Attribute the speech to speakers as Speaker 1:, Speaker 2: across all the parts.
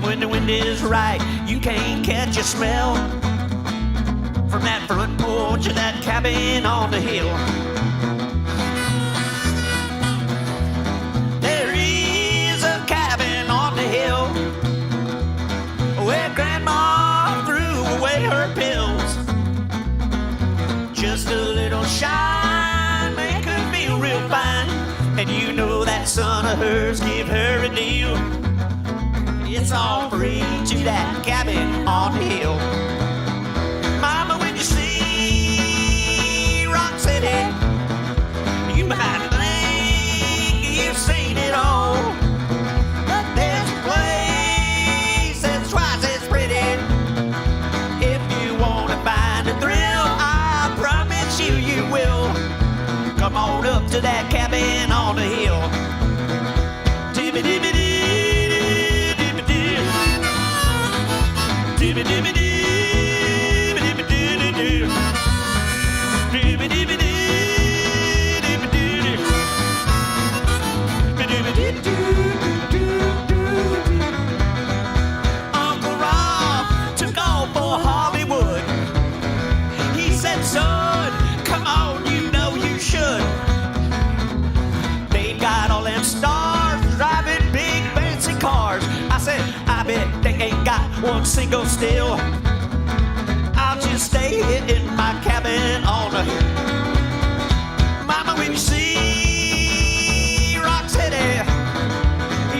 Speaker 1: when the wind is right, you can't catch a smell from that front porch of that cabin on the hill. There is a cabin on the hill where Grandma threw away her pills. Just a little shine make her feel real fine, and you know that son of hers give her a deal. It's all free to that cabin on the hill. Mama, when you see Rock City, you might think you've seen it all. But there's a place that's twice as pretty. If you want to find a thrill, I promise you, you will. Come on up to that cabin on the hill. Uncle Rob took off for Hollywood. He said, son, come on, you know you should. They got all them stars driving big fancy cars. I said, I bet they ain't got one single still. I'll just stay in my cabin on the hill. Mama, when you see Rock City,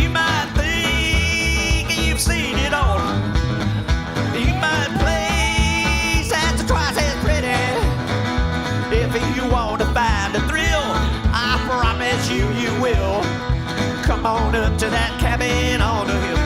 Speaker 1: you might think you've seen it all. You might place that's twice as pretty. If you want to find a thrill, I promise you, you will. Come on up to that cabin on the hill.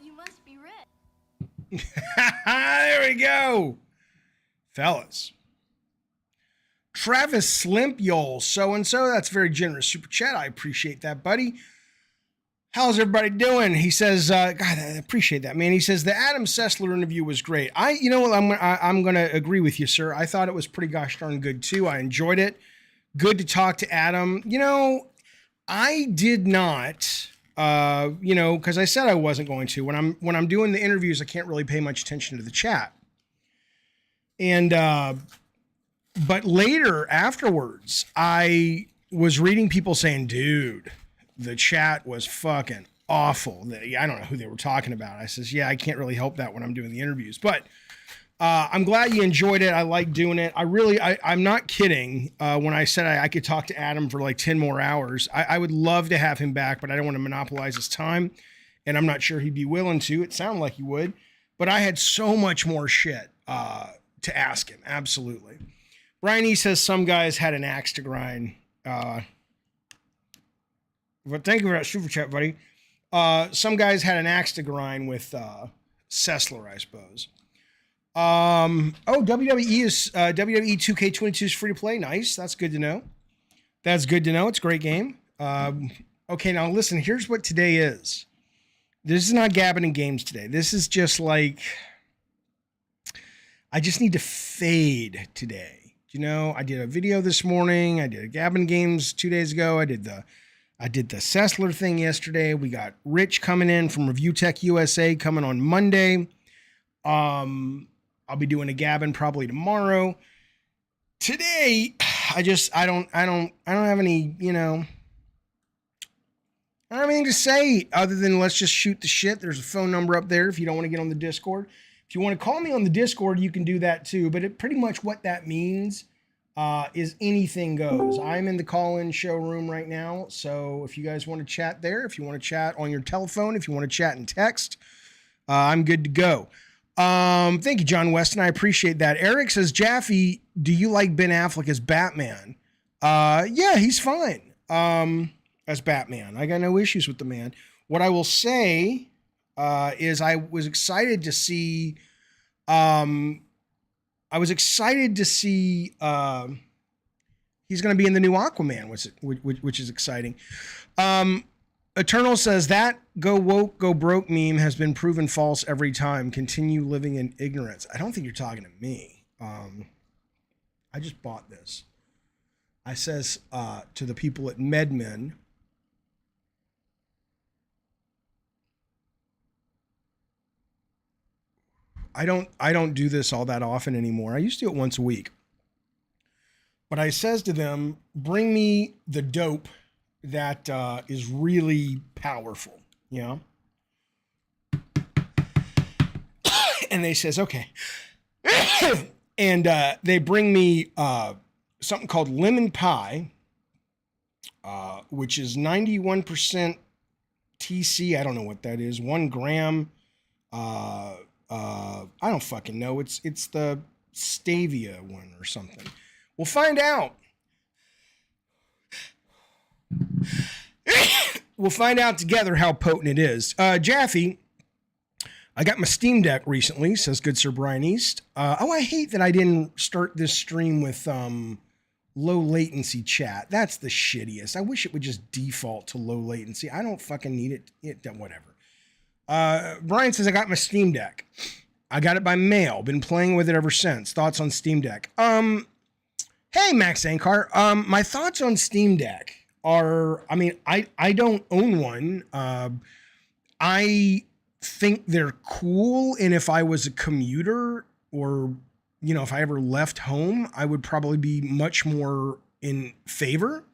Speaker 2: You must be rich.
Speaker 3: There we go. Fellas. Travis Slimpyol, so-and-so. That's very generous super chat. I appreciate that, buddy. How's everybody doing? He says, God, I appreciate that, man. He says, the Adam Sessler interview was great. You know what? I'm going to agree with you, sir. I thought it was pretty gosh darn good, too. I enjoyed it. Good to talk to Adam. You know, I did not, because I said I wasn't going to. When I'm doing the interviews, I can't really pay much attention to the chat. And, but later, afterwards, I was reading people saying, dude, the chat was fucking awful. I don't know who they were talking about. I says, yeah, I can't really help that when I'm doing the interviews. But I'm glad you enjoyed it. I like doing it. I'm not kidding when I said I could talk to Adam for like 10 more hours. I would love to have him back, but I don't want to monopolize his time. And I'm not sure he'd be willing to. It sounded like he would. But I had so much more shit to ask him. Absolutely. Brian E. says some guys had an axe to grind. But thank you for that super chat, buddy. Some guys had an axe to grind with Sessler, I suppose. WWE is WWE 2K22 is free to play. Nice. That's good to know. That's good to know. It's a great game. Okay, now listen. Here's what today is. This is not gabbing and games today. This is just like I just need to fade today. You know, I did a video this morning. I did a gabbing games 2 days ago. I did the Sessler thing yesterday. We got Rich coming in from Review Tech USA coming on Monday. I'll be doing a gabbing probably tomorrow. Today, I don't have any, I don't have anything to say other than let's just shoot the shit. There's a phone number up there if you don't want to get on the Discord. If you want to call me on the Discord, you can do that too. But pretty much what that means is anything goes. I'm in the call-in showroom right now. So if you guys want to chat there, if you want to chat on your telephone, if you want to chat and text, I'm good to go. Thank you, John Weston. I appreciate that. Eric says, Jaffe, do you like Ben Affleck as Batman? Yeah, he's fine as Batman. I got no issues with the man. What I will say is I was excited to see he He's going to be in the new Aquaman, which is exciting. Eternal says that go woke, go broke meme has been proven false every time. Continue living in ignorance. I don't think you're talking to me. I just bought this. I says to the people at MedMen, I don't do this all that often anymore. I used to do it once a week. But I says to them, bring me the dope that is really powerful, you know? And they says, okay. And they bring me something called lemon pie, which is 91% TC. I don't know what that is. 1 gram. I don't fucking know. It's the stevia one or something. We'll find out. We'll find out together how potent it is. Jaffe, I got my Steam Deck recently, says good Sir Brian East. I hate that I didn't start this stream with low latency chat. That's the shittiest. I wish it would just default to low latency. I don't fucking need it. Whatever. Brian says I got my Steam Deck. I got it by mail. Been playing with it ever since. Thoughts on Steam Deck? Hey, Max Ankar. My thoughts on Steam Deck are, I mean, I don't own one. I think they're cool. And if I was a commuter or, you know, if I ever left home, I would probably be much more in favor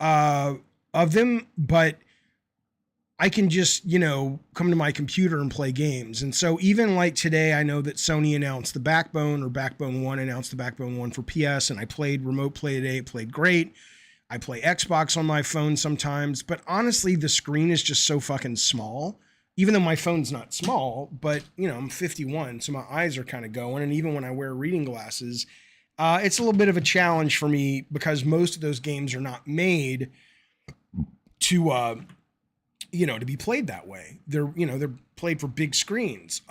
Speaker 3: of them. But I can just, you know, come to my computer and play games. And so even like today, I know that Sony announced the Backbone, or Backbone 1 announced the Backbone 1 for PS, and I played remote play today. It played great. I play Xbox on my phone sometimes, but honestly, the screen is just so fucking small, even though my phone's not small, but you know, I'm 51, so my eyes are kind of going. And even when I wear reading glasses, it's a little bit of a challenge for me because most of those games are not made to, you know, to be played that way. They're played for big screens.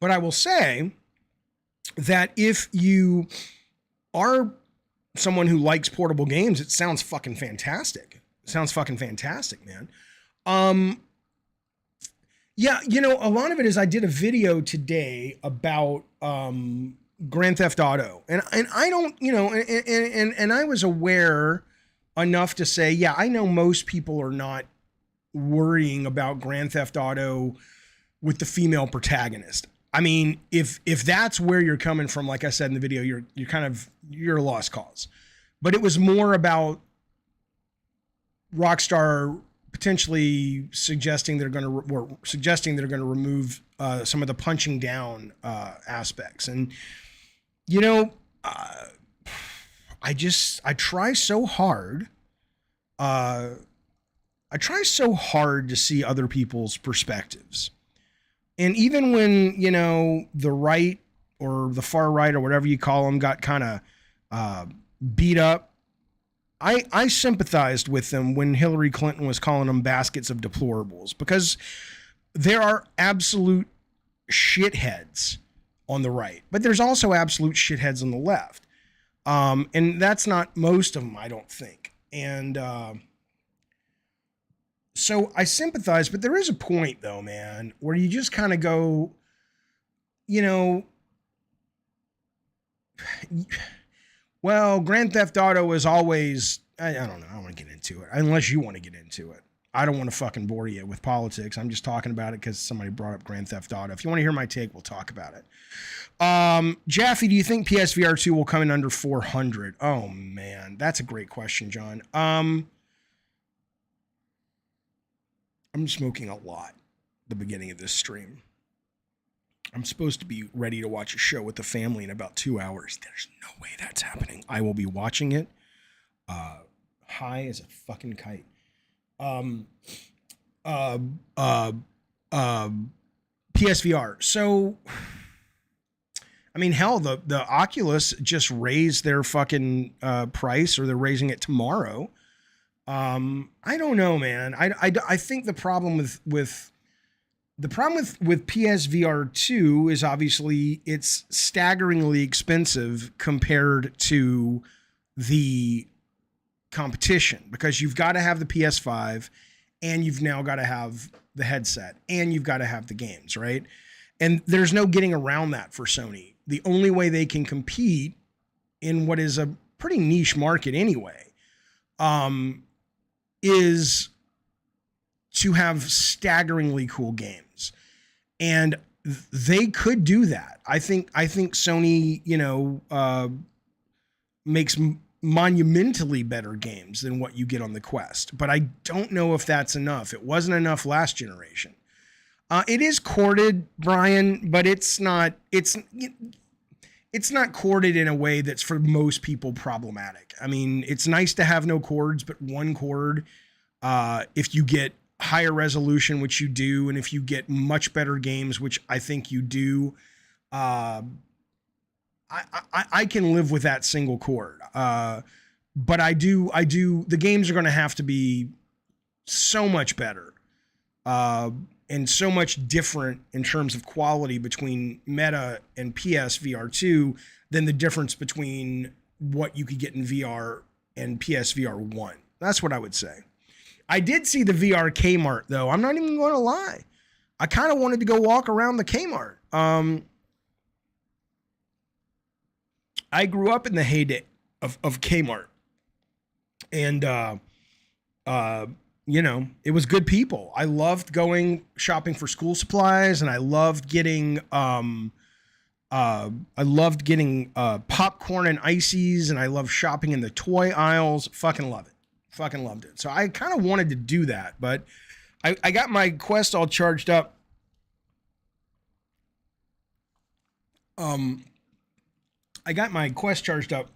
Speaker 3: But I will say that if you are someone who likes portable games, it sounds fucking fantastic. It sounds fucking fantastic, man. Yeah, you know, a lot of it is I did a video today about Grand Theft Auto. And I don't, you know, and I was aware enough to say, yeah, I know most people are not worrying about Grand Theft Auto with the female protagonist. I mean, if that's where you're coming from, like I said in the video, you're a lost cause. But it was more about Rockstar potentially suggesting they're going to remove some of the punching down aspects. And you know, I try so hard. I try so hard to see other people's perspectives. And even when, you know, the right or the far right or whatever you call them got kind of beat up, I sympathized with them when Hillary Clinton was calling them baskets of deplorables, because there are absolute shitheads on the right, but there's also absolute shitheads on the left. And that's not most of them, I don't think. And so I sympathize, but there is a point though, man, where you just kind of go, you know, well, Grand Theft Auto is always, I don't know, I don't want to get into it, unless you want to get into it. I don't want to fucking bore you with politics. I'm just talking about it because somebody brought up Grand Theft Auto. If you want to hear my take, we'll talk about it. Jaffe, do you think PSVR 2 will come in under 400? Oh, man, that's a great question, John. I'm smoking a lot at the beginning of this stream. I'm supposed to be ready to watch a show with the family in about 2 hours. There's no way that's happening. I will be watching it high as a fucking kite. PSVR. So, I mean, hell, the Oculus just raised their fucking price, or they're raising it tomorrow. I don't know, man. I think the problem with PSVR 2 is obviously it's staggeringly expensive compared to the competition, because you've got to have the PS5 and you've now got to have the headset and you've got to have the games, right? And there's no getting around that for Sony. The only way they can compete in what is a pretty niche market anyway, is to have staggeringly cool games. And they could do that. I think Sony, makes monumentally better games than what you get on the Quest, but I don't know if that's enough. It wasn't enough last generation. It is corded, Brian, but it's not corded in a way that's for most people problematic. I mean, it's nice to have no cords, but one cord, if you get higher resolution, which you do, and if you get much better games, which I think you do, I can live with that single cord. But I do, the games are going to have to be so much better, and so much different in terms of quality between Meta and PSVR 2 than the difference between what you could get in VR and PSVR 1. That's what I would say. I did see the VR Kmart, though. I'm not even going to lie. I kind of wanted to go walk around the Kmart. I grew up in the heyday of Kmart. And, it was good people. I loved going shopping for school supplies, and I loved getting popcorn and ices, and I loved shopping in the toy aisles. Fucking love it. Fucking loved it. So I kind of wanted to do that, but I got my Quest all charged up. I got my Quest charged up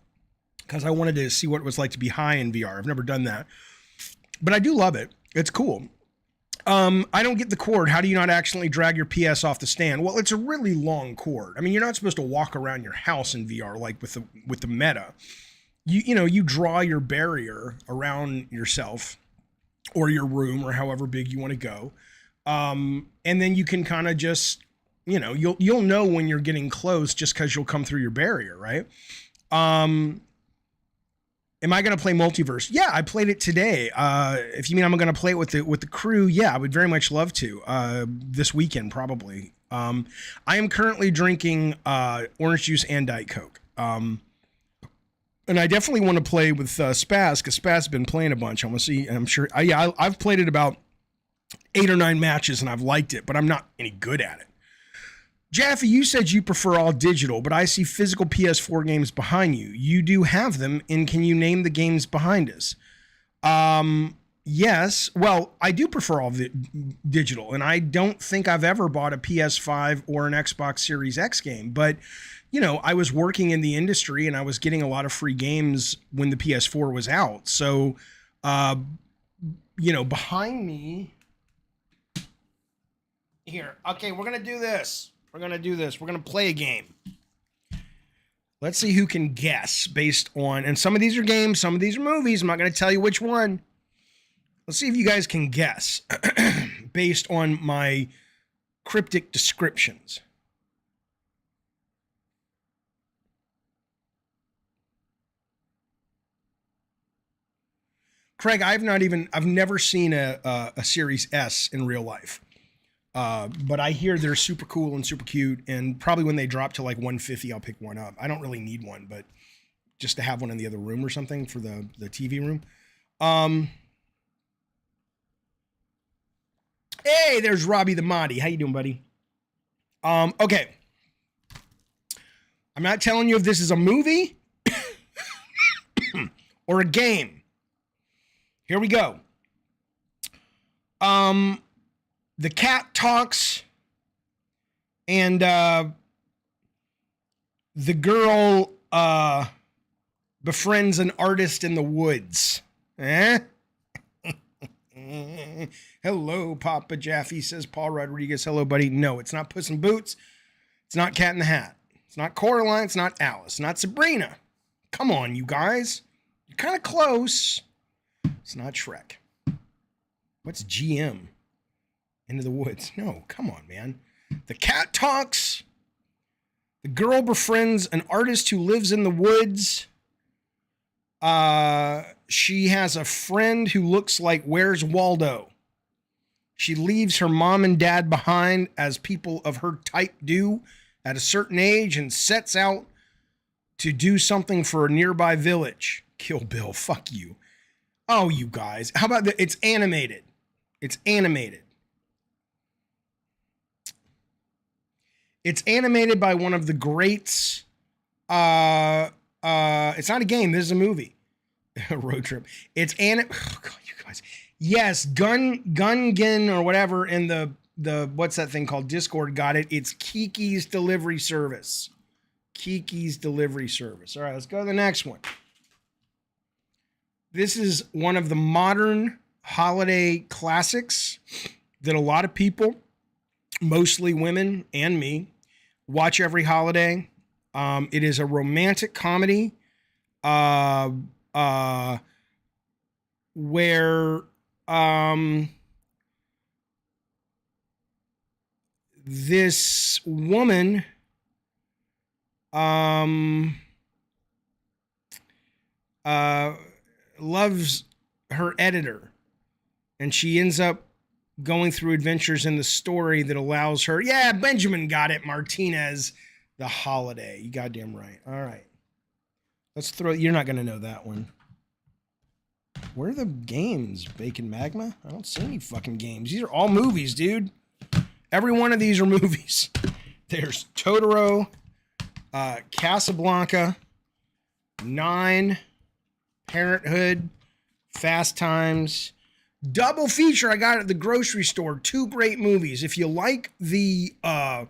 Speaker 3: because I wanted to see what it was like to be high in VR. I've never done that, but I do love it. It's cool. I don't get the cord. How do you not accidentally drag your PS off the stand? Well, it's a really long cord. I mean, you're not supposed to walk around your house in VR like with the Meta. You draw your barrier around yourself or your room or however big you want to go. And then you can kind of just, you'll know when you're getting close just because you'll come through your barrier, right? Am I going to play Multiverse? Yeah, I played it today. If you mean I'm going to play it with the crew, yeah, I would very much love to. This weekend, probably. I am currently drinking orange juice and Diet Coke. And I definitely want to play with Spaz, because Spaz has been playing a bunch. I want to see, and I'm sure, I've played it about 8 or 9 matches, and I've liked it, but I'm not any good at it. Jaffe, you said you prefer all digital, but I see physical PS4 games behind you. You do have them, and can you name the games behind us? Yes. Well, I do prefer all digital, and I don't think I've ever bought a PS5 or an Xbox Series X game, but I was working in the industry and I was getting a lot of free games when the PS4 was out. So, behind me here. Okay, we're going to do this. We're going to play a game. Let's see who can guess based on, and some of these are games, some of these are movies. I'm not going to tell you which one. Let's see if you guys can guess based on my cryptic descriptions. Craig, I've never seen a Series S in real life. But I hear they're super cool and super cute, and probably when they drop to like 150, I'll pick one up. I don't really need one, but just to have one in the other room or something for the TV room. Hey, there's Robbie the Mahdi. How you doing, buddy? Okay. I'm not telling you if this is a movie or a game. Here we go. The cat talks, and the girl befriends an artist in the woods. Eh? Hello, Papa Jaffe, says Paul Rodriguez. Hello, buddy. No, it's not Puss in Boots. It's not Cat in the Hat. It's not Coraline. It's not Alice. Not Sabrina. Come on, you guys. You're kind of close. It's not Shrek. What's GM? Into the Woods. No, come on, man. The cat talks. The girl befriends an artist who lives in the woods. She has a friend who looks like Where's Waldo. She leaves her mom and dad behind, as people of her type do at a certain age, and sets out to do something for a nearby village. Kill Bill, fuck you. Oh, you guys. How about it's animated? It's animated. It's animated by one of the greats. It's not a game. This is a movie. Road Trip. It's oh God, you guys. Yes, Gungan or whatever in the what's that thing called? Discord got it. It's Kiki's Delivery Service. Kiki's Delivery Service. All right, let's go to the next one. This is one of the modern holiday classics that a lot of people, mostly women and me, watch every holiday. It is a romantic comedy where this woman loves her editor, and she ends up going through adventures in the story that allows her. Yeah, Benjamin got it. Martinez, The Holiday. You goddamn right. All right. Let's throw. You're not going to know that one. Where are the games? Bacon Magma? I don't see any fucking games. These are all movies, dude. Every one of these are movies. There's Totoro, Casablanca, 9, Parenthood, Fast Times. Double feature I got at the grocery store. 2 great movies. If you like Aaron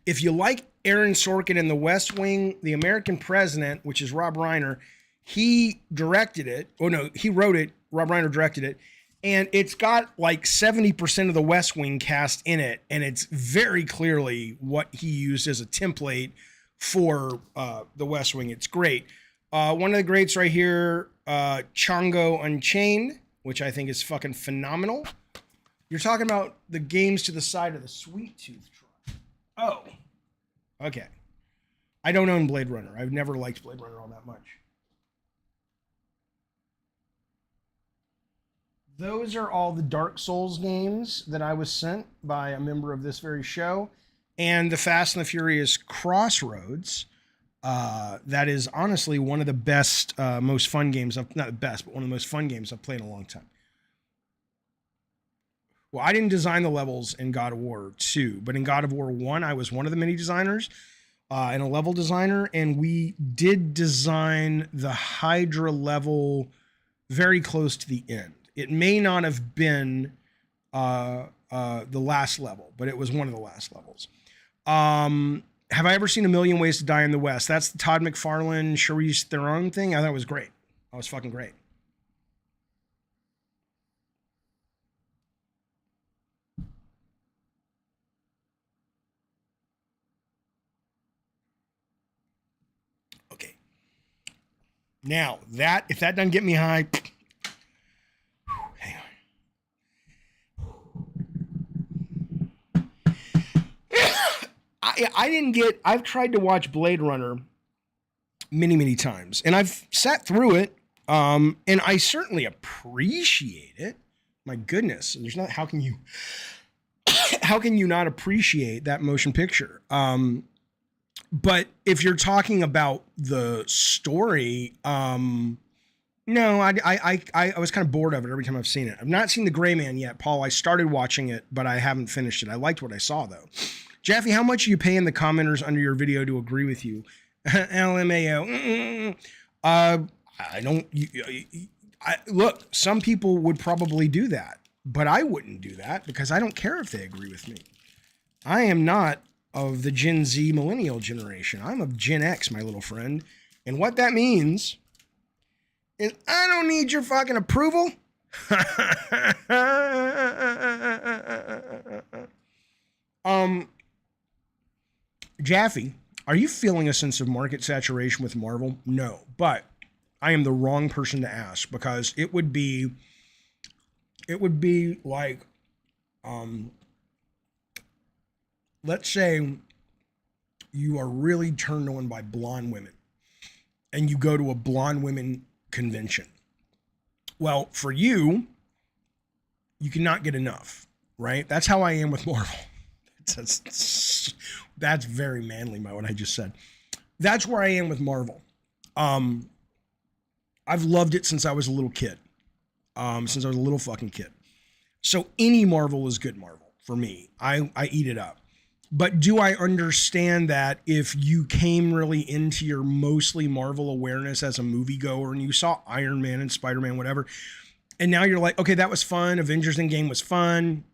Speaker 3: Sorkin in The West Wing, The American President, which is Rob Reiner, he directed it. Oh no, he wrote it. Rob Reiner directed it. And it's got like 70% of the West Wing cast in it. And it's very clearly what he used as a template for the West Wing. It's great. One of the greats right here, Chongo Unchained, which I think is fucking phenomenal. You're talking about the games to the side of the Sweet Tooth truck. Oh, okay. I don't own Blade Runner. I've never liked Blade Runner all that much. Those are all the Dark Souls games that I was sent by a member of this very show. And the Fast and the Furious Crossroads. That is honestly one of the best, most fun games. Not the best, but one of the most fun games I've played in a long time. Well, I didn't design the levels in God of War 2, but in God of War 1, I was one of the mini designers and a level designer. And we did design the Hydra level very close to the end. It may not have been the last level, but it was one of the last levels. Have I ever seen A Million Ways to Die in the West? That's the Todd McFarlane, Charlize Theron thing. I thought it was great. That was fucking great. Okay. Now, if that doesn't get me high, hang on. I've tried to watch Blade Runner many, many times, and I've sat through it, and I certainly appreciate it. My goodness, there's not, how can you not appreciate that motion picture? But if you're talking about the story, no, I was kind of bored of it every time I've seen it. I've not seen The Gray Man yet, Paul. I started watching it, but I haven't finished it. I liked what I saw, though. Jaffe, how much are you paying the commenters under your video to agree with you? LMAO. Look, some people would probably do that, but I wouldn't do that because I don't care if they agree with me. I am not of the Gen Z millennial generation. I'm of Gen X, my little friend. And what that means is I don't need your fucking approval. Jaffe, are you feeling a sense of market saturation with Marvel? No, but I am the wrong person to ask because it would be It would be like, let's say you are really turned on by blonde women and you go to a blonde women convention. Well, for you, you cannot get enough, right? That's how I am with Marvel. That's very manly by what I just said. That's where I am with Marvel. I've loved it since I was a little kid. Since I was a little fucking kid. So any Marvel is good Marvel for me. I eat it up. But do I understand that if you came really into your mostly Marvel awareness as a moviegoer and you saw Iron Man and Spider-Man, whatever, and now you're like, okay, that was fun. Avengers Endgame was fun,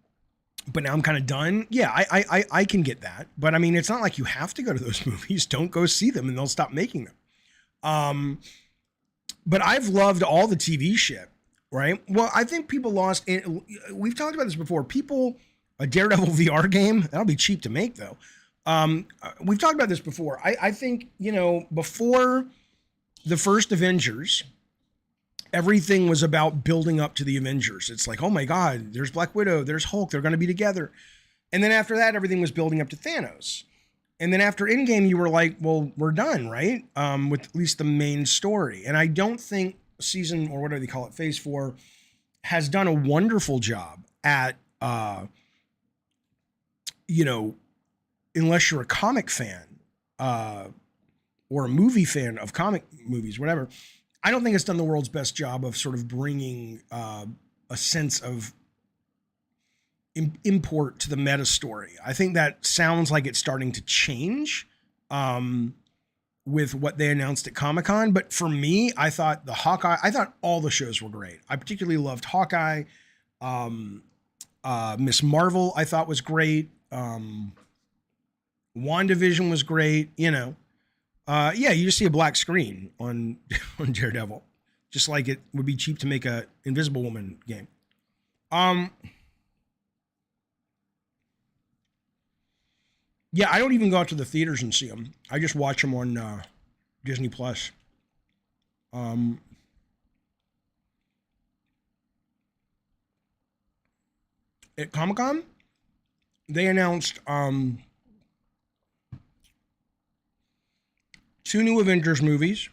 Speaker 3: but now I'm kind of done. Yeah, I can get that. But I mean, it's not like you have to go to those movies. Don't go see them and they'll stop making them. But I've loved all the TV shit, right? Well, I think people lost, we've talked about this before, a Daredevil VR game, that'll be cheap to make though. We've talked about this before. I think, before the first Avengers, everything was about building up to the Avengers. It's like, oh my God, there's Black Widow, there's Hulk, they're going to be together. And then after that, everything was building up to Thanos. And then after Endgame, you were like, well, we're done, right? With at least the main story. And I don't think season, or whatever they call it, phase 4, has done a wonderful job at, unless you're a comic fan, or a movie fan of comic movies, whatever, I don't think it's done the world's best job of sort of bringing a sense of import to the meta story. I think that sounds like it's starting to change with what they announced at Comic-Con. But for me, I thought I thought all the shows were great. I particularly loved Hawkeye. Miss Marvel, I thought was great. WandaVision was great. You just see a black screen on Daredevil, just like it would be cheap to make a Invisible Woman game. Yeah, I don't even go out to the theaters and see them. I just watch them on Disney Plus. At Comic-Con, they announced 2 new Avengers movies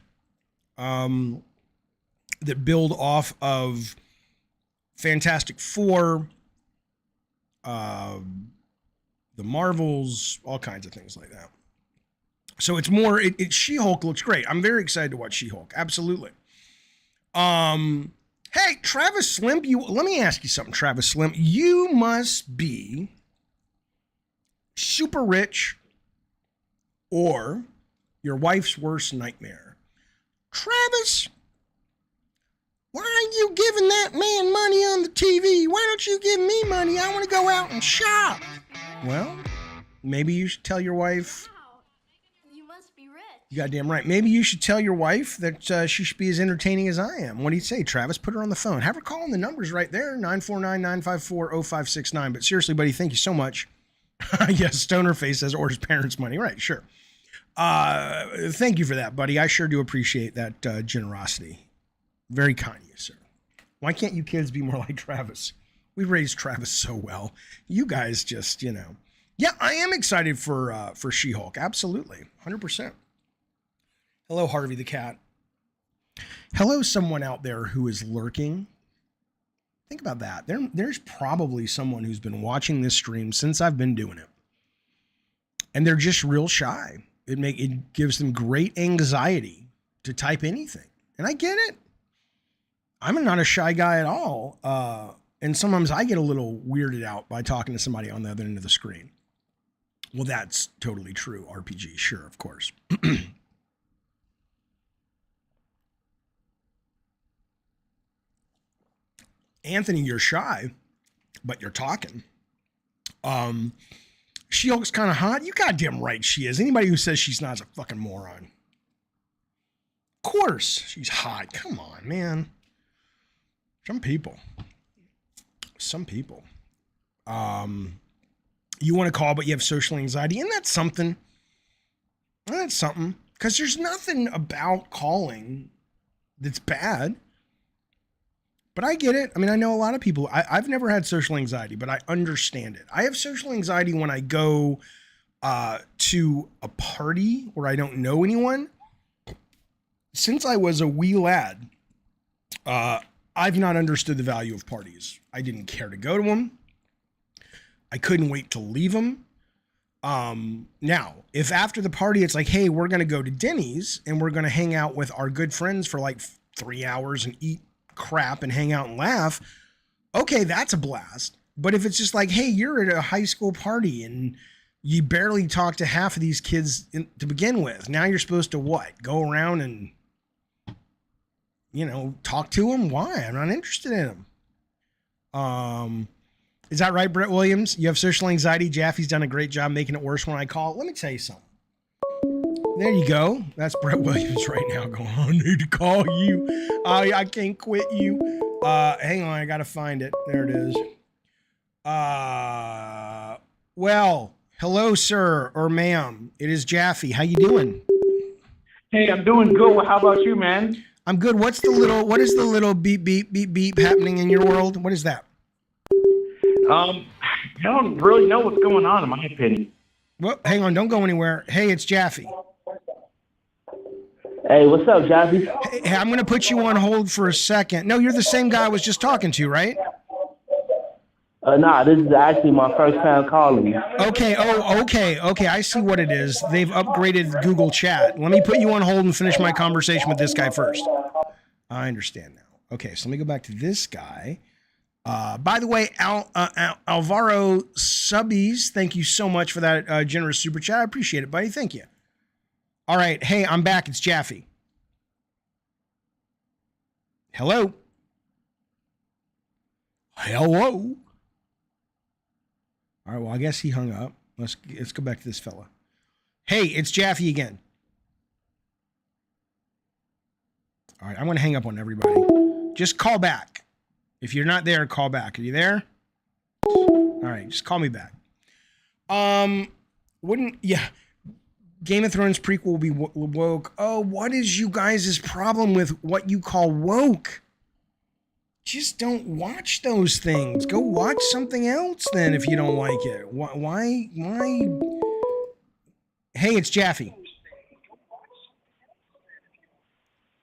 Speaker 3: that build off of Fantastic Four, the Marvels, all kinds of things like that. So it's more, She-Hulk looks great. I'm very excited to watch She-Hulk. Absolutely. Hey, Travis Slim, let me ask you something, Travis Slim. You must be super rich or your wife's worst nightmare. Travis, why are you giving that man money on the TV? Why don't you give me money? I want to go out and shop. Well, maybe you should tell your wife.
Speaker 2: Wow, you must be rich.
Speaker 3: You goddamn right. Maybe you should tell your wife that she should be as entertaining as I am. What do you say, Travis? Put her on the phone. Have her call in the numbers right there, 949-954-0569. But seriously, buddy, thank you so much. Yes, Stoner Face says, or his parents' money. Right, sure. Thank you for that, buddy. I sure do appreciate that generosity. Very kind of you, sir. Why can't you kids be more like Travis? We raised Travis so well. You guys just, Yeah, I am excited for She-Hulk. Absolutely. 100%. Hello, Harvey the cat. Hello, someone out there who is lurking. Think about that. There's probably someone who's been watching this stream since I've been doing it. And they're just real shy. It gives them great anxiety to type anything. And I get it. I'm not a shy guy at all. And sometimes I get a little weirded out by talking to somebody on the other end of the screen. Well, that's totally true. RPG, sure, of course. Anthony, you're shy, but you're talking. She-Hulk's kind of hot. You goddamn right she is. Anybody who says she's not is a fucking moron. Of course she's hot. Come on, man. Some people. You want to call, but you have social anxiety. And that's something. Because there's nothing about calling that's bad. But I get it. I mean, I know a lot of people. I've never had social anxiety, but I understand it. I have social anxiety when I go to a party where I don't know anyone. Since I was a wee lad, I've not understood the value of parties. I didn't care to go to them. I couldn't wait to leave them. Now, if after the party it's like, hey, we're going to go to Denny's and we're going to hang out with our good friends for like 3 hours and eat crap and hang out and laugh, okay, that's a blast. But if it's just like, hey, you're at a high school party and you barely talk to half of these kids to begin with, now you're supposed to what? Go around and, talk to them? Why? I'm not interested in them. Is that right, Brett Williams? You have social anxiety. Jaffe's done a great job making it worse when I call. Let me tell you something. There you go. That's Brett Williams right now going, I need to call you. I can't quit you. Hang on. I got to find it. There it is. Well, hello, sir or ma'am. It is Jaffe. How you doing?
Speaker 4: Hey, I'm doing good. Well, how about you, man?
Speaker 3: I'm good. What is the little beep, beep, beep, beep happening in your world? What is that?
Speaker 4: I don't really know what's going on, in my opinion.
Speaker 3: Well, hang on. Don't go anywhere. Hey, it's Jaffe.
Speaker 5: Hey, what's up, Jaffe?
Speaker 3: Hey, I'm going to put you on hold for a second. No, you're the same guy I was just talking to, right?
Speaker 5: Nah, this is actually my first time calling you.
Speaker 3: Okay. Oh, okay. Okay. I see what it is. They've upgraded Google Chat. Let me put you on hold and finish my conversation with this guy first. I understand now. Okay. So let me go back to this guy. By the way, Alvaro Subbies, thank you so much for that generous super chat. I appreciate it, buddy. Thank you. All right. Hey, I'm back. It's Jaffe. Hello. Hello. All right. Well, I guess he hung up. Let's go back to this fella. Hey, it's Jaffe again. All right. I'm going to hang up on everybody. Just call back. If you're not there, call back. Are you there? All right, just call me back. Game of Thrones prequel will be woke. Oh, what is you guys' problem with what you call woke? Just don't watch those things. Go watch something else then if you don't like it. Why? Hey, it's Jaffe.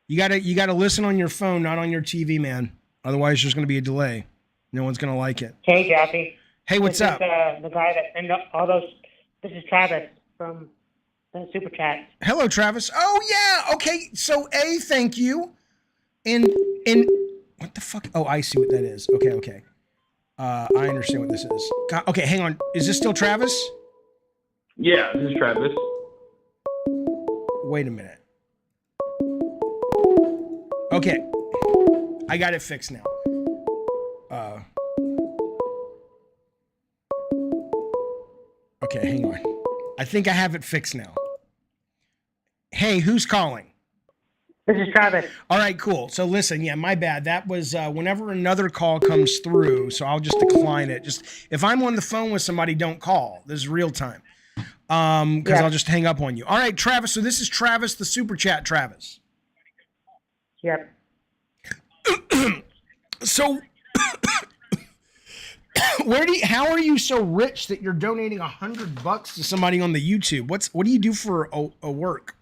Speaker 3: You gotta listen on your phone, not on your TV, man. Otherwise, there's going to be a delay. No one's going to like it.
Speaker 6: Hey, Jaffe.
Speaker 3: Hey, what's up?
Speaker 6: The guy that sent all those. This is Travis from the super chat.
Speaker 3: Hello, Travis. Oh yeah. Okay. So thank you. And what the fuck? Oh, I see what that is. Okay. I understand what this is. God, okay, hang on. Is this still Travis?
Speaker 4: Yeah, this is Travis.
Speaker 3: Wait a minute. Okay. I got it fixed now. Okay, hang on. I think I have it fixed now. Hey, who's calling?
Speaker 6: This is Travis.
Speaker 3: All right, cool. So listen, yeah, my bad. That was whenever another call comes through, so I'll just decline it. Just if I'm on the phone with somebody, don't call. This is real time. Because I'll just hang up on you. All right, Travis. So this is Travis, the super chat, Travis.
Speaker 6: Yep.
Speaker 3: So, how are you so rich that you're donating $100 to somebody on the YouTube? What do you do for a work?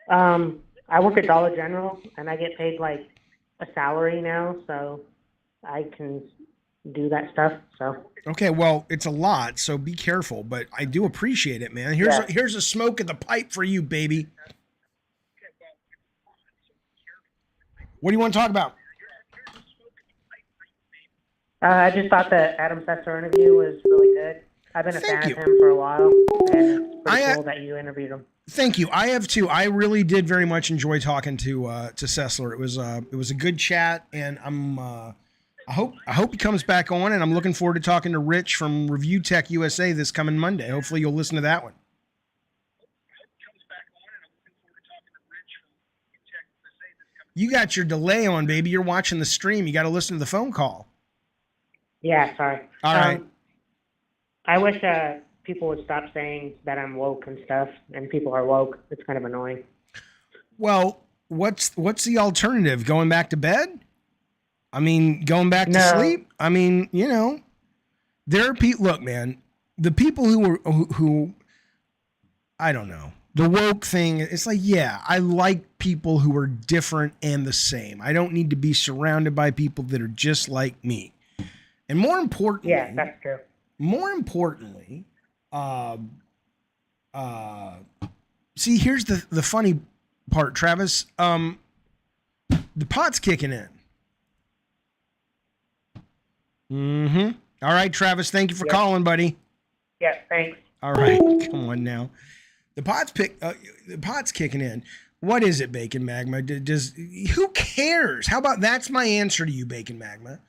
Speaker 6: I work at Dollar General and I get paid like a salary now, so I can do that stuff. So.
Speaker 3: Okay, well, it's a lot, so be careful, but I do appreciate it, man. Here's a smoke in the pipe for you, baby. What do you want to talk about?
Speaker 6: I just thought the Adam Sessler interview was really good. I've been a fan of him for a while, and it's pretty cool that you interviewed him.
Speaker 3: Thank you. I have too. I really did very much enjoy talking to Sessler. It was a good chat, and I hope he comes back on, and I'm looking forward to talking to Rich from Review Tech USA this coming Monday. Hopefully you'll listen to that one. You got your delay on, baby. You're watching the stream. You got to listen to the phone call.
Speaker 6: Yeah, sorry.
Speaker 3: All right.
Speaker 6: I wish people would stop saying that I'm woke and stuff, and people are woke. It's kind of annoying.
Speaker 3: Well, what's the alternative? Going back to bed? I mean, going back to sleep. I mean, you know, there are people. Look, man, the people who I don't know, the woke thing. It's like, yeah, I like people who are different and the same. I don't need to be surrounded by people that are just like me. And more importantly,
Speaker 6: yeah, that's true.
Speaker 3: More importantly, see, here's the funny part, Travis. The pot's kicking in. Mm-hmm. All right, Travis, thank you for calling, buddy.
Speaker 6: Yeah, thanks.
Speaker 3: All right, come on now. The pot's kicking in. What is it, Bacon Magma? Who cares? How about that's my answer to you, Bacon Magma?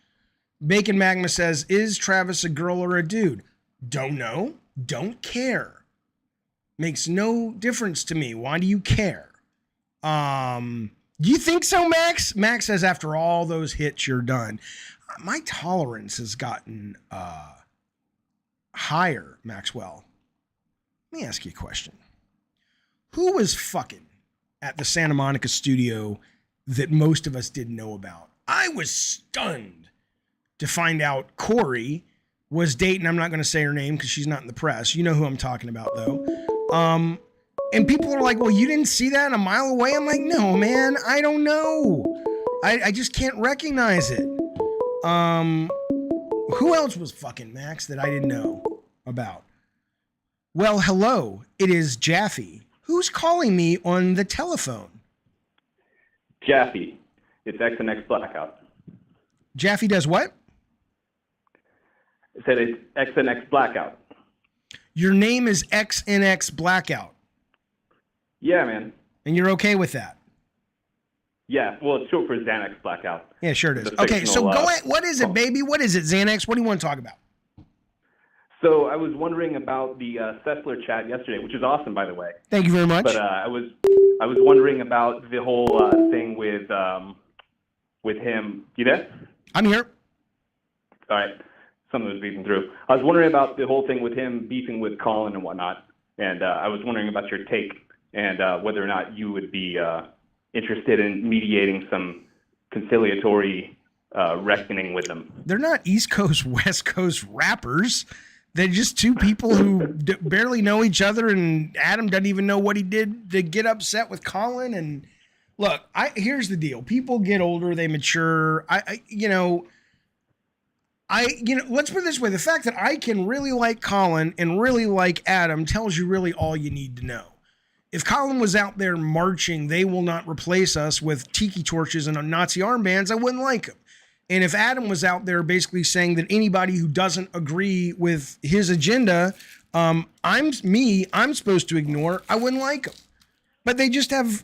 Speaker 3: Bacon Magma says, is Travis a girl or a dude? Don't know. Don't care. Makes no difference to me. Why do you care? Do you think so, Max? Max says, after all those hits, you're done. My tolerance has gotten higher, Maxwell. Let me ask you a question. Who was fucking at the Santa Monica studio that most of us didn't know about? I was stunned to find out Corey was dating, I'm not going to say her name because she's not in the press. You know who I'm talking about, though. And people are like, well, you didn't see that a mile away? I'm like, no, man, I don't know. I just can't recognize it. Who else was fucking, Max, that I didn't know about? Well, hello, it is Jaffe. Who's calling me on the telephone?
Speaker 7: Jaffe. It's X and X Blackout.
Speaker 3: Jaffe does what?
Speaker 7: I said it's X and X Blackout.
Speaker 3: Your name is XNX Blackout.
Speaker 7: Yeah, man.
Speaker 3: And you're okay with that?
Speaker 7: Yeah, well, it's short for Xanax Blackout.
Speaker 3: Yeah, sure it is.
Speaker 7: The
Speaker 3: Okay, so
Speaker 7: fictional,
Speaker 3: go ahead. What is it, baby? What is it, Xanax? What do you want to talk about?
Speaker 7: So I was wondering about the Sessler chat yesterday, which is awesome, by the way.
Speaker 3: Thank you very much.
Speaker 7: But I was wondering about the whole thing with him. You there?
Speaker 3: I'm here.
Speaker 7: All right. Something was beeping through. I was wondering about the whole thing with him beefing with Colin and whatnot, and I was wondering about your take and whether or not you would be interested in mediating some conciliatory reckoning with them.
Speaker 3: They're not East Coast, West Coast rappers. They're just two people who barely know each other, and Adam doesn't even know what he did to get upset with Colin. And look, here's the deal. People get older, they mature. Let's put it this way. The fact that I can really like Colin and really like Adam tells you really all you need to know. If Colin was out there marching, they will not replace us with tiki torches and Nazi armbands, I wouldn't like him. And if Adam was out there basically saying that anybody who doesn't agree with his agenda, I'm supposed to ignore, I wouldn't like him. But they just have,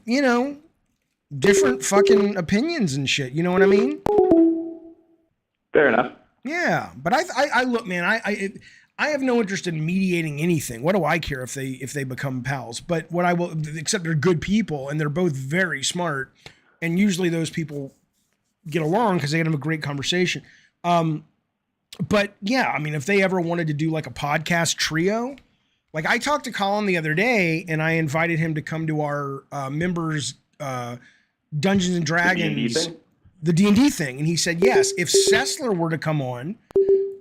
Speaker 3: different fucking opinions and shit. You know what I mean?
Speaker 7: Fair enough.
Speaker 3: Yeah, but I look, man, I have no interest in mediating anything. What do I care if they become pals? But what I will, except they're good people and they're both very smart, and usually those people get along because they have a great conversation. But yeah, I mean, if they ever wanted to do like a podcast trio, like I talked to Colin the other day and I invited him to come to our members Dungeons and Dragons. The D&D thing. And he said, yes, if Sessler were to come on,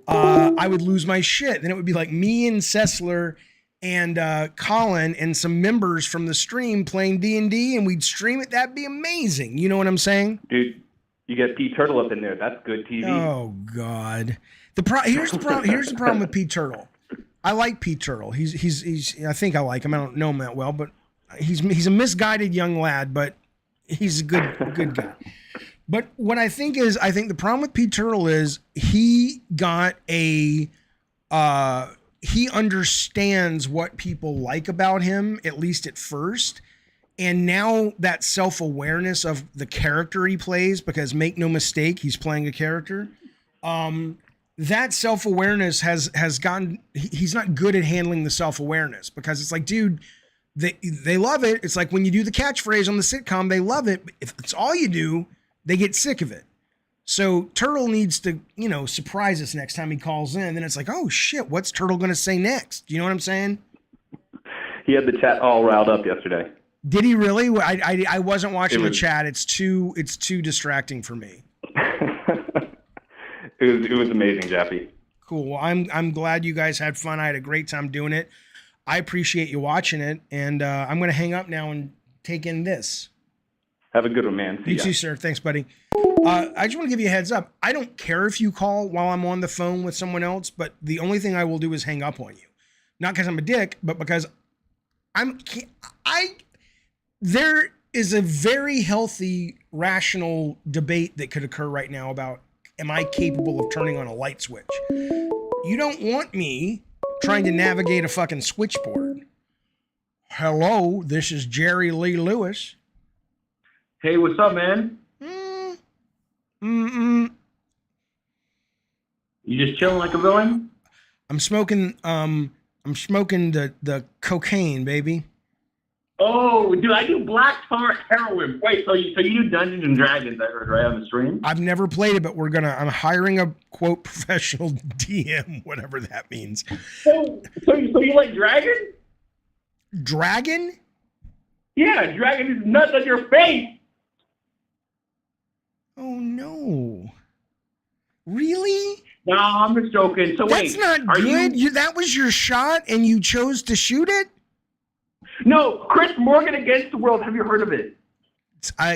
Speaker 3: I would lose my shit. Then it would be like me and Sessler and Colin and some members from the stream playing D&D, and we'd stream it. That'd be amazing. You know what I'm saying?
Speaker 7: Dude, you get Pete Turtle up in there. That's good TV.
Speaker 3: Oh, God. Here's the problem with Pete Turtle. I like Pete Turtle. He's I think I like him. I don't know him that well, but he's a misguided young lad, but he's a good guy. But what I think the problem with Pete Turtle is he understands what people like about him, at least at first. And now that self-awareness of the character he plays, because make no mistake, he's playing a character. That self-awareness has gotten, he's not good at handling the self-awareness, because it's like, dude, they love it. It's like when you do the catchphrase on the sitcom, they love it. But if it's all you do, they get sick of it. So Turtle needs to, surprise us next time he calls in. Then it's like, oh shit, what's Turtle going to say next? You know what I'm saying?
Speaker 7: He had the chat all riled up yesterday.
Speaker 3: Did he really? I wasn't watching the chat. It's too distracting for me.
Speaker 7: It was amazing, Jaffe.
Speaker 3: Cool. Well, I'm glad you guys had fun. I had a great time doing it. I appreciate you watching it, and I'm going to hang up now and take in this.
Speaker 7: Have a good one, man. See
Speaker 3: You
Speaker 7: ya.
Speaker 3: too, sir. Thanks, buddy. I just want to give you a heads up. I don't care if you call while I'm on the phone with someone else, but the only thing I will do is hang up on you. Not because I'm a dick, but because there is a very healthy, rational debate that could occur right now about, am I capable of turning on a light switch? You don't want me trying to navigate a fucking switchboard. Hello, this is Jerry Lee Lewis.
Speaker 4: Hey, what's up, man?
Speaker 3: You
Speaker 4: You just chilling like a villain?
Speaker 3: I'm smoking the cocaine, baby.
Speaker 4: Oh, dude, I do black tar heroin. Wait, so you do Dungeons and Dragons? I heard right on the stream.
Speaker 3: I've never played it, but I'm hiring a quote professional DM, whatever that means.
Speaker 4: So you like dragon?
Speaker 3: Dragon?
Speaker 4: Yeah, dragon is nuts on your face.
Speaker 3: Oh no. Really?
Speaker 4: No, I'm just joking. So
Speaker 3: That's
Speaker 4: wait,
Speaker 3: not
Speaker 4: are
Speaker 3: good. That was your shot and you chose to shoot it?
Speaker 4: No, Chris Morgan Against the World. Have you heard of it?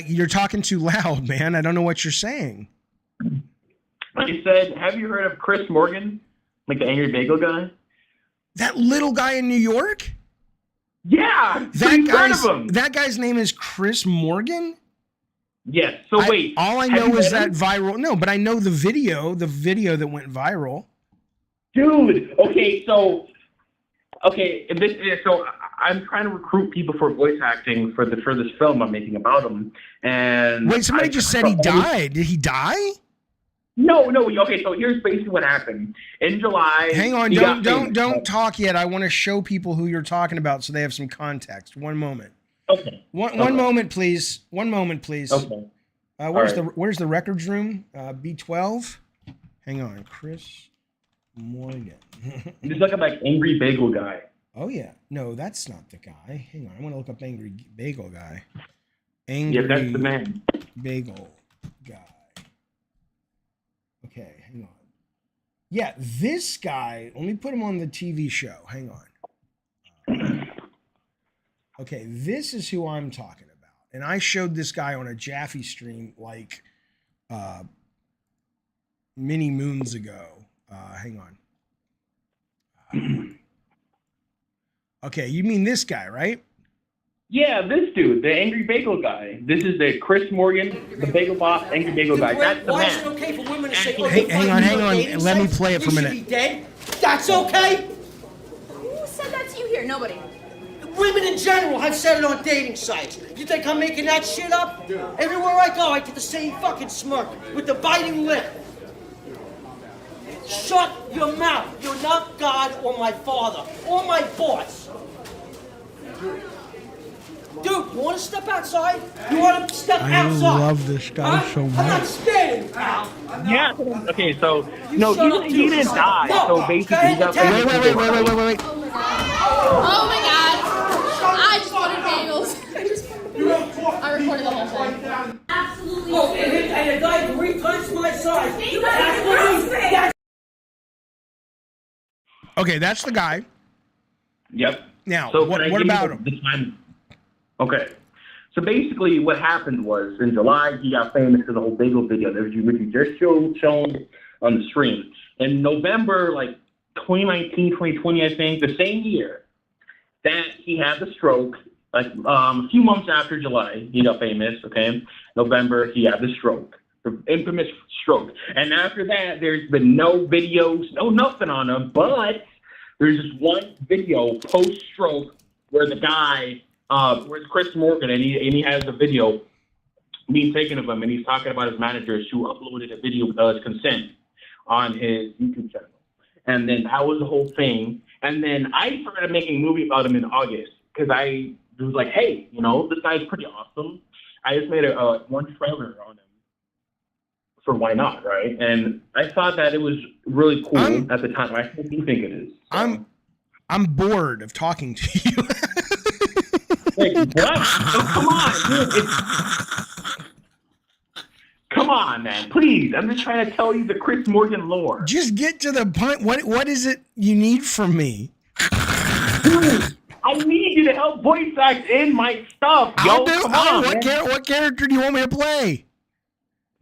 Speaker 3: You're talking too loud, man. I don't know what you're saying.
Speaker 4: I said, have you heard of Chris Morgan? Like the Angry Bagel guy?
Speaker 3: That little guy in New York?
Speaker 4: Yeah, so you've heard of him.
Speaker 3: That guy's name is Chris Morgan?
Speaker 4: Yes. So wait.
Speaker 3: All I know is that viral. No, but I know the video that went viral.
Speaker 4: Dude, okay, so I'm trying to recruit people for voice acting for this film I'm making about him. And
Speaker 3: wait, somebody just said he died. Did he die?
Speaker 4: No. Okay, so here's basically what happened. In July.
Speaker 3: Hang on, don't talk yet. I want to show people who you're talking about so they have some context. One moment.
Speaker 4: Okay.
Speaker 3: One moment, please. One moment, please.
Speaker 4: Okay.
Speaker 3: Where's the records room? B12. Hang on, Chris Morgan.
Speaker 4: Just look at like Angry Bagel guy.
Speaker 3: Oh yeah, no, that's not the guy. Hang on, I want to look up Angry Bagel guy.
Speaker 4: Yeah, that's the man.
Speaker 3: Bagel guy. Okay, hang on. Yeah, this guy. Let me put him on the TV show. Hang on. Okay, this is who I'm talking about, and I showed this guy on a Jaffe stream like many moons ago. Hang on. Okay, you mean this guy, right?
Speaker 4: Yeah, this dude, the Angry Bagel guy. This is the Chris Morgan, the Bagel Boss, Angry Bagel guy. That's the
Speaker 8: Why is it
Speaker 4: man.
Speaker 8: okay for women to say,
Speaker 3: Hang on. Let me play it for a minute.
Speaker 8: You should be dead. That's okay.
Speaker 2: Who said that to you here? Nobody.
Speaker 8: Women in general have said it on dating sites. You think I'm making that shit up? Everywhere I go, I get the same fucking smirk with the biting lip. Shut your mouth. You're not God or my father or my boss. Dude, you want to step outside? You want to step outside?
Speaker 3: I love this guy so
Speaker 8: I'm not
Speaker 3: much.
Speaker 8: standing, pal.
Speaker 4: Yeah. Okay, so no, he didn't die. So basically, he got.
Speaker 3: Wait.
Speaker 2: Oh my god. I just wanted bagels. I recorded the whole thing. Absolutely.
Speaker 8: Oh, and a guy 3 times my size. That's what he.
Speaker 3: Okay, that's the guy.
Speaker 4: Yep.
Speaker 3: Now,
Speaker 4: So
Speaker 3: what
Speaker 4: can I give
Speaker 3: about
Speaker 4: you
Speaker 3: him?
Speaker 4: the time? Okay. So basically, what happened was in July he got famous for the whole bagel video that you just shown on the stream. In November, like 2019, 2020, I think, the same year that he had the stroke, like a few months after July, he got famous. Okay, November he had the stroke, the infamous stroke, and after that, there's been no videos, no nothing on him, but there's just one video post-stroke where the guy, where it's Chris Morgan, and he has a video being taken of him, and he's talking about his managers who uploaded a video without his consent on his YouTube channel. And then that was the whole thing. And then I started making a movie about him in August because I was like, hey, this guy's pretty awesome. I just made one trailer on him for Why Not, right? And I thought that it was really cool at the time. I still do think it is. So.
Speaker 3: I'm bored of talking to you.
Speaker 4: Like, what? Oh, come on, dude. Come on, man. man. Please. I'm just trying to tell you the Chris Morgan lore.
Speaker 3: Just get to the point. What is it you need from me?
Speaker 4: Dude, I need you to help voice act in my stuff. Yo, come on,
Speaker 3: What character do you want me to play?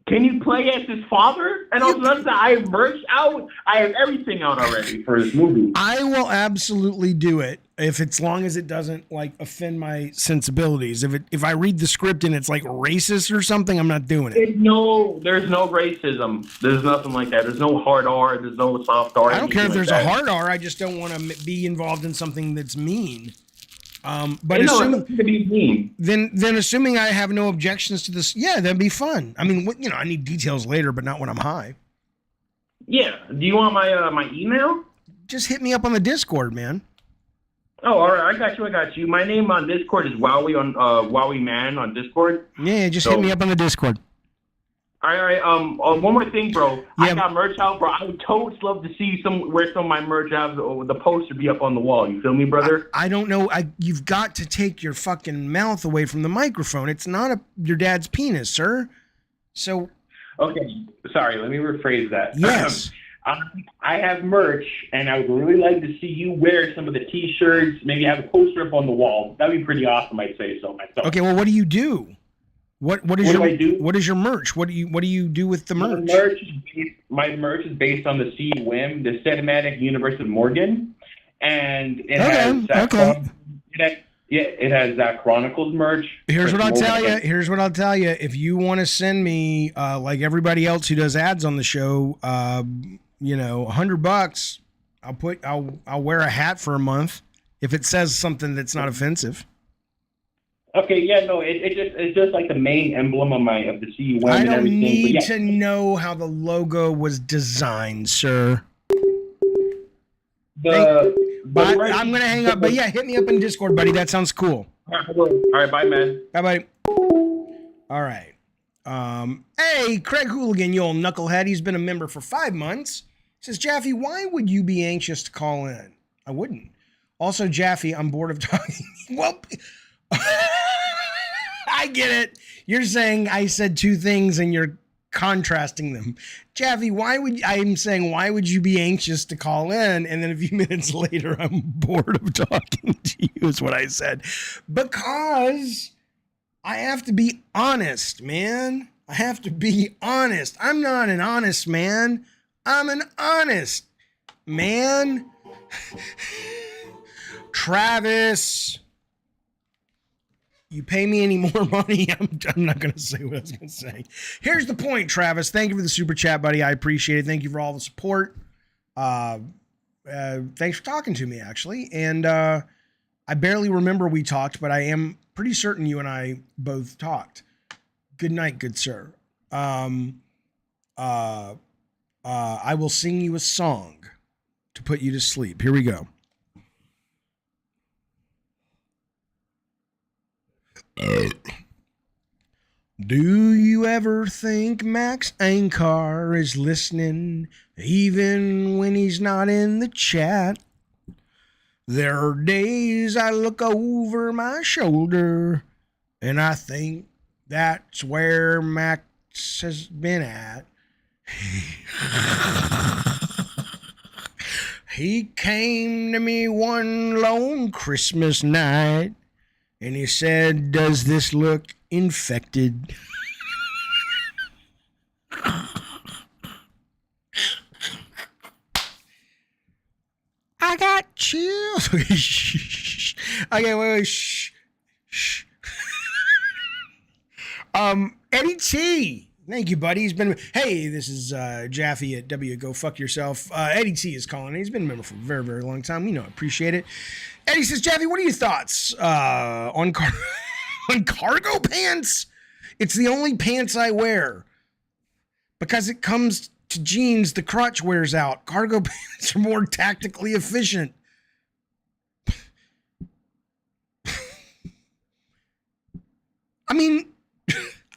Speaker 4: Can you play as his father? And also, notice that I have merch out. I have everything out already for this movie.
Speaker 3: I will absolutely do it as long as it doesn't like offend my sensibilities. If I read the script and it's like racist or something, I'm not doing it.
Speaker 4: There's no racism. There's nothing like that. There's no hard R. There's no soft R.
Speaker 3: I don't care if there's a hard R. I just don't want to be involved in something that's mean. But then assuming I have no objections to this, yeah, that'd be fun. I mean, I need details later, but not when I'm high.
Speaker 4: Yeah. Do you want my email?
Speaker 3: Just hit me up on the Discord, man.
Speaker 4: Oh, all right. I got you. My name on Discord is Wowie on Wowie Man on Discord.
Speaker 3: Yeah, just hit me up on the Discord.
Speaker 4: All right. One more thing, bro. Yeah. I got merch out, bro. I would totally love to see where some of my merch have the poster be up on the wall. You feel me, brother?
Speaker 3: I don't know. You've got to take your fucking mouth away from the microphone. It's not your dad's penis, sir. So.
Speaker 4: Okay. Sorry. Let me rephrase that.
Speaker 3: Yes.
Speaker 4: I have merch, and I would really like to see you wear some of the T-shirts. Maybe have a poster up on the wall. That'd be pretty awesome. I'd say so myself.
Speaker 3: Okay. Well, what do you do? What do I do? What is your merch? What do you do with the merch?
Speaker 4: My merch is based on the CUM, the Cinematic Universe of Morgan, and it has Zach Chronicles merch.
Speaker 3: Here's what I'll tell you. If you want to send me, like everybody else who does ads on the show, $100, I'll wear a hat for a month if it says something that's not offensive.
Speaker 4: Okay, yeah, no, it's just like the main emblem of the CUM.
Speaker 3: I don't need to know how the logo was designed, sir. I'm gonna hang up, but yeah, hit me up in Discord, buddy. That sounds cool.
Speaker 4: All right, bye, man.
Speaker 3: Bye, buddy. All right. Hey, Craig Hooligan, you old knucklehead. He's been a member for 5 months. Says, Jaffe, why would you be anxious to call in? I wouldn't. Also, Jaffe, I'm bored of talking. Well. I get it. You're saying I said two things and you're contrasting them. Jaffe, why would you be anxious to call in? And then a few minutes later, I'm bored of talking to you is what I said. Because I have to be honest, man. I have to be honest. I'm not an honest man. I'm an honest man. Travis. You pay me any more money, I'm not going to say what I was going to say. Here's the point, Travis. Thank you for the super chat, buddy. I appreciate it. Thank you for all the support. Thanks for talking to me, actually. And I barely remember we talked, but I am pretty certain you and I both talked. Good night, good sir. I will sing you a song to put you to sleep. Here we go. Do you ever think Max Ankar is listening, even when he's not in the chat? There are days I look over my shoulder, and I think that's where Max has been at. He came to me one lone Christmas night, and he said, does this look infected? I got chills. Okay, shh. Okay, wait. Shh. Eddie T. Thank you, buddy. He's been. Hey, this is Jaffe at W. Go fuck yourself. Eddie T is calling. He's been a member for a very, very long time. We know, appreciate it. Eddie says, Jaffe, what are your thoughts on cargo pants? It's the only pants I wear because it comes to jeans. The crotch wears out. Cargo pants are more tactically efficient. I mean,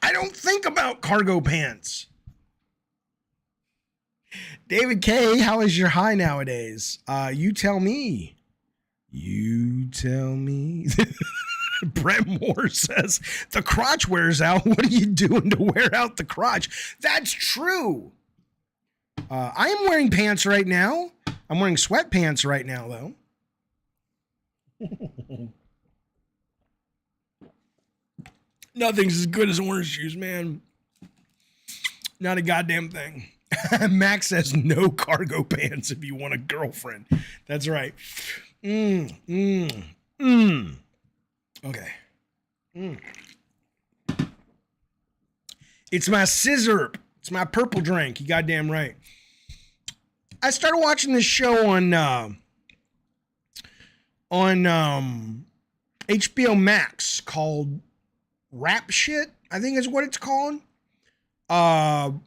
Speaker 3: I don't think about cargo pants. David K., how is your high nowadays? You tell me. You tell me. Brett Moore says, the crotch wears out. What are you doing to wear out the crotch? That's true. I am wearing pants right now. I'm wearing sweatpants right now, though. Nothing's as good as orange juice, man. Not a goddamn thing. Max says no cargo pants if you want a girlfriend. That's right. Okay. It's my scissor. It's my purple drink. You goddamn right. I started watching this show on HBO Max called Rap Shit, I think is what it's called. And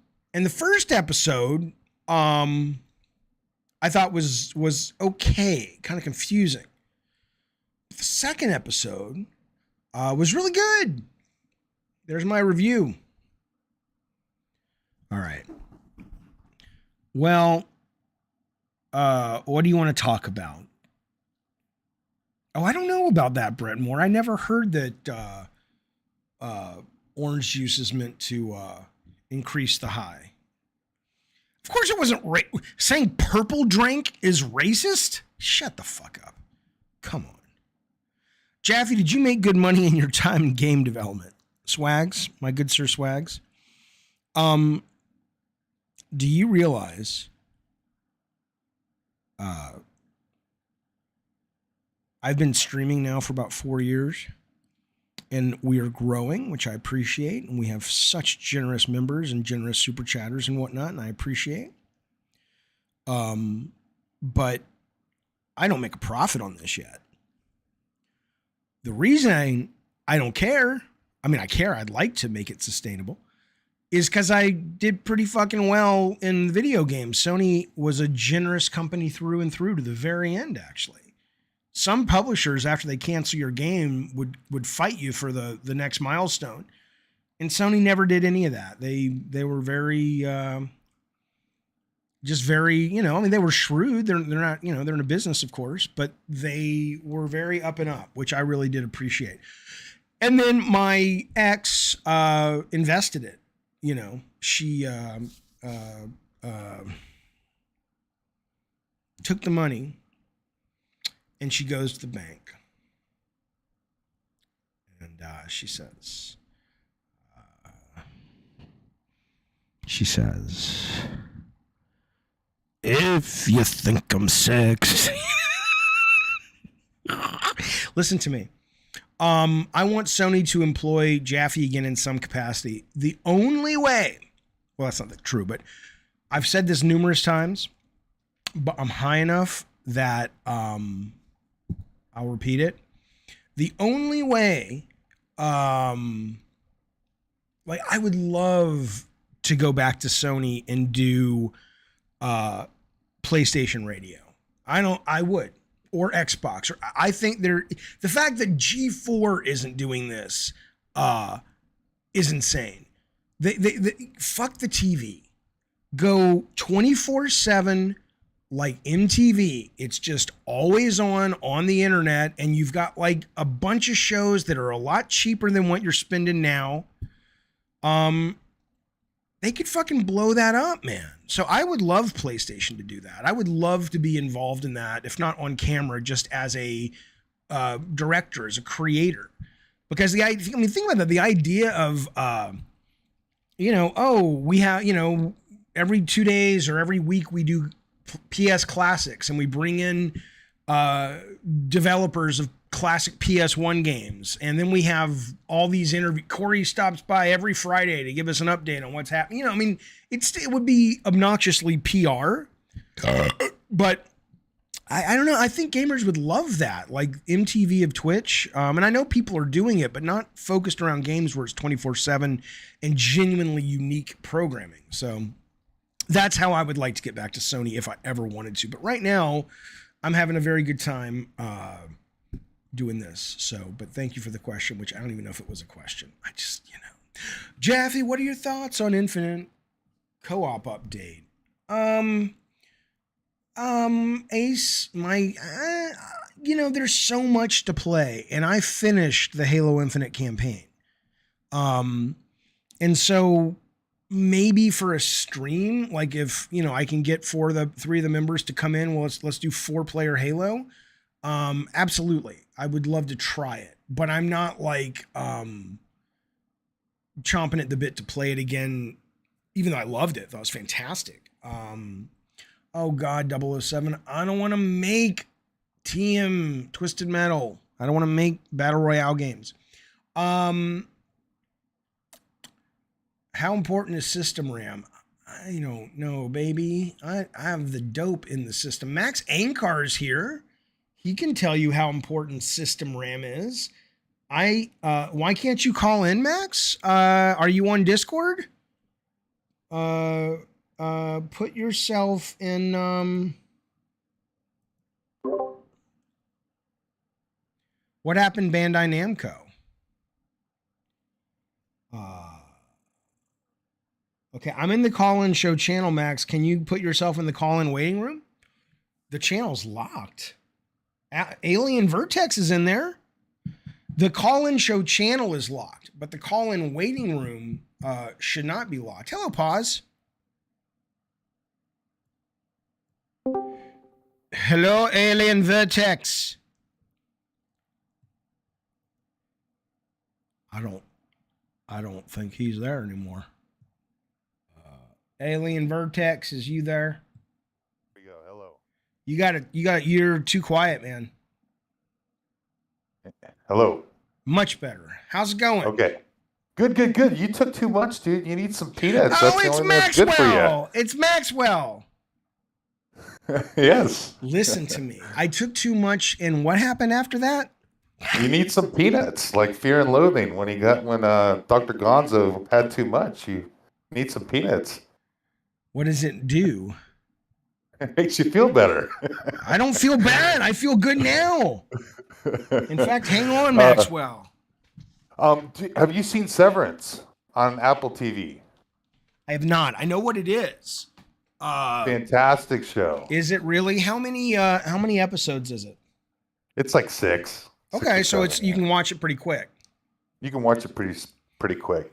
Speaker 3: the first episode, I thought was okay, kind of confusing. The second episode was really good. There's my review. All right. Well, what do you want to talk about? Oh, I don't know about that, Brett Moore. I never heard that orange juice is meant to increase the high. Of course it wasn't saying purple drink is racist? Shut the fuck up. Come on. Jaffe, did you make good money in your time in game development? Swags, my good sir Swags. Do you realize I've been streaming now for about 4 years, and we are growing, which I appreciate, and we have such generous members and generous super chatters and whatnot, and I appreciate. But I don't make a profit on this yet. The reason I don't care, I mean, I care, I'd like to make it sustainable, is because I did pretty fucking well in video games. Sony was a generous company through and through to the very end, actually. Some publishers, after they cancel your game, would fight you for the next milestone. And Sony never did any of that. They were very, just very, you know, I mean, they were shrewd. They're not, you know, they're in a business, of course, but they were very up and up, which I really did appreciate. And then my ex invested it. You know, she took the money and she goes to the bank and she says, if you think I'm sexy, listen to me. I want Sony to employ Jaffe again in some capacity. The only way, well, that's not true, but I've said this numerous times, but I'm high enough that I'll repeat it. The only way, like, I would love to go back to Sony and do PlayStation Radio. I would. Or Xbox. Or I think the fact that G4 isn't doing this is insane. They fuck the TV. Go 24/7 like MTV. It's just always on the internet, and you've got like a bunch of shows that are a lot cheaper than what you're spending now. They could fucking blow that up, man. So I would love PlayStation to do that. I would love to be involved in that, if not on camera, just as a director, as a creator. Because think about that. The idea of, we have, every 2 days or every week we do PS Classics and we bring in developers of classic PS1 games. And then we have all these interviews. Corey stops by every Friday to give us an update on what's happening. It would be obnoxiously PR, but I don't know. I think gamers would love that, like MTV of Twitch. And I know people are doing it, but not focused around games where it's 24/7 and genuinely unique programming. So that's how I would like to get back to Sony if I ever wanted to. But right now I'm having a very good time, doing this. So, but thank you for the question, which I don't even know if it was a question. I just, Jaffe, what are your thoughts on Infinite co-op update? Ace, there's so much to play, and I finished the Halo Infinite campaign. And so maybe for a stream, like if, I can get three of the members to come in, well, let's do 4-player Halo. Absolutely. I would love to try it, but I'm not like, chomping at the bit to play it again, even though I loved it. That was fantastic. Oh God, 007. I don't want to make TM Twisted Metal. I don't want to make Battle Royale games. How important is system RAM? I don't know, baby. I have the dope in the system. Max Ankar's here. He can tell you how important system RAM is. Why can't you call in, Max? Are you on Discord? Put yourself in, what happened, Bandai Namco? Okay, I'm in the call-in show channel, Max. Can you put yourself in the call-in waiting room? The channel's locked. Alien Vertex is in there. The call-in show channel is locked, but the call-in waiting room should not be locked. Hello, Pause. Hello, Alien Vertex. I don't think he's there anymore. Alien Vertex, is you there?
Speaker 9: Here we go. Hello.
Speaker 3: You're too quiet, man.
Speaker 9: Hello.
Speaker 3: Much better. How's it going?
Speaker 9: Okay. Good. You took too much, dude. You need some peanuts.
Speaker 3: Oh,
Speaker 9: That's the
Speaker 3: it's
Speaker 9: only thing that's good for
Speaker 3: Maxwell. It's Maxwell.
Speaker 9: you. Yes.
Speaker 3: Listen to me. I took too much, and what happened after that?
Speaker 9: You need some peanuts, like Fear and Loathing. When Dr. Gonzo had too much, you need some peanuts.
Speaker 3: What does it do?
Speaker 9: It makes you feel better.
Speaker 3: I don't feel bad. I feel good now. In fact, hang on, Maxwell.
Speaker 9: Have you seen Severance on Apple TV?
Speaker 3: I have not. I know what it is.
Speaker 9: Fantastic show.
Speaker 3: Is it really? How many episodes is it?
Speaker 9: It's like 6.
Speaker 3: Okay, so you can watch it pretty quick.
Speaker 9: You can watch it pretty quick.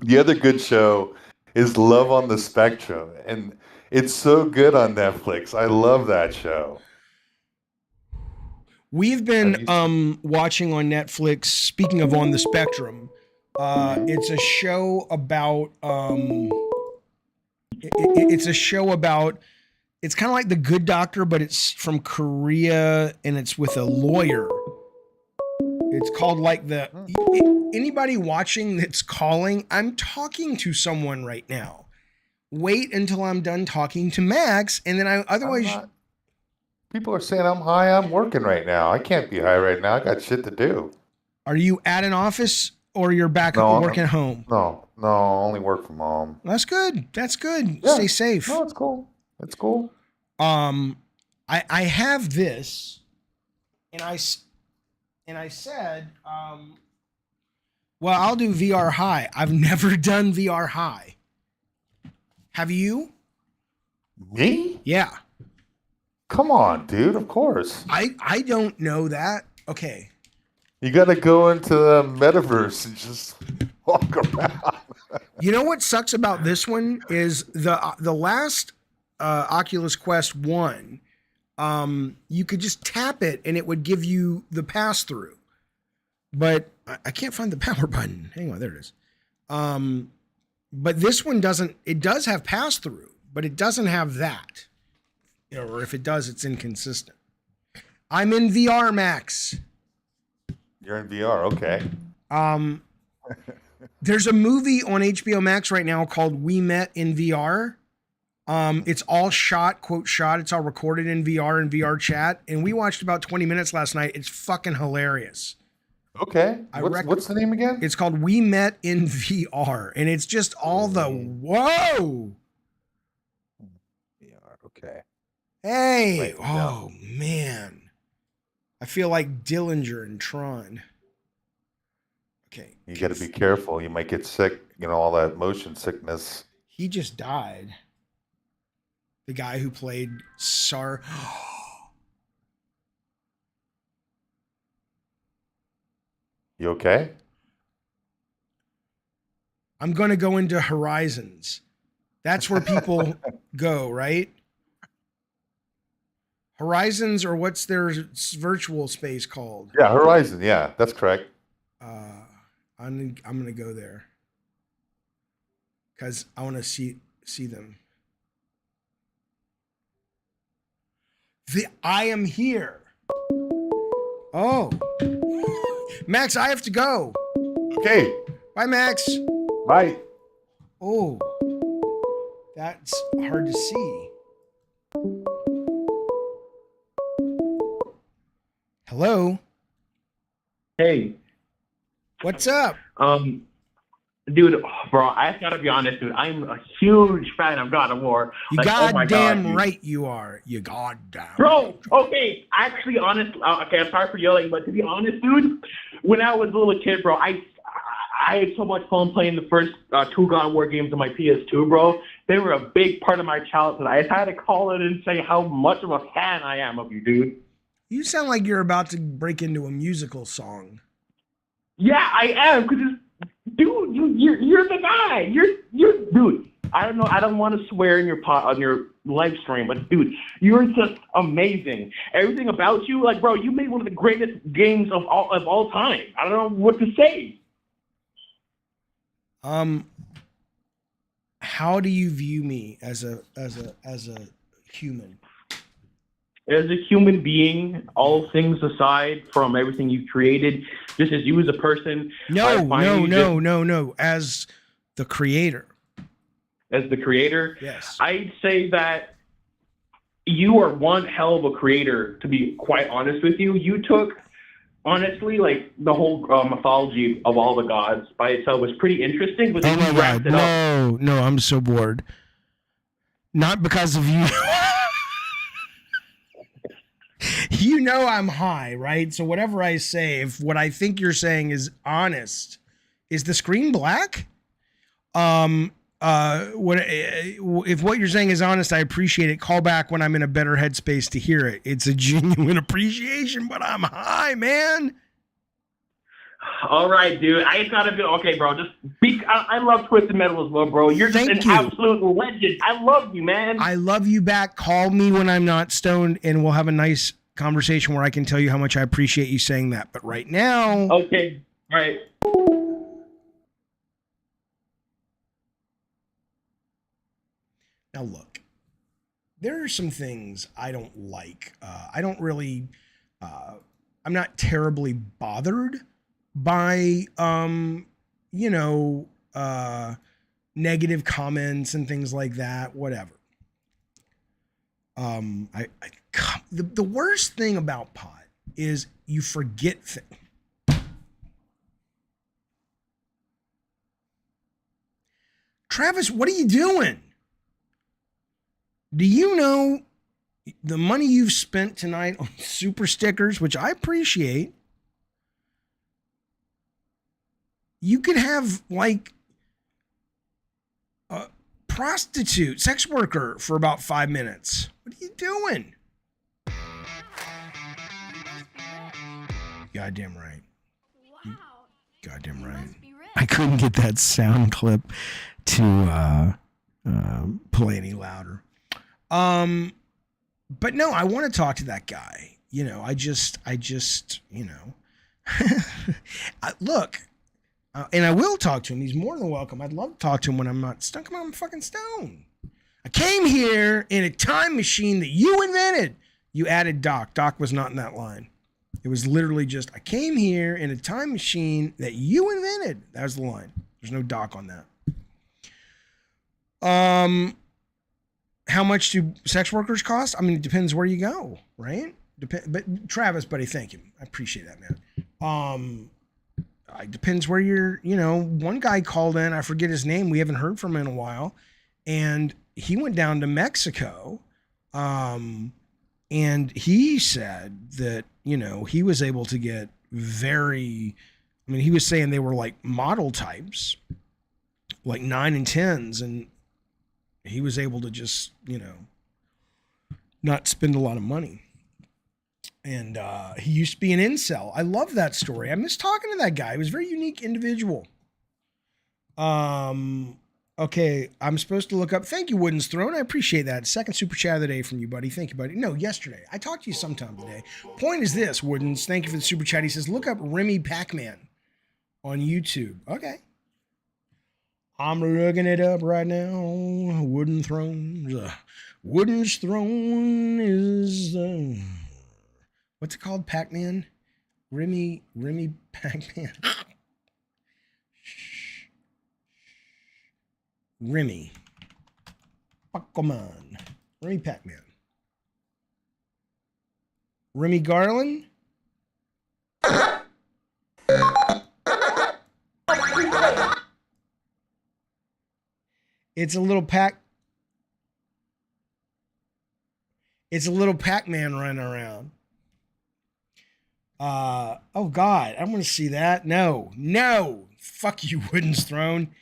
Speaker 9: The other good show is Love on the Spectrum, and it's so good on Netflix. I love that show.
Speaker 3: We've been watching on Netflix, speaking of On the Spectrum, it's a show about it's kind of like The Good Doctor, but it's from Korea and it's with a lawyer. It's called like anybody watching that's calling, I'm talking to someone right now. Wait until I'm done talking to Max, and then
Speaker 9: People are saying I'm high. I'm working right now. I can't be high right now. I got shit to do.
Speaker 3: Are you at an office or you're back working at home?
Speaker 9: No, I only work from home.
Speaker 3: That's good.
Speaker 9: Yeah.
Speaker 3: Stay safe.
Speaker 9: No, it's cool. It's cool.
Speaker 3: I have this, and I said, well, I'll do VR High. I've never done VR High. Have you?
Speaker 9: Me?
Speaker 3: Yeah.
Speaker 9: Come on, dude. Of course.
Speaker 3: I don't know that. Okay.
Speaker 9: You got to go into the metaverse and just walk around.
Speaker 3: You know what sucks about this one is the last Oculus Quest 1, you could just tap it and it would give you the pass through. But I can't find the power button. Hang on, there it is. But this one doesn't. It does have pass through, but it doesn't have that. Or if it does, it's inconsistent. I'm in VR, Max.
Speaker 9: You're in VR, okay.
Speaker 3: There's a movie on HBO Max right now called We Met in VR. It's all shot, quote shot. It's all recorded in VR and VR chat. And we watched about 20 minutes last night. It's fucking hilarious.
Speaker 9: Okay. What's the name again?
Speaker 3: It's called We Met in VR. And it's just all the whoa.
Speaker 9: VR, okay.
Speaker 3: Hey. Oh, man. I feel like Dillinger and Tron. Okay.
Speaker 9: You got to be careful. You might get sick, all that motion sickness.
Speaker 3: He just died. The guy who played
Speaker 9: You okay?
Speaker 3: I'm going to go into Horizons. That's where people go, right? Horizons, or what's their virtual space called?
Speaker 9: Yeah, Horizon. Yeah, that's correct.
Speaker 3: I'm going to go there because I want to see them. I am here. Oh, Max, I have to go.
Speaker 9: Okay.
Speaker 3: Bye, Max.
Speaker 9: Bye.
Speaker 3: Oh, that's hard to see. Hello.
Speaker 4: Hey.
Speaker 3: What's up?
Speaker 4: Dude, bro, I gotta be honest, dude. I'm a huge fan of God of War.
Speaker 3: You
Speaker 4: like,
Speaker 3: goddamn
Speaker 4: oh my God,
Speaker 3: right you are. You goddamn.
Speaker 4: Bro, okay, actually, honest. Okay, I'm sorry for yelling, but to be honest, dude, when I was a little kid, bro, I had so much fun playing the first 2 God of War games on my PS2, bro. They were a big part of my childhood. I had to call it and say how much of a fan I am of you, dude.
Speaker 3: You sound like you're about to break into a musical song.
Speaker 4: Yeah, I am, because dude, you're the guy. You're dude. I don't know. I don't want to swear in your on your live stream, but dude, you're just amazing. Everything about you, like, bro, you made one of the greatest games of all time. I don't know what to say.
Speaker 3: How do you view me as a human?
Speaker 4: As a human being, all things aside from everything you've created, just as you as a person.
Speaker 3: No. As the creator.
Speaker 4: As the creator?
Speaker 3: Yes.
Speaker 4: I'd say that you are one hell of a creator, to be quite honest with you. You took, honestly, like, the whole mythology of all the gods by itself was pretty interesting, but then you wrapped it up.
Speaker 3: No, I'm so bored. Not because of you. You know I'm high, right? So whatever I say, if what I think you're saying is honest, is the screen black? If what you're saying is honest, I appreciate it. Call back when I'm in a better headspace to hear it. It's a genuine appreciation, but I'm high, man.
Speaker 4: All right, dude. I gotta be okay, bro. I love Twisted Metal as well, bro. You're just an absolute legend. I love you, man.
Speaker 3: I love you back. Call me when I'm not stoned, and we'll have a nice conversation where I can tell you how much I appreciate you saying that. But right now,
Speaker 4: okay, all right.
Speaker 3: Now look, there are some things I don't like. I don't really. I'm not terribly bothered by negative comments and things like that, whatever. The worst thing about pot is you forget things. Travis, what are you doing? Do you know the money you've spent tonight on super stickers, which I appreciate? You could have, like, a prostitute, sex worker for about 5 minutes. What are you doing? Goddamn right.
Speaker 2: Wow.
Speaker 3: Goddamn right. I couldn't get that sound clip to play any louder. But no, I want to talk to that guy. You know, I just, look, and I will talk to him. He's more than welcome. I'd love to talk to him when I'm not stuck. I'm fucking stoned. I came here in a time machine that you invented. You added Doc. Doc was not in that line. It was literally just, I came here in a time machine that you invented. That was the line. There's no Doc on that. How much do sex workers cost? I mean, it depends where you go, right? But Travis, buddy, thank you. I appreciate that, man. It depends where you're, one guy called in, I forget his name. We haven't heard from him in a while. And he went down to Mexico. And he said that, he was able to get he was saying they were like model types, like 9 and 10s. And he was able to just, not spend a lot of money. And he used to be an incel. I love that story. I miss talking to that guy. He was a very unique individual. Okay, I'm supposed to look up. Thank you, Wooden's Throne. I appreciate that. Second super chat of the day from you, buddy. Thank you, buddy. No, yesterday. I talked to you sometime today. Point is this, Wooden's. Thank you for the super chat. He says, look up Remy Pac-Man on YouTube. Okay. I'm looking it up right now. Wooden Throne. Wooden's Throne is... what's it called? Pac-Man? Remy Pac-Man. Remy. Pac-Man. Remy Pac-Man. Remy Garland? It's a little Pac-Man running around. Oh God, I want to see that. No. Fuck you, Wooden's Throne.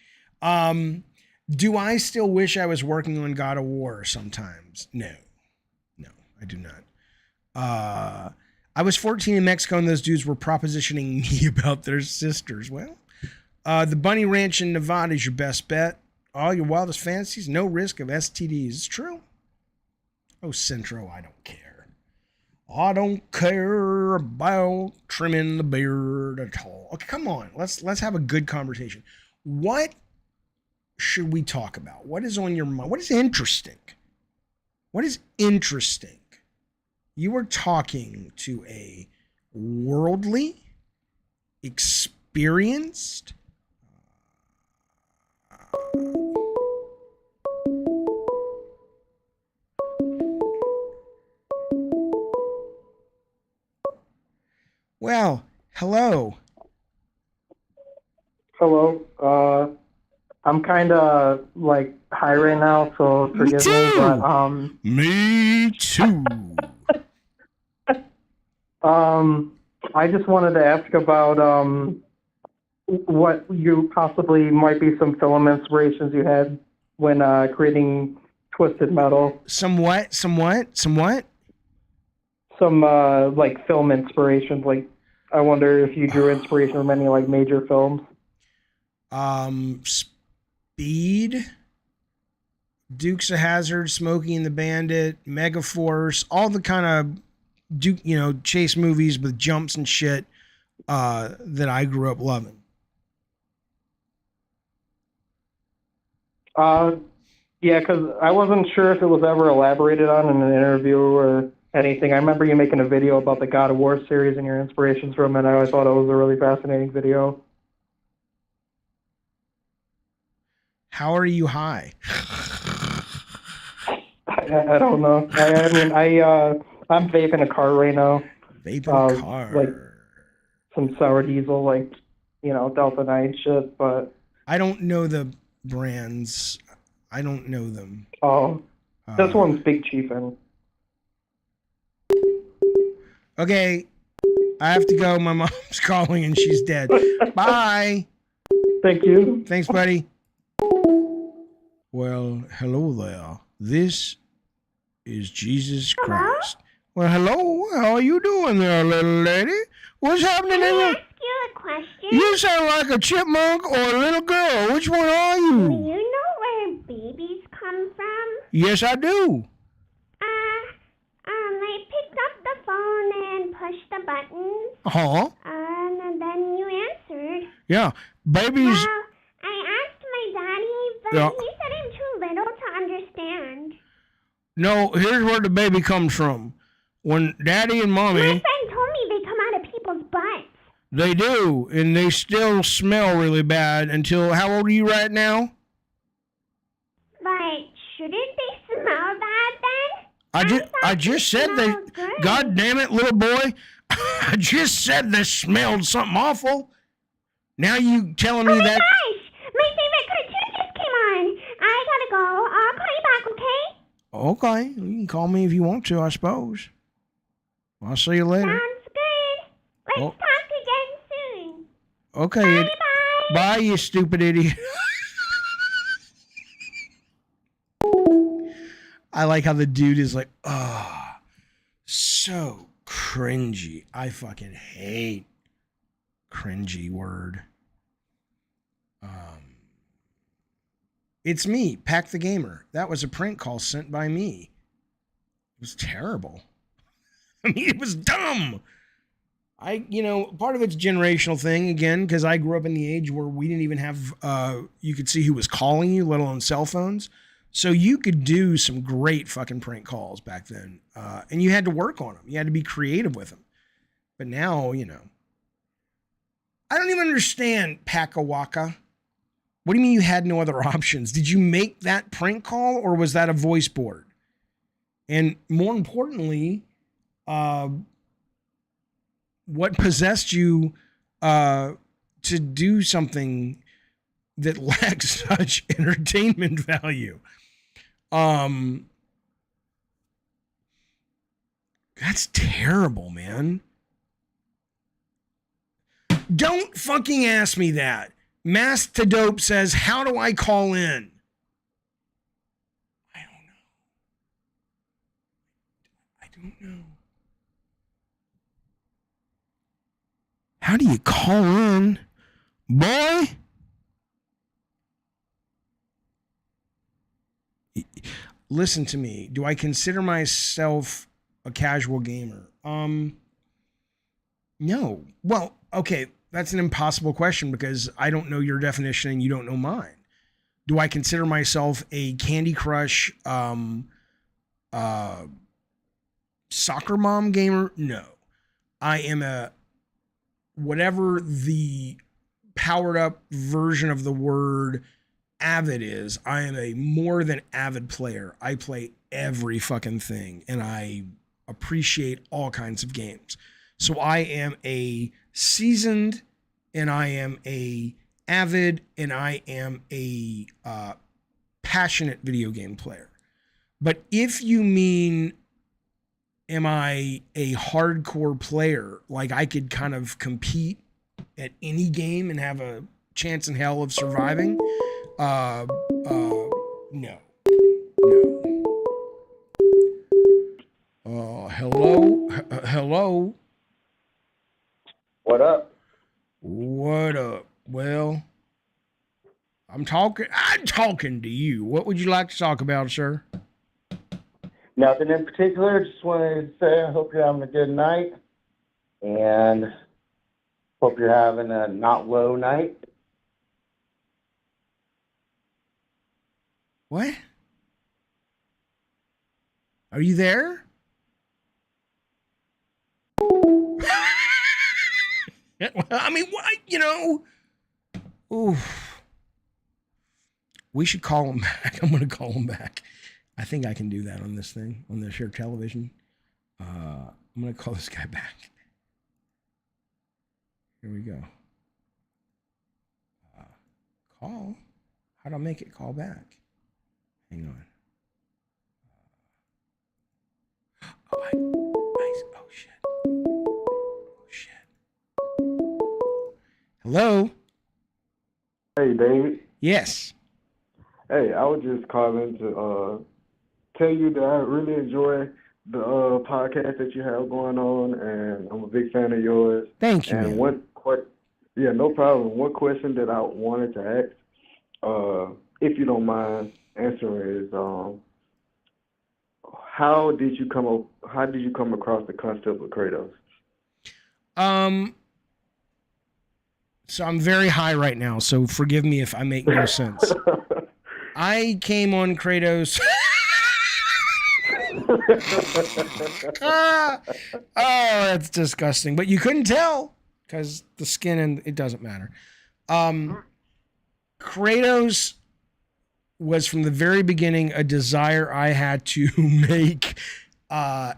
Speaker 3: Do I still wish I was working on God of War sometimes? No, I do not. I was 14 in Mexico and those dudes were propositioning me about their sisters. Well, the Bunny Ranch in Nevada is your best bet. All your wildest fantasies, no risk of STDs. It's true. Oh, Centro, I don't care. I don't care about trimming the beard at all. Okay, come on. Let's have a good conversation. What should we talk about? What is on your mind? What is interesting? What is interesting? You are talking to a worldly, experienced, well, hello.
Speaker 10: Hello. I'm kind of like high right now, so forgive me. But
Speaker 3: me too.
Speaker 10: I just wanted to ask about what you possibly might be some film inspirations you had when creating Twisted Metal.
Speaker 3: Some what? Some
Speaker 10: like film inspirations. Like, I wonder if you drew inspiration from any like major films.
Speaker 3: Speed, Dukes of Hazzard, Smokey and the Bandit, Megaforce, all the kind of chase movies with jumps and shit that I grew up loving.
Speaker 10: Yeah, because I wasn't sure if it was ever elaborated on in an interview or anything. I remember you making a video about the God of War series and your inspirations from it. I thought it was a really fascinating video.
Speaker 3: How are you high?
Speaker 10: I don't know. I'm vaping a car right now.
Speaker 3: Vaping a car?
Speaker 10: Like some sour diesel, like, Delta 9 shit, but...
Speaker 3: I don't know the brands. I don't know them.
Speaker 10: Oh, this one's Big Chiefin'.
Speaker 3: Okay, I have to go. My mom's calling and she's dead. Bye.
Speaker 10: Thank you.
Speaker 3: Thanks, buddy. Well, hello there. This is Jesus Christ. Well, hello. How are you doing there, little lady? What's happening in there?
Speaker 11: Can I ask you a question?
Speaker 3: You sound like a chipmunk or a little girl. Which one are
Speaker 11: Do
Speaker 3: you?
Speaker 11: you know where babies come from?
Speaker 3: Yes, I do.
Speaker 11: They picked up the phone and pushed the buttons.
Speaker 3: Uh-huh.
Speaker 11: And then you answered.
Speaker 3: Yeah. Babies...
Speaker 11: Well, I asked my daddy, but
Speaker 3: Yeah.
Speaker 11: he said I'm too little to understand.
Speaker 3: No, here's where the baby comes from. When daddy and mommy...
Speaker 11: My friend told me they come out of people's butts.
Speaker 3: They do, and they still smell really bad until... How old are you right now?
Speaker 11: But shouldn't they smell bad then?
Speaker 3: I just said they...
Speaker 11: good.
Speaker 3: God damn it, little boy. I just said they smelled something awful. Now you telling me that...
Speaker 11: Gosh, my favorite cartoon just came on. I gotta go. I'll call you back, okay?
Speaker 3: Okay, you can call me if you want to, I suppose. I'll see you later.
Speaker 11: Sounds good. Let's talk again soon.
Speaker 3: Okay. Bye, you stupid idiot. I like how the dude is like, so cringy. I fucking hate cringy word. It's me, Pack the Gamer. That was a prank call sent by me. It was terrible. I mean, it was dumb. Part of it's generational thing, again, because I grew up in the age where we didn't even have, you could see who was calling you, let alone cell phones. So you could do some great fucking prank calls back then. And you had to work on them. You had to be creative with them. But now, I don't even understand Pack-a-Waka. What do you mean you had no other options? Did you make that prank call or was that a voice board? And more importantly, what possessed you to do something that lacks such entertainment value? That's terrible, man. Don't fucking ask me that. Mask to Dope says, how do I call in? I don't know. How do you call in, boy? Listen to me. Do I consider myself a casual gamer? No. Well, okay. That's an impossible question because I don't know your definition and you don't know mine. Do I consider myself a Candy Crush soccer mom gamer? No. I am a whatever the powered up version of the word avid is. I am a more than avid player. I play every fucking thing and I appreciate all kinds of games. So I am a seasoned and I am a avid and I am a passionate video game player. But if you mean, am I a hardcore player? Like I could kind of compete at any game and have a chance in hell of surviving? No. Hello? Hello?
Speaker 12: What up?
Speaker 3: What up? Well, I'm talking to you. What would you like to talk about, sir?
Speaker 12: Nothing in particular. Just wanted to say I hope you're having a good night. And hope you're having a not low night.
Speaker 3: What? Are you there? I mean, what? Oof. We should call him back. I'm going to call him back. I think I can do that on this thing, on the shared television. I'm going to call this guy back. Here we go. Call? How do I make it call back? Hang on. Oh, shit. Hello?
Speaker 13: Hey, David.
Speaker 3: Yes.
Speaker 13: Hey, I was just calling to tell you that I really enjoy the podcast that you have going on, and I'm a big fan of yours.
Speaker 3: Thank you,
Speaker 13: And
Speaker 3: man.
Speaker 13: no problem. One question that I wanted to ask, if you don't mind answering, is how did you come across the concept of Kratos?
Speaker 3: So I'm very high right now, so forgive me if I make no sense. I came on Kratos. Oh, that's disgusting. But you couldn't tell because the skin and it doesn't matter. Kratos was from the very beginning a desire I had to make to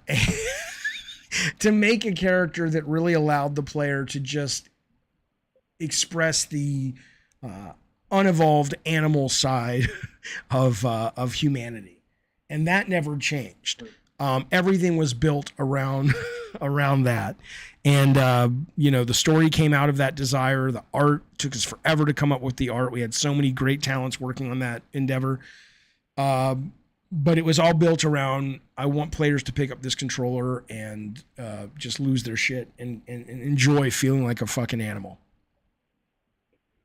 Speaker 3: make a character that really allowed the player to just express the unevolved animal side of humanity, and that never changed. Everything was built around that, and the story came out of that desire. The art took us forever to come up with the art. We had so many great talents working on that endeavor, But it was all built around, I want players to pick up this controller and just lose their shit and enjoy feeling like a fucking animal.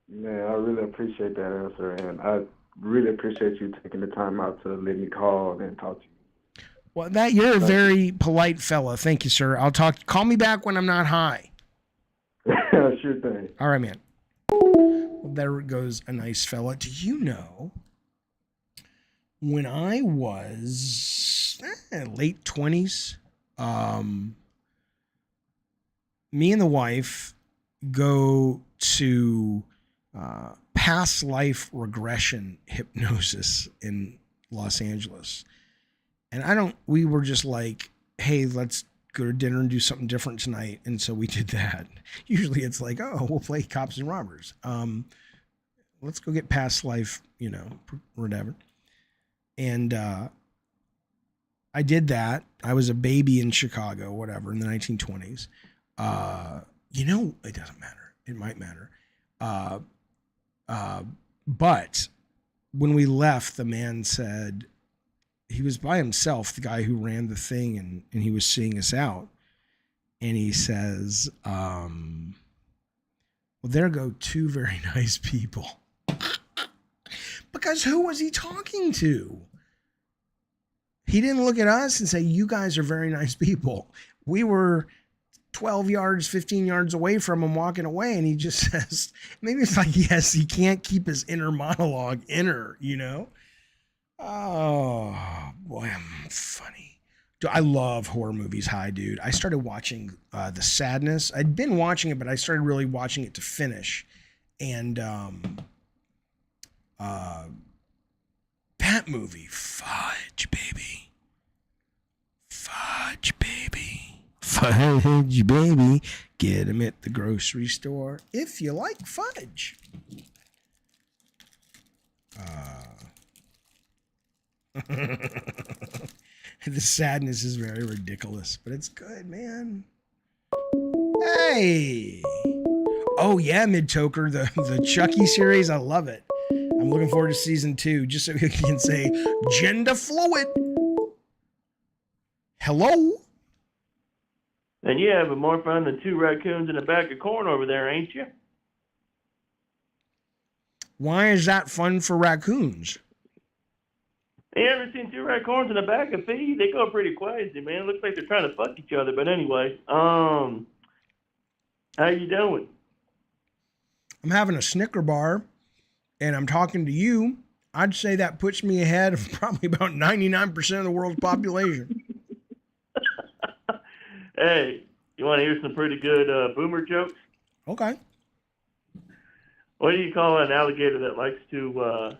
Speaker 13: Man, I really appreciate that answer, and I really appreciate you taking the time out to let me call and talk to you.
Speaker 3: Well, you're a very polite fella. Thank you, sir. Call me back when I'm not high.
Speaker 13: Sure thing.
Speaker 3: All right, man. Well, there goes a nice fella. Do you know, when I was late 20s, me and the wife go to past life regression hypnosis in Los Angeles. And we were just like, hey, let's go to dinner and do something different tonight. And so we did that. Usually it's like, oh, we'll play cops and robbers. Let's go get past life, whatever. And I did that. I was a baby in Chicago, whatever, in the 1920s. It doesn't matter. It might matter. But when we left, the man said, he was by himself, the guy who ran the thing, and he was seeing us out. And he says, well, there go two very nice people. Because who was he talking to? He didn't look at us and say, you guys are very nice people. We were 12 yards, 15 yards away from him walking away. And he just says, maybe it's like, yes, he can't keep his inner monologue Oh, boy, I'm funny. I love horror movies. Hi, dude. I started watching The Sadness. I'd been watching it, but I started really watching it to finish. And that movie, Fudge, baby. Fudge, baby. Fudge, baby. Get them at the grocery store if you like fudge. The Sadness is very ridiculous, but it's good, man. Hey. Oh, yeah, Mid-Toker, the Chucky series. I love it. I'm looking forward to season 2, just so you can say gender fluid. Hello?
Speaker 14: And you having more fun than two raccoons in a bag of corn over there, ain't you?
Speaker 3: Why is that fun for raccoons?
Speaker 14: You ever seen two raccoons in a bag of feed? They go pretty crazy, man. It looks like they're trying to fuck each other. But anyway, how you doing?
Speaker 3: I'm having a Snicker bar, and I'm talking to you. I'd say that puts me ahead of probably about 99% of the world's population.
Speaker 14: Hey, you want to hear some pretty good boomer jokes?
Speaker 3: Okay.
Speaker 14: What do you call an alligator that likes to...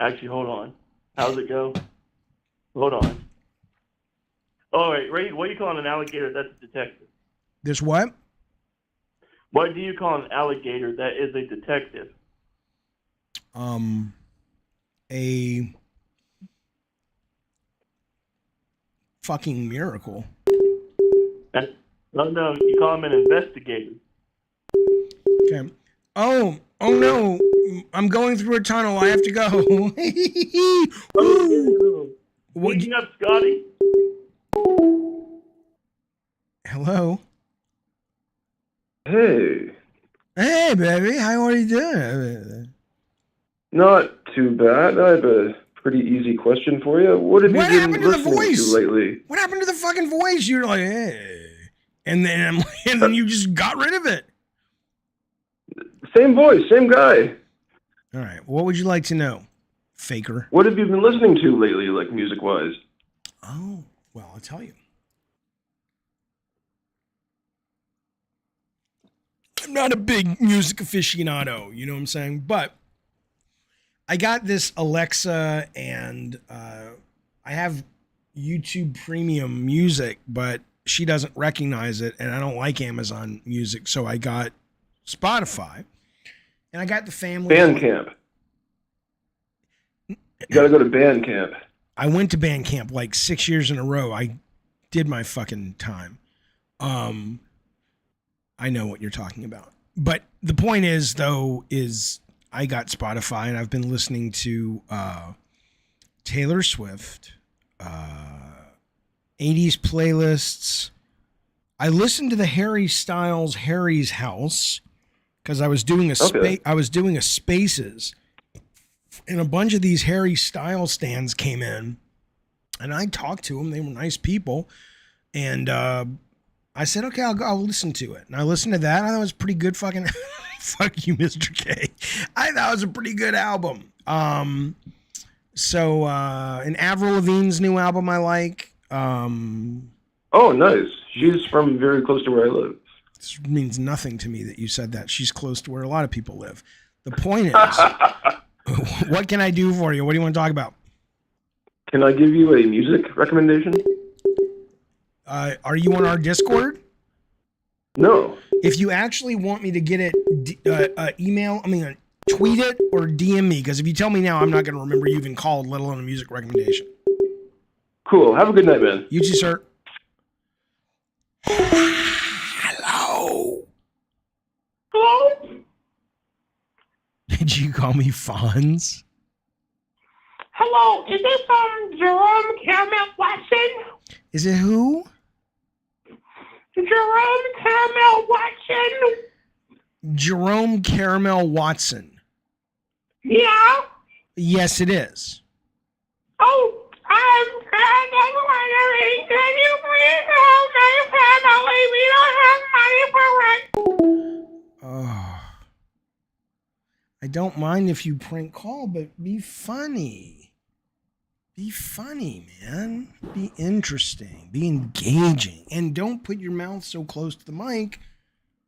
Speaker 14: Actually, hold on. How's it go? Hold on. Oh, wait, what do you call an alligator that's a detective?
Speaker 3: This what?
Speaker 14: What do you call an alligator that is a detective?
Speaker 3: A fucking miracle.
Speaker 14: No, you call him an investigator.
Speaker 3: Okay. Oh no. I'm going through a tunnel. I have to go.
Speaker 14: Waking up, Scotty?
Speaker 3: Hello?
Speaker 15: Hey.
Speaker 3: Hey, baby. How are you doing?
Speaker 15: Not too bad. I have a pretty easy question for you. What have you been listening to lately?
Speaker 3: What happened to the fucking voice? You're like, hey. And then you just got rid of it.
Speaker 15: Same voice, same guy.
Speaker 3: All right. What would you like to know, faker?
Speaker 15: What have you been listening to lately, like music-wise?
Speaker 3: Oh, well, I'll tell you. I'm not a big music aficionado, you know what I'm saying? But I got this Alexa, and I have YouTube Premium Music, but she doesn't recognize it, and I don't like Amazon Music, so I got Spotify, and I got the family.
Speaker 15: Bandcamp. You gotta go to Bandcamp.
Speaker 3: I went to Bandcamp like 6 years in a row. I did my fucking time. I know what you're talking about. But the point is, though, is I got Spotify, and I've been listening to Taylor Swift, 80s playlists. I listened to the Harry Styles Harry's House because I was doing a Spaces, and a bunch of these Harry Styles stands came in, and I talked to them. They were nice people, and I said, okay, I'll listen to it. And I listened to that. I thought it was pretty good. Fucking fuck you, Mr. K. I thought it was a pretty good album. And Avril Lavigne's new album I like.
Speaker 15: Oh, nice. She's from very close to where I live.
Speaker 3: This means nothing to me that you said that. She's close to where a lot of people live. The point is, what can I do for you? What do you want to talk about?
Speaker 15: Can I give you a music recommendation?
Speaker 3: Are you on our Discord?
Speaker 15: No.
Speaker 3: If you actually want me to get it, tweet it or DM me, because if you tell me now, I'm not going to remember you even called, let alone a music recommendation.
Speaker 15: Cool. Have a good night, man.
Speaker 3: You too, sir. Hello.
Speaker 16: Hello?
Speaker 3: Did you call me Fonz?
Speaker 16: Hello, is this Jerome Caramel Watson?
Speaker 3: Is it who?
Speaker 16: Jerome Caramel Watson.
Speaker 3: Jerome Caramel Watson.
Speaker 16: Yeah?
Speaker 3: Yes, it is.
Speaker 16: Oh, I'm wondering, can you please help my family? We don't have money for rent.
Speaker 3: Oh. I don't mind if you prank call, but be funny. Be funny, man. Be interesting. Be engaging. And don't put your mouth so close to the mic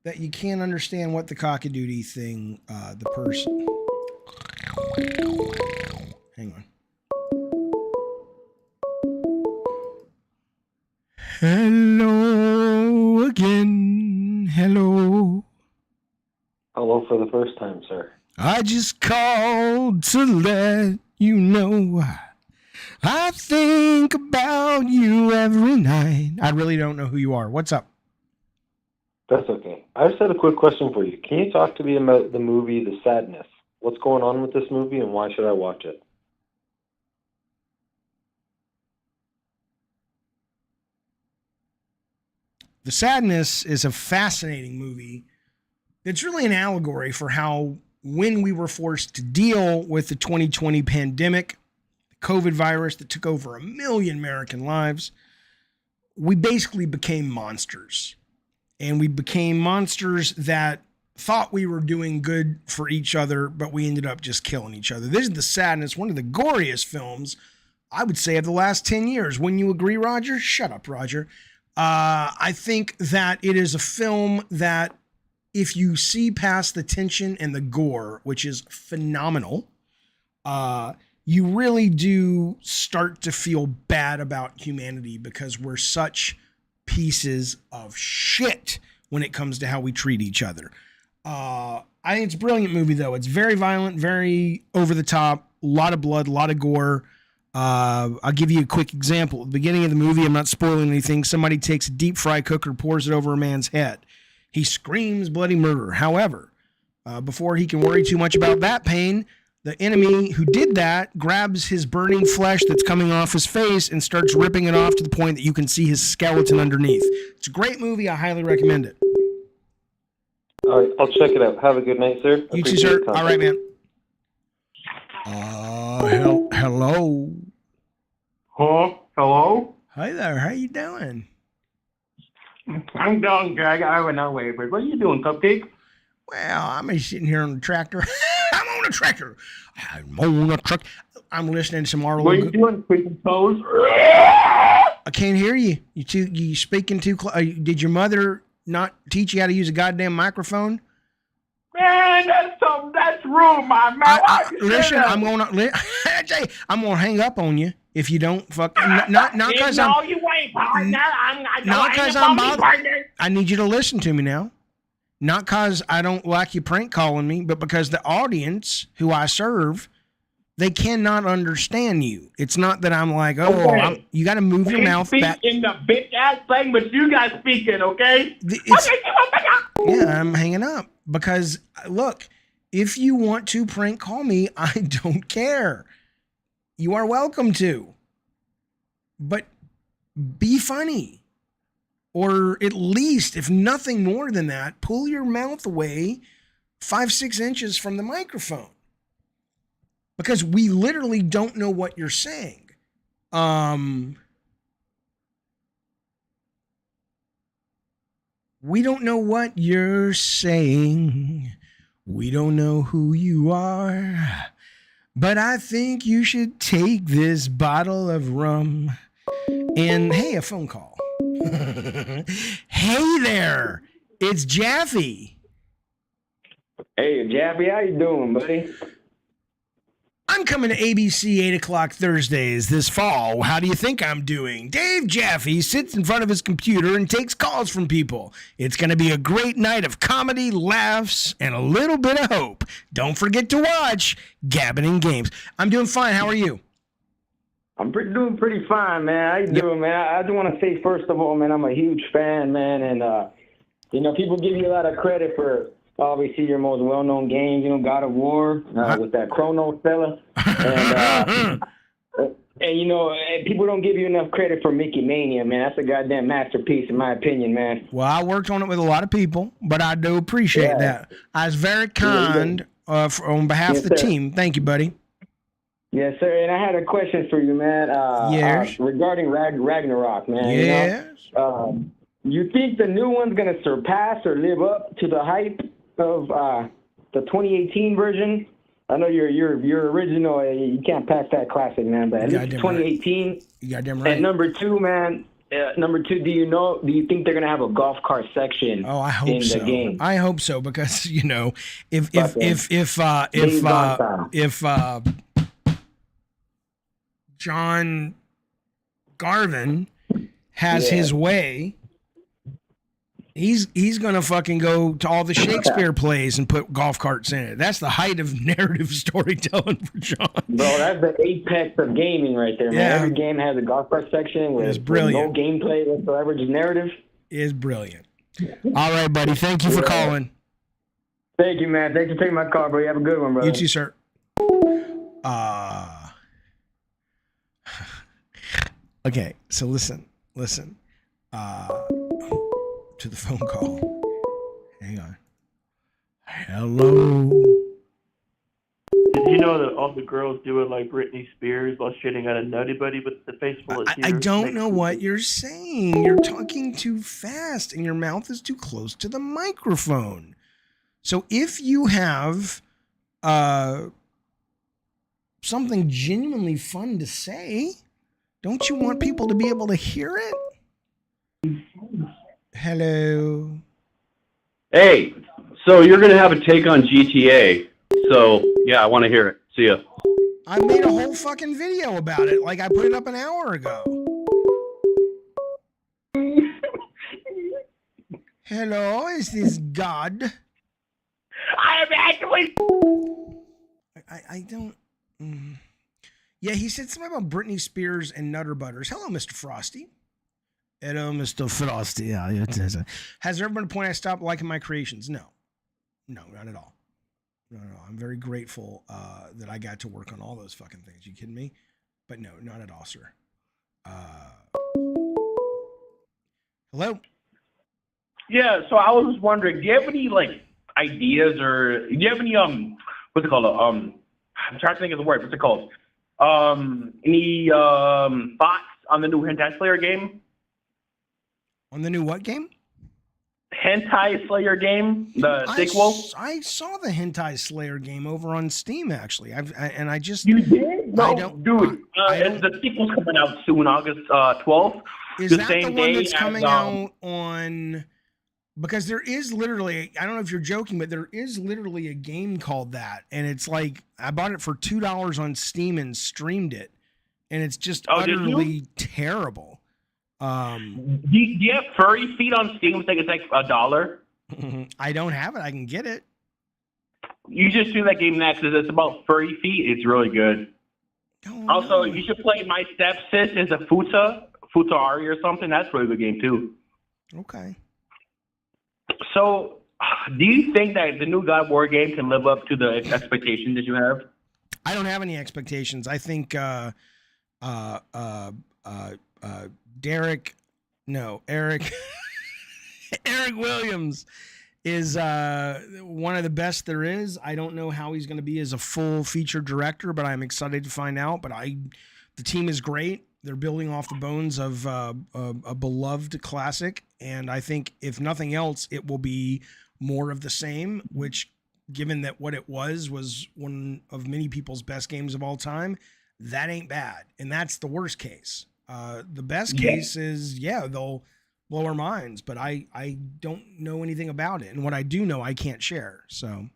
Speaker 3: that you can't understand what the cockadoodie thing, the person. Hang on. Hello again. Hello.
Speaker 12: Hello for the first time, sir.
Speaker 3: I just called to let you know I think about you every night. I really don't know who you are. What's up?
Speaker 12: That's okay. I just had a quick question for you. Can you talk to me about the movie The Sadness? What's going on with this movie and why should I watch it?
Speaker 3: The Sadness is a fascinating movie. It's really an allegory for how when we were forced to deal with the 2020 pandemic, the COVID virus that took over 1 million American lives, we basically became monsters. And we became monsters that thought we were doing good for each other, but we ended up just killing each other. This is The Sadness, one of the goriest films, I would say, of the last 10 years. Wouldn't you agree, Roger? Shut up, Roger. I think that it is a film that if you see past the tension and the gore, which is phenomenal, you really do start to feel bad about humanity because we're such pieces of shit when it comes to how we treat each other. I think it's a brilliant movie, though. It's very violent, very over the top, a lot of blood, a lot of gore. I'll give you a quick example. At the beginning of the movie, I'm not spoiling anything. Somebody takes a deep fry cooker, pours it over a man's head. He screams bloody murder. However, before he can worry too much about that pain, the enemy who did that grabs his burning flesh that's coming off his face and starts ripping it off to the point that you can see his skeleton underneath. It's a great movie. I highly recommend it.
Speaker 12: All right, I'll check it out. Have a good night, sir.
Speaker 3: You too, sir. All right, man. Hello.
Speaker 16: Huh? Hello?
Speaker 3: Hi there. How you doing?
Speaker 16: I'm doing good. I have no way, but what are you doing, Cupcake?
Speaker 3: Well, I'm sitting here on the tractor. I'm on a tractor. I'm on a truck. I'm listening to some Arlo.
Speaker 16: What are you doing, freaking toes?
Speaker 3: I can't hear you. You speaking too close. Did your mother not teach you how to use a goddamn microphone?
Speaker 16: Man, that's rude, my man.
Speaker 3: Listen, I'm gonna hang up on you if you don't not because I'm.
Speaker 16: No, you ain't, partner.
Speaker 3: Not because I'm bothered. I need you to listen to me now. Not because I don't like you prank calling me, but because the audience who I serve, they cannot understand you. It's not that I'm like, you got to move your mouth back.
Speaker 16: In the bitch ass thing, but you guys speaking, okay?
Speaker 3: Yeah, I'm hanging up because look, if you want to prank call me, I don't care. You are welcome to. But be funny. Or at least, if nothing more than that, pull your mouth away 5-6 inches from the microphone. Because we literally don't know what you're saying. We don't know what you're saying. We don't know who you are. But I think you should take this bottle of rum. And hey, a phone call. Hey there, it's Jaffe.
Speaker 16: Hey, Jaffe, how you doing, buddy?
Speaker 3: I'm coming to ABC 8 o'clock Thursdays this fall. How do you think I'm doing? Dave Jaffe sits in front of his computer and takes calls from people. It's going to be a great night of comedy, laughs, and a little bit of hope. Don't forget to watch Gabbing and Games. I'm doing fine. How are you?
Speaker 16: I'm doing pretty fine, man. How you doing, man? I just want to say, first of all, man, I'm a huge fan, man. And, people give you a lot of credit for, obviously, your most well-known games, God of War, with that Kratos fella. And people don't give you enough credit for Mickey Mania, man. That's a goddamn masterpiece, in my opinion, man.
Speaker 3: Well, I worked on it with a lot of people, but I do appreciate that. I was very kind on behalf of the team. Thank you, buddy.
Speaker 16: Yes, sir. And I had a question for you, man.
Speaker 3: Yes.
Speaker 16: Regarding Ragnarok, man.
Speaker 3: Yes.
Speaker 16: You think the new one's going to surpass or live up to the hype of the 2018 version? I know your original, you can't pass that classic, man, but at least 2018.
Speaker 3: Right. You goddamn right.
Speaker 16: And number two, man, do you think they're going to have a golf cart section in the game?
Speaker 3: I hope so, because, if John Garvin has his way, he's gonna fucking go to all the Shakespeare plays and put golf carts in it. That's the height of narrative storytelling for John.
Speaker 16: Bro, that's the apex of gaming right there, man.
Speaker 3: Yeah.
Speaker 16: Every game has a golf cart section with no gameplay whatsoever, just narrative.
Speaker 3: It's brilliant. All right, buddy. Thank you for calling.
Speaker 16: Thank you, man. Thanks for taking my call, bro. You have a good one, brother.
Speaker 3: You too, sir. Okay, so listen. To the phone call. Hang on. Hello.
Speaker 14: Did you know that all the girls do it like Britney Spears while shitting on a nutty buddy with the face full of tears?
Speaker 3: I don't know what you're saying. You're talking too fast and your mouth is too close to the microphone. So if you have something genuinely fun to say, don't you want people to be able to hear it? Hello.
Speaker 17: Hey, so you're going to have a take on GTA. So, yeah, I want to hear it. See ya.
Speaker 3: I made a whole fucking video about it. Like, I put it up an hour ago. Hello, is this God?
Speaker 16: I am actually...
Speaker 3: I don't... Yeah, he said something about Britney Spears and Nutter Butters. Hello, Mr. Frosty. Hello, Mr. Frosty. Yeah, has there ever been a point I stopped liking my creations? No. No, not at all. No. I'm very grateful that I got to work on all those fucking things. You kidding me? But no, not at all, sir. Hello?
Speaker 4: Yeah, so I was just wondering, do you have any, ideas or do you have any, what's it called? I'm trying to think of the word. What's it called? Any thoughts on the new Hentai Slayer game?
Speaker 3: On the new what game?
Speaker 4: Hentai Slayer game, the sequel.
Speaker 3: I saw the Hentai Slayer game over on Steam, actually.
Speaker 4: You did? No, the sequel's coming out soon, August 12th.
Speaker 3: Is that the one that's coming out on... Because there is literally, I don't know if you're joking, but there is literally a game called that. And it's like, I bought it for $2 on Steam and streamed it. And it's just utterly terrible.
Speaker 4: Do you have Furry Feet on Steam? It's like $1.
Speaker 3: I don't have it. I can get it.
Speaker 4: You just do that game next. It's about furry feet. It's really good. Also, you should play My Stepsis is a Futari or something. That's a really good game, too.
Speaker 3: Okay.
Speaker 4: So, do you think that the new God of War game can live up to the expectations that you have?
Speaker 3: I don't have any expectations. I think Eric Eric Williams is one of the best there is. I don't know how he's going to be as a full feature director, but I'm excited to find out. But the team is great. They're building off the bones of a beloved classic, and I think if nothing else, it will be more of the same. Which, given that what it was one of many people's best games of all time, that ain't bad, and that's the worst case. The best case is they'll blow our minds, but I don't know anything about it, and what I do know, I can't share. So,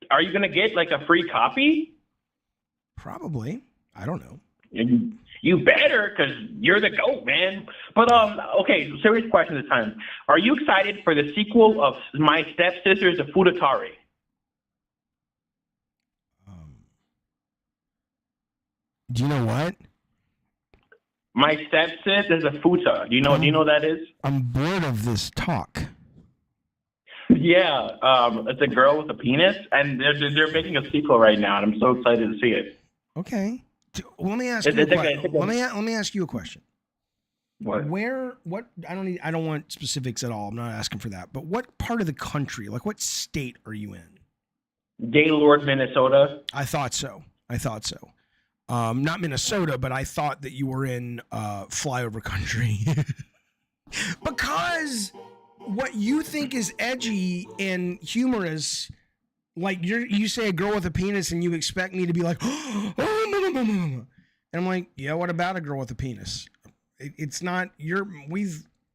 Speaker 4: are you gonna get like a free copy?
Speaker 3: Probably. I don't know.
Speaker 4: You better, because you're the GOAT, man. But, okay, serious question this time. Are you excited for the sequel of My Stepsisters, The Futatari?
Speaker 3: Do you know what?
Speaker 4: My Stepsis is a futa. Do you know what that is?
Speaker 3: I'm bored of this talk.
Speaker 4: Yeah, it's a girl with a penis, and they're making a sequel right now, and I'm so excited to see it.
Speaker 3: Okay. Let me ask you a question. Let me ask you a question.
Speaker 4: What?
Speaker 3: What? I don't want specifics at all. I'm not asking for that. But what part of the country, like what state are you in?
Speaker 4: Gaylord, Minnesota.
Speaker 3: I thought so. Not Minnesota, but I thought that you were in flyover country. Because what you think is edgy and humorous, like you say a girl with a penis and you expect me to be like, and I'm like, yeah, what about a girl with a penis? It's not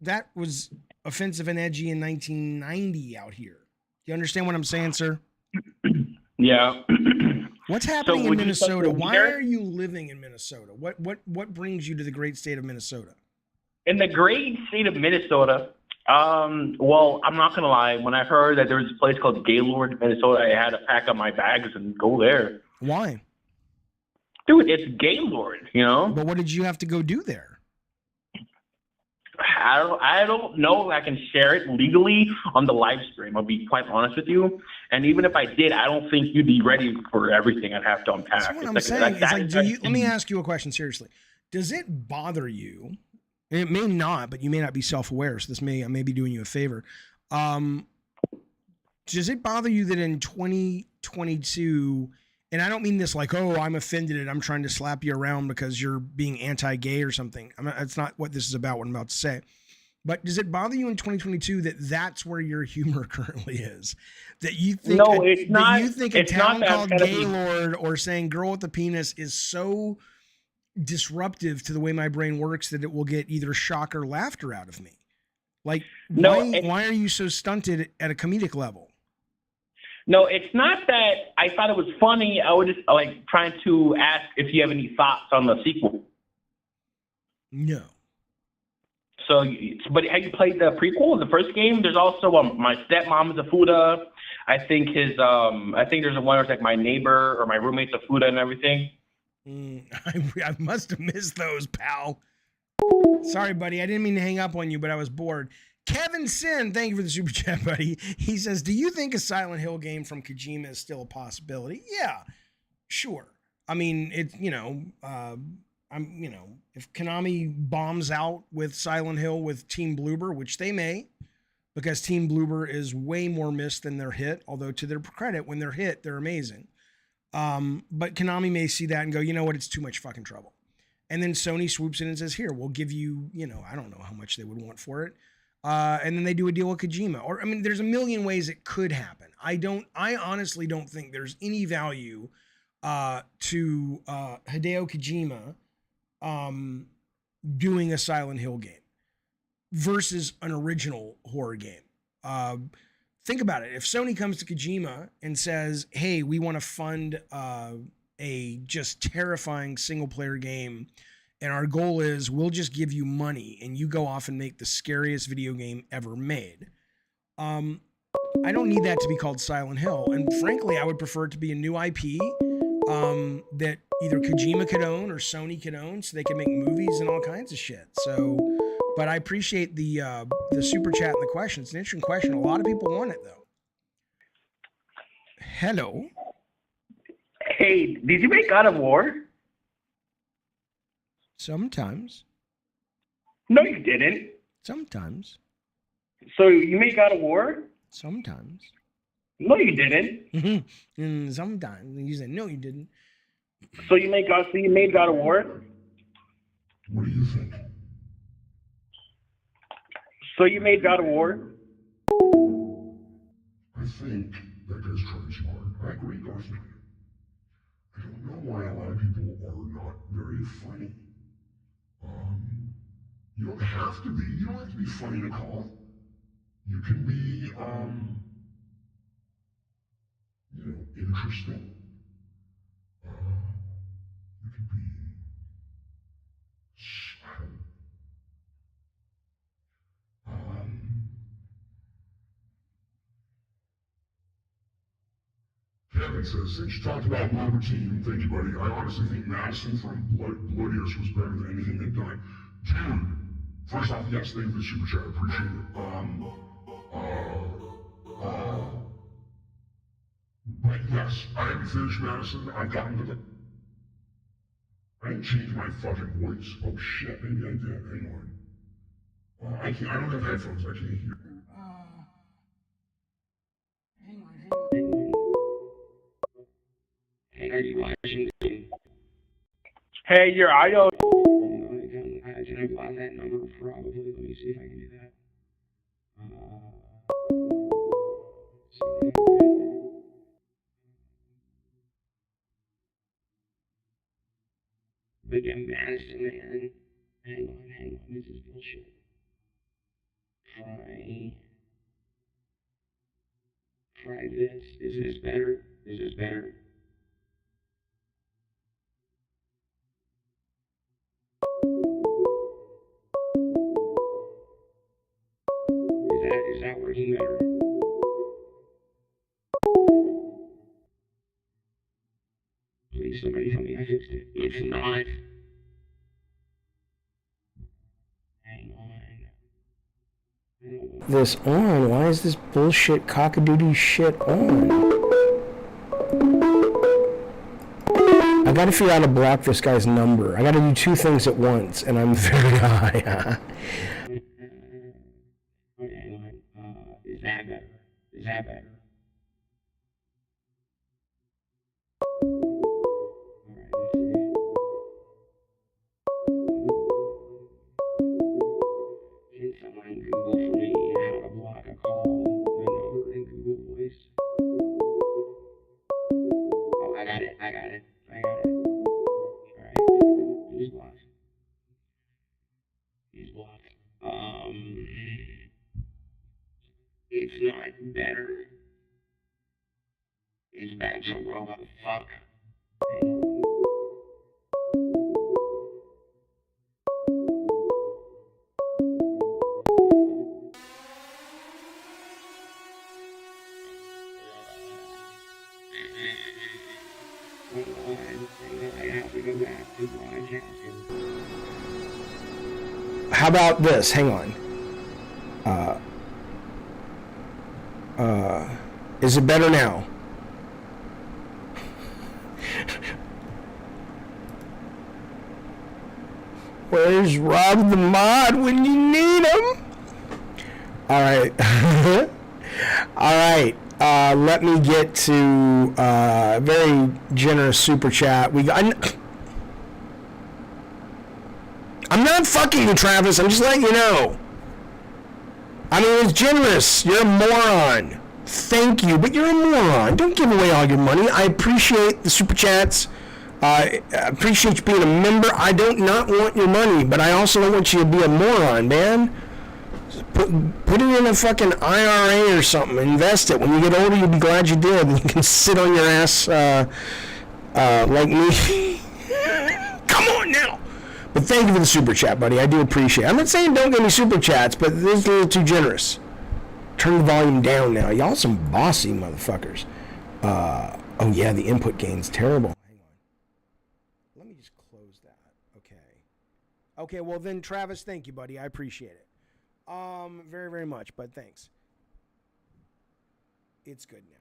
Speaker 3: that was offensive and edgy in 1990 out here. Do you understand what I'm saying, sir?
Speaker 4: Yeah.
Speaker 3: What's happening in Minnesota? Why are you living in Minnesota? What brings you to the great state of Minnesota?
Speaker 4: In the great state of Minnesota, well, I'm not gonna lie. When I heard that there was a place called Gaylord, Minnesota, I had to pack up my bags and go there.
Speaker 3: Why?
Speaker 4: Dude, it's Gaylord, you know.
Speaker 3: But what did you have to go do there?
Speaker 4: I don't know if I can share it legally on the live stream. I'll be quite honest with you. And even if I did, I don't think you'd be ready for everything I'd have to unpack.
Speaker 3: That's what I'm saying. Let me ask you a question seriously. Does it bother you? And it may not, but you may not be self-aware. So I may be doing you a favor. Does it bother you that in 2022, and I don't mean this like, oh, I'm offended and I'm trying to slap you around because you're being anti-gay or something. That's not what this is about, what I'm about to say. But does it bother you in 2022 that that's where your humor currently is? That you think
Speaker 4: it's not.
Speaker 3: You think a town called Gaylord or saying girl with a penis is so disruptive to the way my brain works that it will get either shock or laughter out of me? Like, why are you so stunted at a comedic level?
Speaker 4: No, it's not that I thought it was funny. I was just like trying to ask if you have any thoughts on the sequel.
Speaker 3: No.
Speaker 4: So, but have you played the prequel, the first game? There's also My Stepmom is a Fuda. I think there's one where it's like My Neighbor or My Roommate's a Fuda and everything.
Speaker 3: I must have missed those, pal. Sorry, buddy. I didn't mean to hang up on you, but I was bored. Kevin Sin, thank you for the super chat, buddy. He says, do you think a Silent Hill game from Kojima is still a possibility? Yeah, sure. I mean, it's, if Konami bombs out with Silent Hill with Team Bloober, which they may, because Team Bloober is way more missed than their hit, although to their credit, when they're hit, they're amazing. But Konami may see that and go, you know what, it's too much fucking trouble. And then Sony swoops in and says, here, we'll give you, I don't know how much they would want for it. And then they do a deal with Kojima. Or, I mean, there's a million ways it could happen. I honestly don't think there's any value to Hideo Kojima doing a Silent Hill game versus an original horror game. Think about it. If Sony comes to Kojima and says, hey, we want to fund a just terrifying single-player game, and our goal is we'll just give you money and you go off and make the scariest video game ever made. I don't need that to be called Silent Hill. And frankly, I would prefer it to be a new IP that either Kojima could own or Sony could own so they can make movies and all kinds of shit. So, but I appreciate the super chat and the question. It's an interesting question. A lot of people want it though. Hello.
Speaker 4: Hey, did you make God of War?
Speaker 3: Sometimes.
Speaker 4: No, you didn't.
Speaker 3: Sometimes.
Speaker 4: So you made God of War?
Speaker 3: Sometimes.
Speaker 4: No, you didn't.
Speaker 3: Sometimes. You said, no, you didn't.
Speaker 4: So you made God of War?
Speaker 18: What do you think?
Speaker 4: So you made God of War?
Speaker 18: I think that guy's trying too hard. I agree, Darth. I don't know why a lot of people are not very funny. You don't have to be. You don't have to be funny to call. You can be, interesting. You can be. Kevin says, since you talked about Robertine, thank you, buddy. I honestly think Madison from Bloodius was better than anything they've done. Dude, first off, yes, thank you for the super chat. I appreciate it. But yes, I haven't finished Madison. I've gotten to the. I didn't change my fucking voice. Oh shit, maybe I did. Hang on. I can't. I don't have headphones. I can't hear.
Speaker 19: Hey, are you watching?
Speaker 4: Hey, your idol.
Speaker 19: Can I block that number? Probably. Let me see if I can do that. Big Madison, man. Hang on. This is bullshit. Try this. Is this better? Is this better? Is that working better? Please, somebody tell me I fixed it. It's not. Hang on.
Speaker 3: This on? Why is this bullshit cockadoodie shit on? I gotta figure out how to block this guy's number. I gotta do two things at once, and I'm very high.
Speaker 19: Is that better? Is that better? Can someone Google for me how to block a call number in Google Voice? Oh, I got it. Alright. He's blocked. It's not better. It's back to robot fuck.
Speaker 3: How about this? Hang on. Is it better now? Where's Rob the Mod when you need him? All right. All right. Let me get to very generous super chat. I'm not fucking you, Travis. I'm just letting you know. I mean, it's generous. You're a moron. Thank you, but you're a moron. Don't give away all your money. I appreciate the super chats. I appreciate you being a member. I don't not want your money, but I also don't want you to be a moron, man. Put it in a fucking IRA or something. Invest it. When you get older, you'll be glad you did. And you can sit on your ass like me. Come on now. But thank you for the super chat, buddy. I do appreciate it. I'm not saying don't give me super chats, but this is a little too generous. Turn the volume down now. Y'all some bossy motherfuckers. Oh, yeah, the input gain's terrible. Hang on. Let me just close that. Okay, well then, Travis, thank you, buddy. I appreciate it. Very, very much, but thanks. It's good now.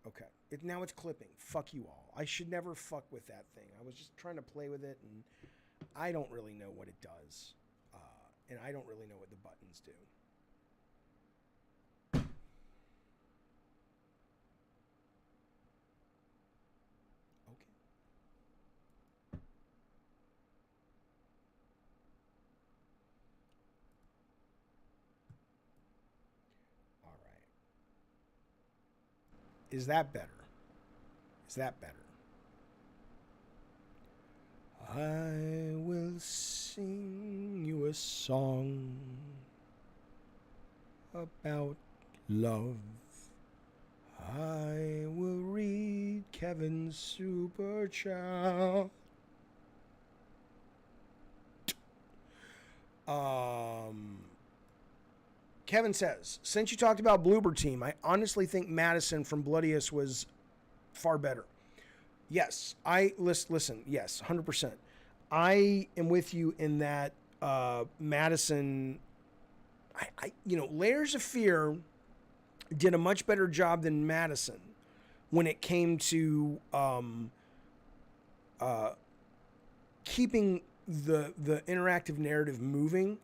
Speaker 3: Okay. Now it's clipping. Fuck you all. I should never fuck with that thing. I was just trying to play with it, and I don't really know what it does. And I don't really know what the buttons do. Okay. All right. Is that better? Is that better? I will sing you a song about love. I will read Kevin's super chat. Kevin says, since you talked about Bloober Team, I honestly think Madison from Bloodiest was far better. Yes, listen, yes, 100%. I am with you in that Madison, Layers of Fear did a much better job than Madison when it came to keeping the interactive narrative moving.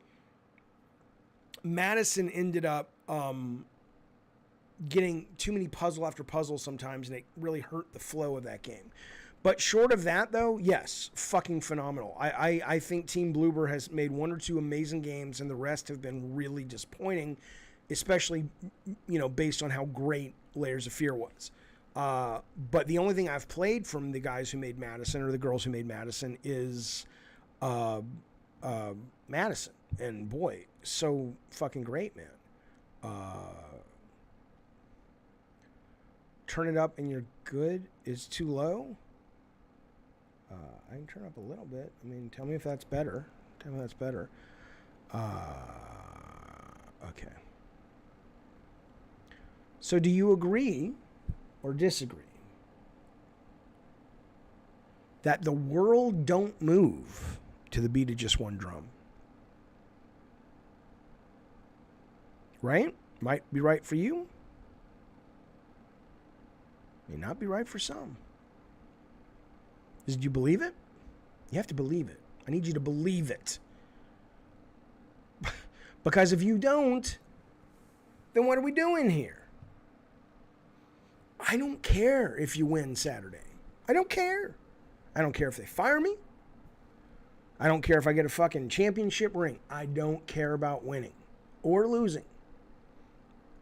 Speaker 3: Madison ended up getting too many puzzle after puzzle sometimes, and it really hurt the flow of that game. But short of that, though, yes, fucking phenomenal. I think Team Bloober has made one or two amazing games, and the rest have been really disappointing, especially, based on how great Layers of Fear was. But the only thing I've played from the guys who made Madison, or the girls who made Madison, is Madison. And boy, so fucking great, man. Turn it up and you're good is too low. I can turn up a little bit. I mean, tell me if that's better. Tell me if that's better. Okay. So do you agree or disagree that the world don't move to the beat of just one drum? Right? Might be right for you. May not be right for some. Did you believe it? You have to believe it. I need you to believe it. Because if you don't, then what are we doing here? I don't care if you win Saturday. I don't care. I don't care if they fire me. I don't care if I get a fucking championship ring. I don't care about winning or losing.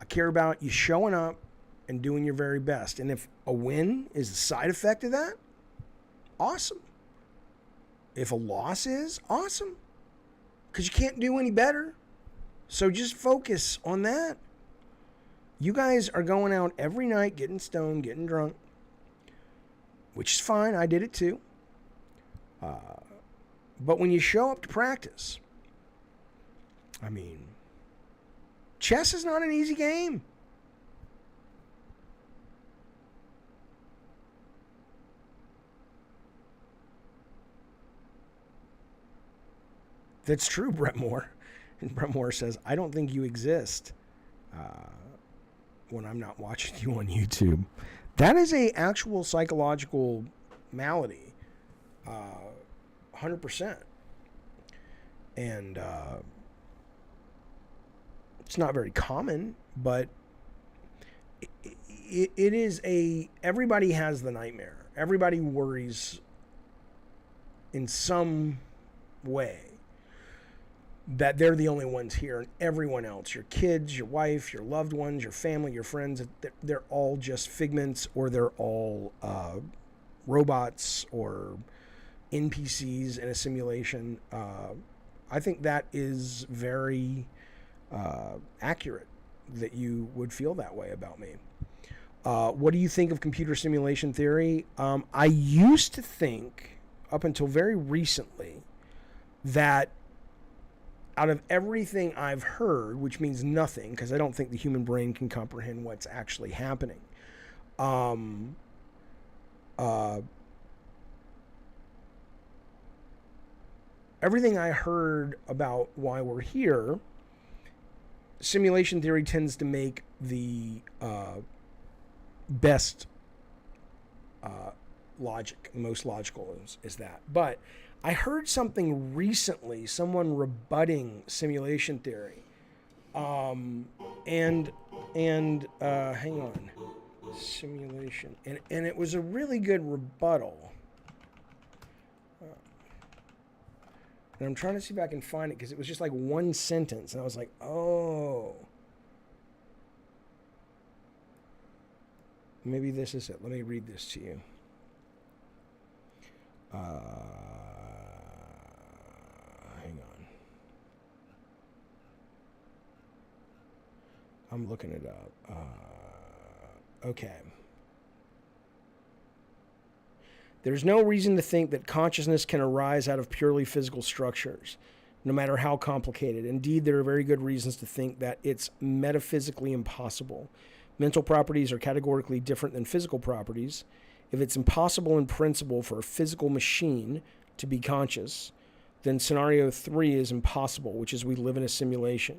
Speaker 3: I care about you showing up and doing your very best. And if a win is the side effect of that, awesome. If a loss is, awesome. Because you can't do any better. So just focus on that. You guys are going out every night, getting stoned, getting drunk, which is fine. I did it too. But when you show up to practice, I mean, chess is not an easy game. That's true, Brett Moore. And Brett Moore says, I don't think you exist when I'm not watching you on YouTube. That is a actual psychological malady. 100%. And it's not very common, but it is everybody has the nightmare. Everybody worries in some way that they're the only ones here, and everyone else, your kids, your wife, your loved ones, your family, your friends, they're all just figments, or they're all robots or NPCs in a simulation. I think that is very accurate that you would feel that way about me. What do you think of computer simulation theory? I used to think, up until very recently, that out of everything I've heard, which means nothing, because I don't think the human brain can comprehend what's actually happening. Everything I heard about why we're here, simulation theory tends to make the best logic, most logical is that. But I heard something recently, someone rebutting simulation theory. And hang on. Simulation. And it was a really good rebuttal. And I'm trying to see if I can find it because it was just like one sentence. And I was like, oh. Maybe this is it. Let me read this to you. Hang on. I'm looking it up. Okay. There's no reason to think that consciousness can arise out of purely physical structures, no matter how complicated. Indeed, there are very good reasons to think that it's metaphysically impossible. Mental properties are categorically different than physical properties. If it's impossible in principle for a physical machine to be conscious, then scenario 3 is impossible, which is we live in a simulation.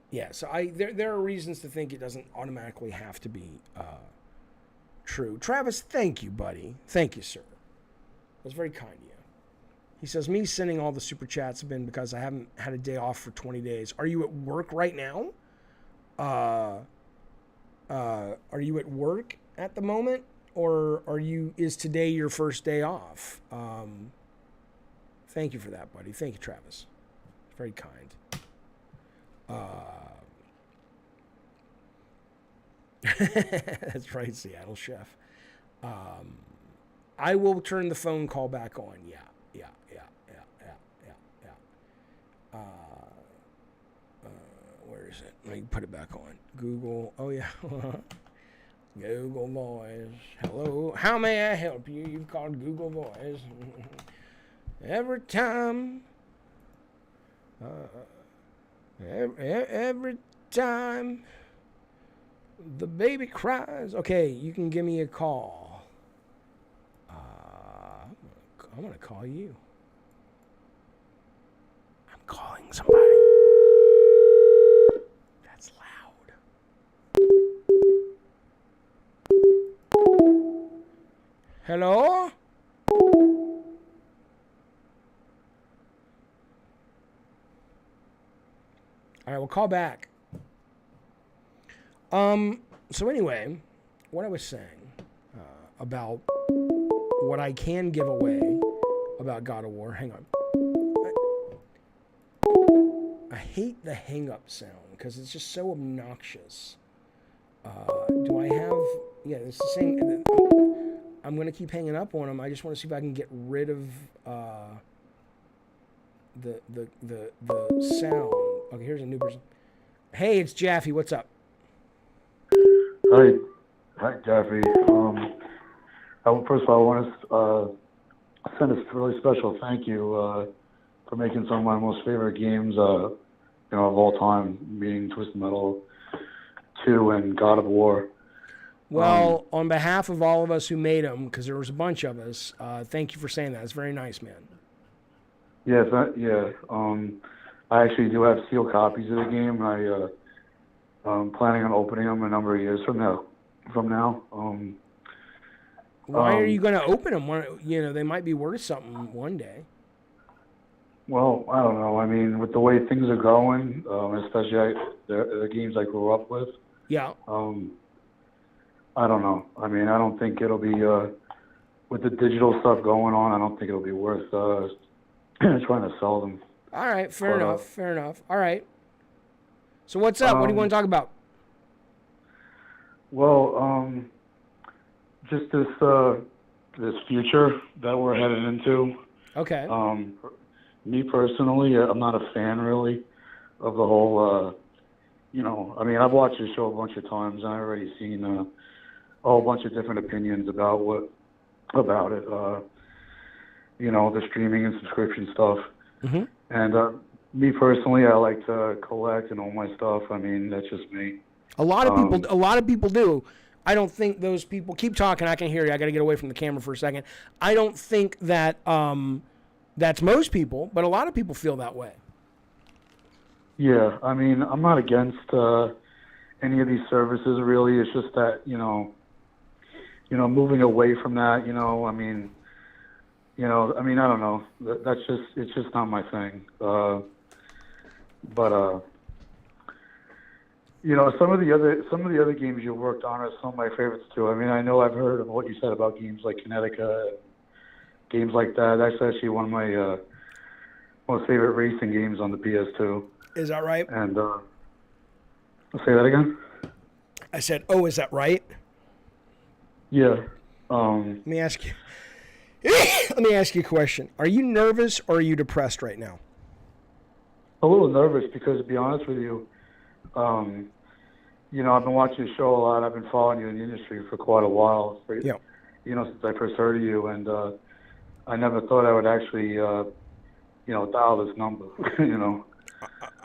Speaker 3: Yeah, so there are reasons to think it doesn't automatically have to be true. Travis, thank you, buddy. Thank you, sir. That was very kind of you. He says, me sending all the super chats have been because I haven't had a day off for 20 days. Are you at work right now? Are you at work at the moment? Or is today your first day off? Thank you for that, buddy. Thank you, Travis. Very kind. That's right, Seattle Chef. I will turn the phone call back on. Yeah. Where is it? Let me put it back on. Google. Oh, yeah. Google Voice. Hello. How may I help you? You've called Google Voice. Every time. Every time the baby cries. Okay, you can give me a call. I'm going to call you. I'm calling somebody. That's loud. Hello? All right, we'll call back. So anyway, what I was saying about what I can give away about God of War. Hang on. I hate the hang-up sound because it's just so obnoxious. Do I have... Yeah, it's the same... I'm going to keep hanging up on them. I just want to see if I can get rid of the sound. Okay, here's a new person. Hey, it's Jaffe. What's up?
Speaker 20: Hi, Jaffe. First of all, I want to send a really special thank you for making some of my most favorite games, of all time, being Twisted Metal 2 and God of War.
Speaker 3: Well, on behalf of all of us who made them, because there was a bunch of us, thank you for saying that. It's very nice, man.
Speaker 20: Yes, I actually do have sealed copies of the game. I'm planning on opening them a number of years from now.
Speaker 3: Why are you going to open them? They might be worth something one day.
Speaker 20: Well, I don't know. I mean, with the way things are going, especially the games I grew up with.
Speaker 3: Yeah.
Speaker 20: I don't know. I mean, I don't think it'll be with the digital stuff going on. I don't think it'll be worth trying to sell them.
Speaker 3: All right, fair enough. All right. So what's up? What do you want to talk about?
Speaker 20: Well, just this future that we're headed into.
Speaker 3: Okay.
Speaker 20: Me personally, I'm not a fan really of the whole. I mean, I've watched the show a bunch of times, and I've already seen a whole bunch of different opinions about it. The streaming and subscription stuff. Mm-hmm. And me personally, I like to collect and own my stuff. I mean, that's just me.
Speaker 3: A lot of people do. I don't think those people keep talking. I can hear you. I got to get away from the camera for a second. I don't think that that's most people, but a lot of people feel that way.
Speaker 20: Yeah, I mean, I'm not against any of these services really. It's just that moving away from that. I mean, I don't know. It's just not my thing. But some of the other games you worked on are some of my favorites too. I mean, I know I've heard of what you said about games like Kinetica, games like that. That's actually one of my most favorite racing games on the PS2.
Speaker 3: Is that right?
Speaker 20: And say that again.
Speaker 3: I said, "Oh, is that right?"
Speaker 20: Yeah.
Speaker 3: Let me ask you. Let me ask you a question. Are you nervous or are you depressed right now?
Speaker 20: A little nervous because, to be honest with you, I've been watching the show a lot. I've been following you in the industry for quite a while.
Speaker 3: Yeah.
Speaker 20: Since I first heard of you, and I never thought I would actually, dial this number.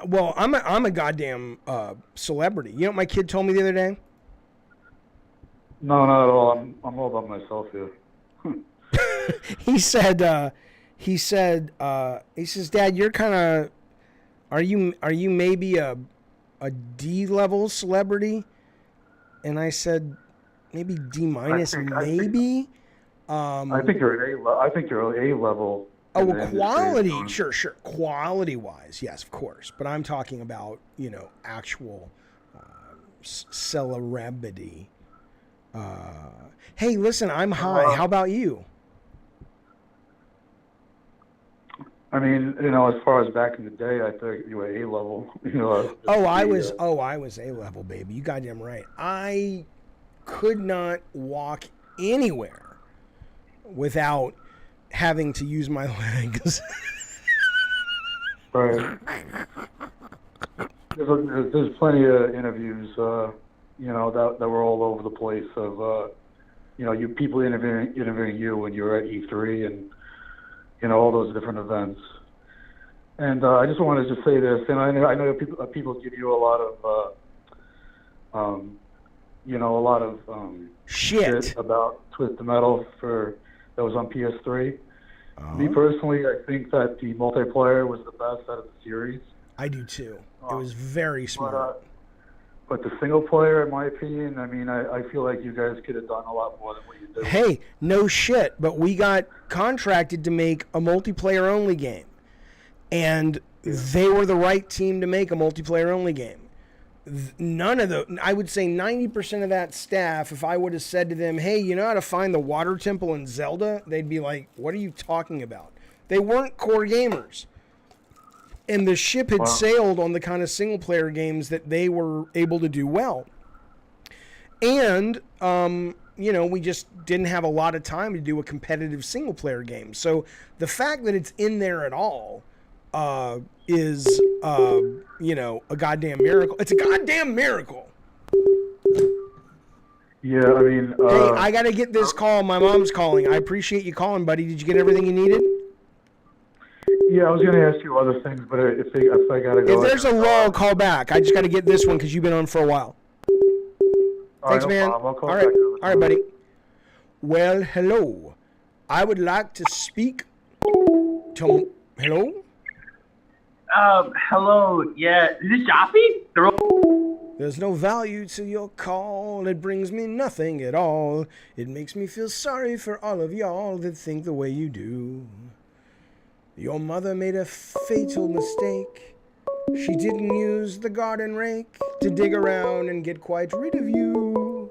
Speaker 3: Well, I'm a goddamn celebrity. You know what my kid told me the other day?
Speaker 20: No, not at all. I'm all about myself here.
Speaker 3: He said, Dad, you're kind of, are you maybe a D-level celebrity? And I said, maybe D minus, maybe.
Speaker 20: I think you're A level.
Speaker 3: Oh, well, quality, sure. Quality wise, yes, of course. But I'm talking about, actual celebrity. Hey, listen, I'm high. How about you?
Speaker 20: I mean, as far as back in the day, I think you were A level.
Speaker 3: I was A level, baby. You goddamn right. I could not walk anywhere without having to use my legs.
Speaker 20: Right. There's plenty of interviews, that were all over the place of, you people interviewing you when you were at E3 and, all those different events. And I just wanted to say this, and I know people give you a lot of, shit about Twisted Metal that was on PS3. Me personally, I think that the multiplayer was the best out of the series.
Speaker 3: I do too. It was very smart.
Speaker 20: But the single player, in my opinion, I mean, I feel like you guys could have done a lot more than what you did.
Speaker 3: Hey, no shit, but we got contracted to make a multiplayer only game. And they were the right team to make a multiplayer only game. I would say 90% of that staff, if I would have said to them, hey, you know how to find the water temple in Zelda? They'd be like, what are you talking about? They weren't core gamers. And the ship had sailed on the kind of single player games that they were able to do well. And, we just didn't have a lot of time to do a competitive single player game. So the fact that it's in there at all is, a goddamn miracle. It's a goddamn miracle.
Speaker 20: Yeah, I mean...
Speaker 3: hey, I got to get this call. My mom's calling. I appreciate you calling, buddy. Did you get everything you needed?
Speaker 20: Yeah, I was going to ask you other things, but if I got to go...
Speaker 3: If there's a lull, call back. I just got to get this one because you've been on for a while. Thanks, man.
Speaker 20: All
Speaker 3: right, buddy. Well, hello. I would like to speak to... Hello?
Speaker 21: Hello. Yeah, is this Jaffe?
Speaker 3: There's no value to your call. It brings me nothing at all. It makes me feel sorry for all of y'all that think the way you do. Your mother made a fatal mistake. She didn't use the garden rake to dig around and get quite rid of you.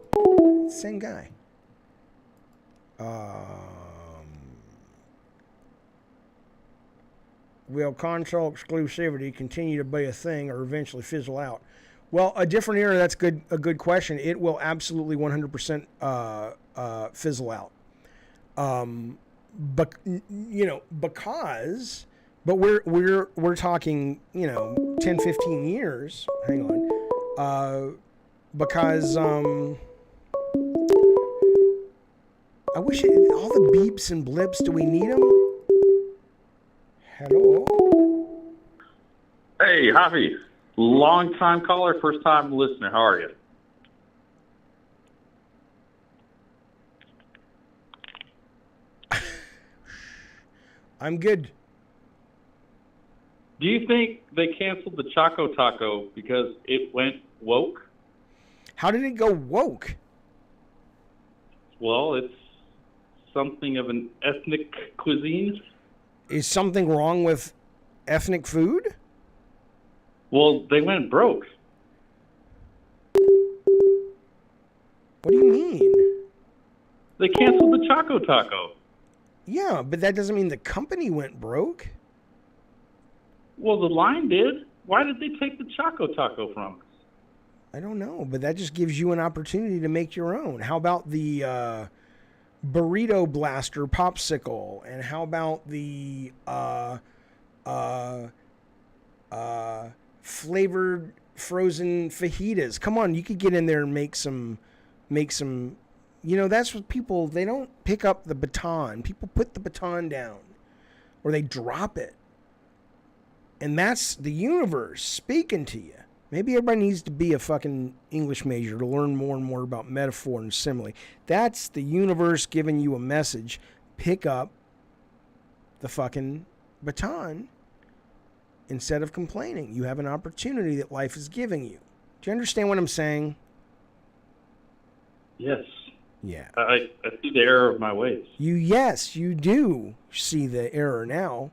Speaker 3: Same guy. Will console exclusivity continue to be a thing or eventually fizzle out? Well, a different era, that's a good question. It will absolutely 100% fizzle out. But we're talking, 10, 15 years. Hang on. Because I wish all the beeps and blips, do we need them? Hello?
Speaker 17: Hey, Javi. Long time caller, first time listener. How are you?
Speaker 3: I'm good.
Speaker 1: Do you think they canceled the Choco Taco because it went woke?
Speaker 3: How did it go woke?
Speaker 1: Well, it's something of an ethnic cuisine.
Speaker 3: Is something wrong with ethnic food?
Speaker 1: Well, they went broke.
Speaker 3: What do you mean?
Speaker 1: They canceled the Choco Taco.
Speaker 3: Yeah, but that doesn't mean the company went broke.
Speaker 1: Well, the line did. Why did they take the Choco Taco from us?
Speaker 3: I don't know, but that just gives you an opportunity to make your own. How about the Burrito Blaster Popsicle? And how about the flavored frozen fajitas? Come on, you could get in there and make some, you know, that's what people, they don't pick up the baton. People put the baton down or they drop it. And that's the universe speaking to you. Maybe everybody needs to be a fucking English major to learn more and more about metaphor and simile. That's the universe giving you a message. Pick up the fucking baton instead of complaining. You have an opportunity that life is giving you. Do you understand what I'm saying?
Speaker 1: Yes.
Speaker 3: Yeah.
Speaker 1: I see the error of my ways.
Speaker 3: Yes, you do see the error now.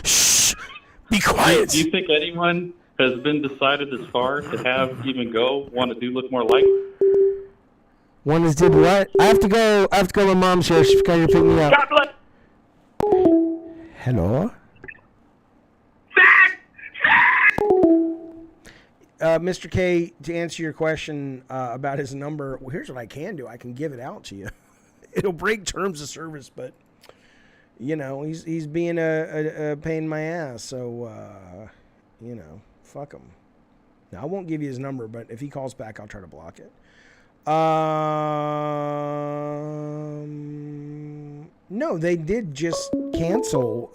Speaker 3: Shh! Be quiet!
Speaker 1: Do you think anyone has been decided as far to have even go want to do look more like?
Speaker 3: One is did what? I have to go. My mom's here. She's going to pick me up. Hello? Mr. K, to answer your question about his number, well, here's what I can do. I can give it out to you. It'll break terms of service, but, you know, he's being a pain in my ass. So, you know, fuck him. Now, I won't give you his number, but if he calls back, I'll try to block it. No, they did just cancel.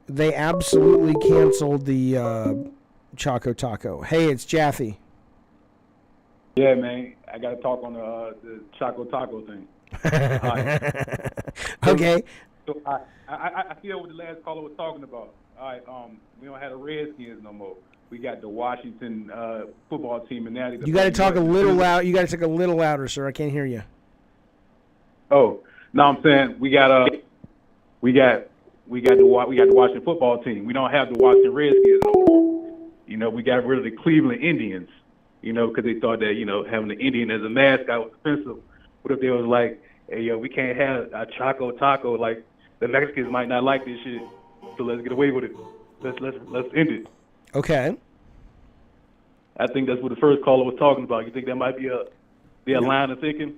Speaker 3: They absolutely canceled the Choco Taco. Hey, it's Jaffe.
Speaker 22: Yeah, man. I got to talk on the Choco Taco thing.
Speaker 3: Okay.
Speaker 22: So I feel what the last caller was talking about. All right, we don't have the Redskins no more. We got the Washington football team, and now
Speaker 3: You got to talk a little loud. You got to talk a little louder, sir. I can't hear you.
Speaker 22: Oh, no, I'm saying we got the Washington football team. We don't have the Washington Redskins no more. You know, we got rid of the Cleveland Indians. You know, because they thought that having the Indian as a mascot was offensive. What if they was like, hey, yo, we can't have a Choco Taco? Like the Mexicans might not like this shit, so let's get away with it. Let's end it.
Speaker 3: Okay.
Speaker 22: I think that's what the first caller was talking about. You think that might be a line of thinking?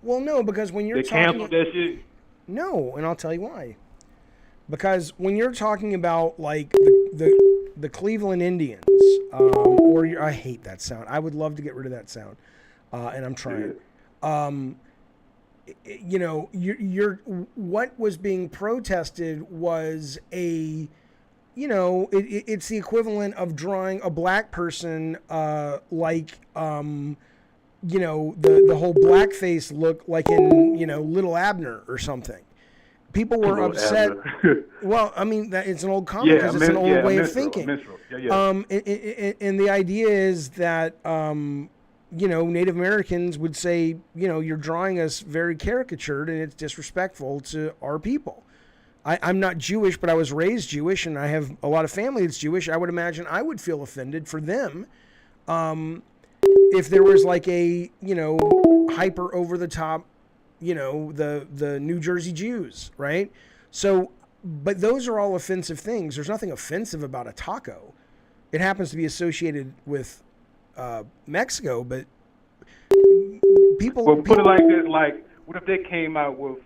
Speaker 3: Well, no, because when you're
Speaker 22: they canceled that shit.
Speaker 3: No, and I'll tell you why. Because when you're talking about like the Cleveland Indians, I hate that sound. I would love to get rid of that sound, and I'm trying. You know, you're what was being protested was it's the equivalent of drawing a black person the whole blackface look like in Little Abner or something. People were upset. Well, I mean, it's an old comic because it's an old way of thinking. And the idea is that Native Americans would say, you're drawing us very caricatured and it's disrespectful to our people. I'm not Jewish, but I was raised Jewish and I have a lot of family that's Jewish. I would imagine I would feel offended for them if there was like a, hyper over the top, the New Jersey Jews, right? So, but those are all offensive things. There's nothing offensive about a taco. It happens to be associated with Mexico, but people...
Speaker 22: Well, put it like this, like, what if they came out with,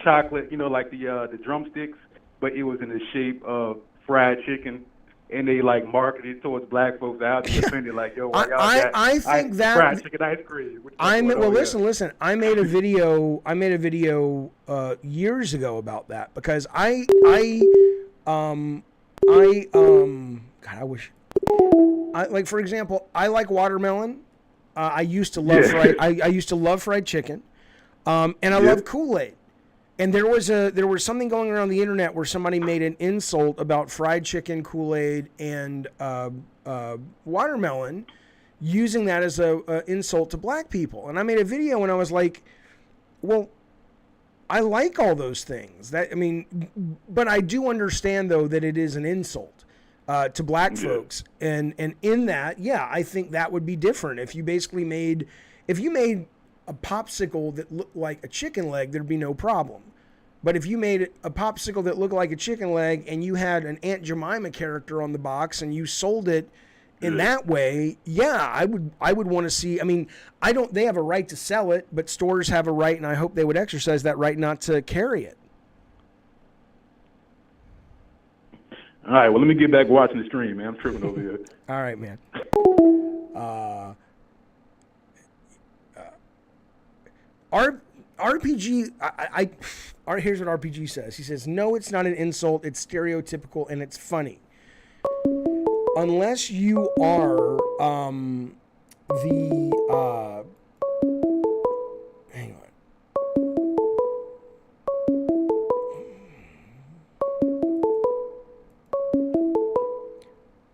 Speaker 22: chocolate, like the drumsticks, but it was in the shape of fried chicken, and they like marketed towards black folks out to offend it, like, yo, why y'all got fried chicken ice cream?
Speaker 3: Listen. I made a video. Years ago about that because God, I wish. Like for example, I like watermelon. I used to love fried. I used to love fried chicken, and I love Kool-Aid. And there was something going around the internet where somebody made an insult about fried chicken, Kool-Aid, and watermelon, using that as a insult to black people. And I made a video and I was like, well, I like all those things. But I do understand though that it is an insult to black folks. And in that, yeah, I think that would be different. If you made a popsicle that looked like a chicken leg, there'd be no problem. But if you made a popsicle that looked like a chicken leg and you had an Aunt Jemima character on the box and you sold it in that way, yeah, I would want to see. I mean, they have a right to sell it, but stores have a right, and I hope they would exercise that right not to carry it.
Speaker 22: All right, well, let me get back watching the stream, man. I'm tripping over here.
Speaker 3: All right, man. RPG, here's what RPG says. He says, no, it's not an insult. It's stereotypical and it's funny. Unless you are hang on.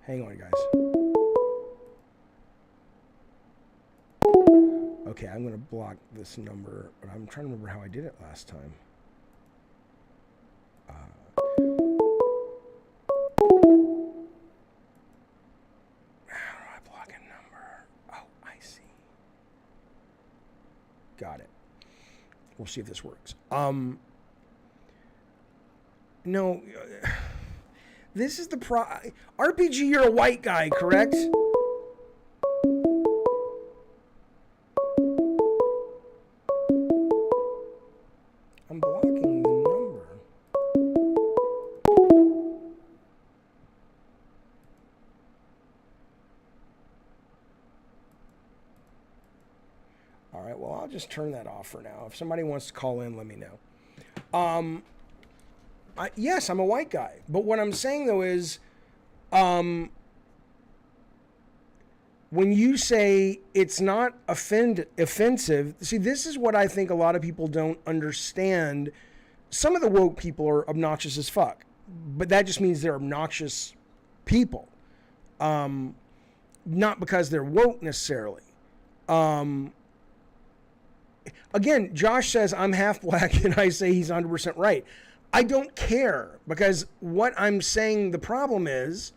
Speaker 3: Hang on, guys. Okay, I'm going to block this number, but I'm trying to remember how I did it last time. How do I block a number? Oh, I see. Got it. We'll see if this works. No, this is the RPG, you're a white guy, correct? I'm blocking the number. All right, well, I'll just turn that off for now. If somebody wants to call in, let me know. Yes, I'm a white guy. But what I'm saying, though, is when you say it's not offensive, see, this is what I think a lot of people don't understand. Some of the woke people are obnoxious as fuck, but that just means they're obnoxious people. Not because they're woke necessarily. Again, Josh says I'm half black and I say he's 100% right. I don't care, because what I'm saying the problem is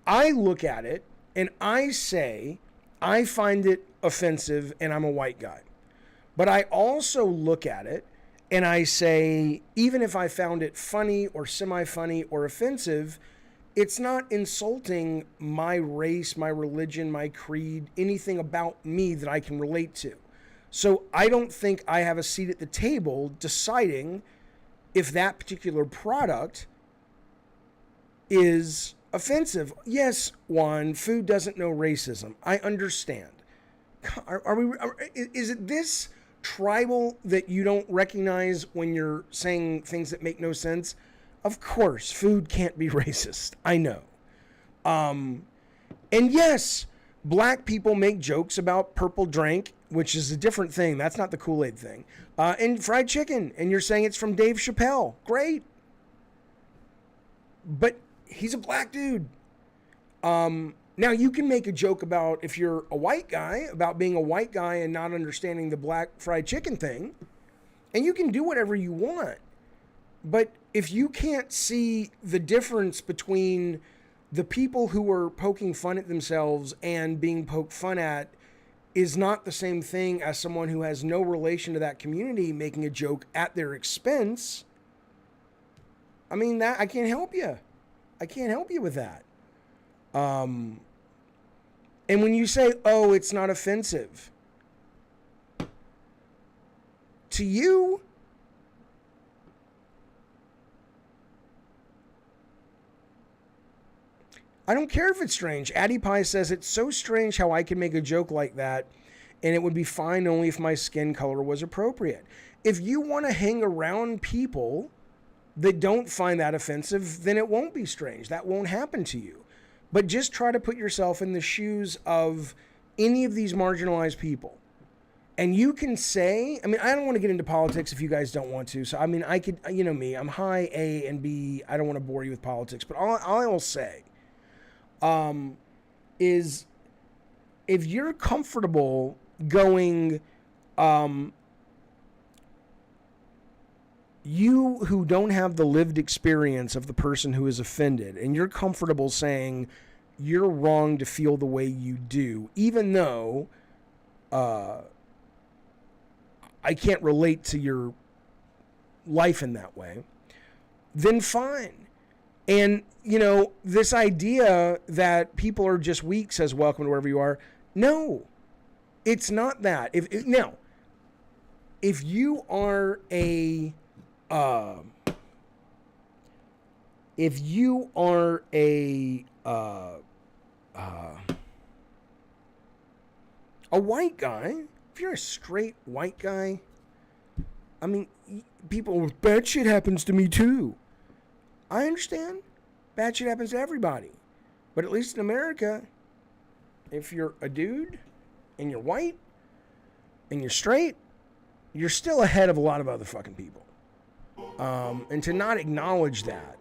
Speaker 3: I look at it and I say I find it offensive and I'm a white guy. But I also look at it and I say, even if I found it funny or semi-funny or offensive, it's not insulting my race, my religion, my creed, anything about me that I can relate to. So I don't think I have a seat at the table deciding if that particular product is offensive. Yes, Juan, food doesn't know racism. I understand. Is it this tribal that you don't recognize when you're saying things that make no sense? Of course, food can't be racist. I know. And yes, black people make jokes about purple drink, which is a different thing. That's not the Kool-Aid thing. And fried chicken, and you're saying it's from Dave Chappelle. Great. But he's a black dude. Now, you can make a joke about, if you're a white guy, about being a white guy and not understanding the black fried chicken thing. And you can do whatever you want. But if you can't see the difference between the people who are poking fun at themselves and being poked fun at is not the same thing as someone who has no relation to that community making a joke at their expense, I mean, that I can't help you. I can't help you with that. And when you say, oh, it's not offensive, to you, I don't care if it's strange. Addie Pie says, it's so strange how I can make a joke like that, and it would be fine only if my skin color was appropriate. If you want to hang around people that don't find that offensive, then it won't be strange. That won't happen to you. But just try to put yourself in the shoes of any of these marginalized people. And you can say, I mean, I don't want to get into politics if you guys don't want to. So, I mean, I could, you know me, I'm high A and B. I don't want to bore you with politics. But all I will say is if you're comfortable going, you who don't have the lived experience of the person who is offended, and you're comfortable saying you're wrong to feel the way you do, even though I can't relate to your life in that way, then fine. And, you know, this idea that people are just weak says welcome to wherever you are. No, it's not that. Now, if you are a white guy, if you're a straight white guy, I mean, people, bad shit happens to me too. I understand. Bad shit happens to everybody. But at least in America, if you're a dude and you're white and you're straight, you're still ahead of a lot of other fucking people. And to not acknowledge that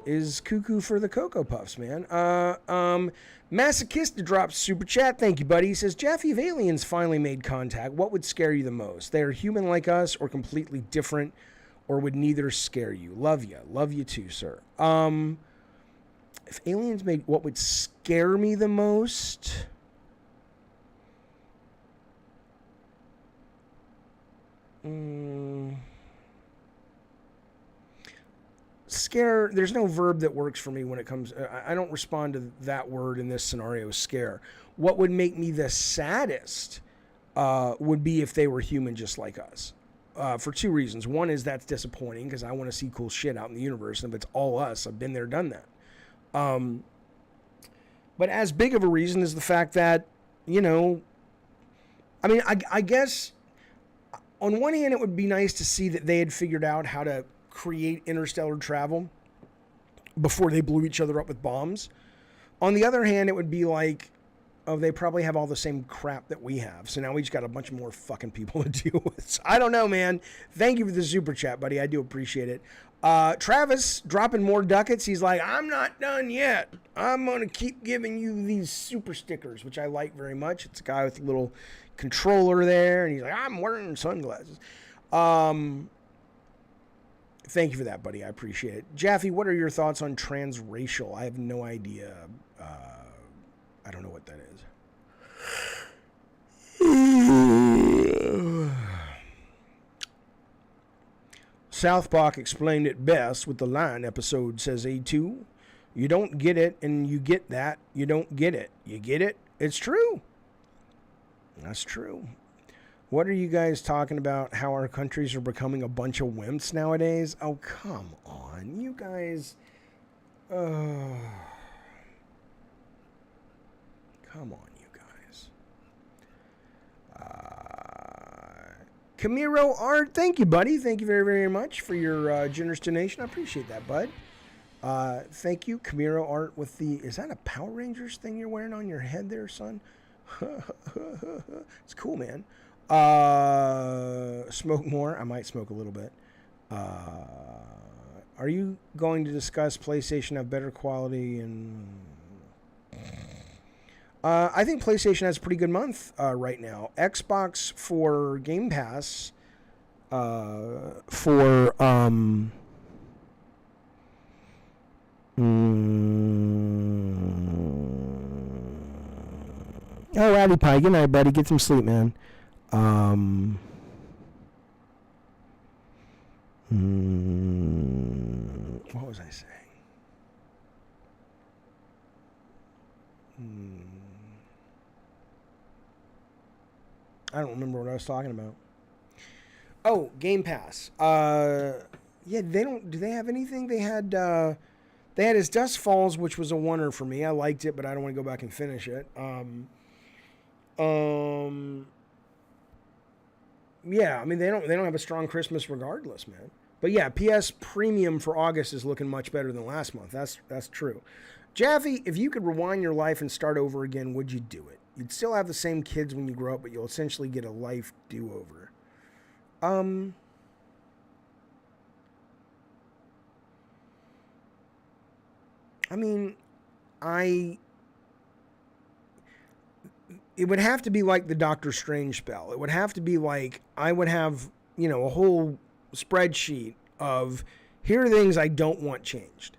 Speaker 3: is cuckoo for the Cocoa Puffs, man. Masochist drops super chat. Thank you, buddy. He says, Jaffe, if aliens finally made contact, what would scare you the most? They are human like us or completely different, or would neither scare you? Love you. Love you too, sir. If aliens made, what would scare me the most? Scare, there's no verb that works for me when it comes, I don't respond to that word in this scenario, scare. What would make me the saddest would be if they were human just like us. For two reasons. One is that's disappointing because I want to see cool shit out in the universe, and if it's all us, I've been there, done that. But as big of a reason is the fact that, you know, I mean, I guess on one hand, it would be nice to see that they had figured out how to create interstellar travel before they blew each other up with bombs. On the other hand, it would be like, oh, they probably have all the same crap that we have. So now we just got a bunch more fucking people to deal with. So I don't know, man. Thank you for the super chat, buddy. I do appreciate it. Travis dropping more ducats. He's like, I'm not done yet. I'm going to keep giving you these super stickers, which I like very much. It's a guy with a little controller there. And he's like, I'm wearing sunglasses. Thank you for that, buddy. I appreciate it. Jaffe, what are your thoughts on transracial? I have no idea. I don't know what that is. South Park explained it best with the line episode, says A2. You don't get it, and you get that. You don't get it. You get it? It's true. That's true. What are you guys talking about? How our countries are becoming a bunch of wimps nowadays? Oh, come on. You guys. Come on, you guys. Camiro Art, thank you, buddy. Thank you very, very much for your generous donation. I appreciate that, bud. Thank you, Camiro Art with the... Is that a Power Rangers thing you're wearing on your head there, son? It's cool, man. Smoke more. I might smoke a little bit. Are you going to discuss PlayStation have better quality and... I think PlayStation has a pretty good month right now. Xbox for Game Pass oh, Addy Pie, good night, buddy. Get some sleep, man. What was I saying? I don't remember what I was talking about. Oh, Game Pass. Yeah, they don't. Do they have anything? They had As Dusk Falls, which was a oneer for me. I liked it, but I don't want to go back and finish it. Yeah, I mean they don't have a strong Christmas regardless, man. But yeah, PS Premium for August is looking much better than last month. That's true. Jaffe, if you could rewind your life and start over again, would you do it? You'd still have the same kids when you grow up, but you'll essentially get a life do-over. I mean, it would have to be like the Doctor Strange spell. It would have to be like, I would have, a whole spreadsheet of, here are things I don't want changed.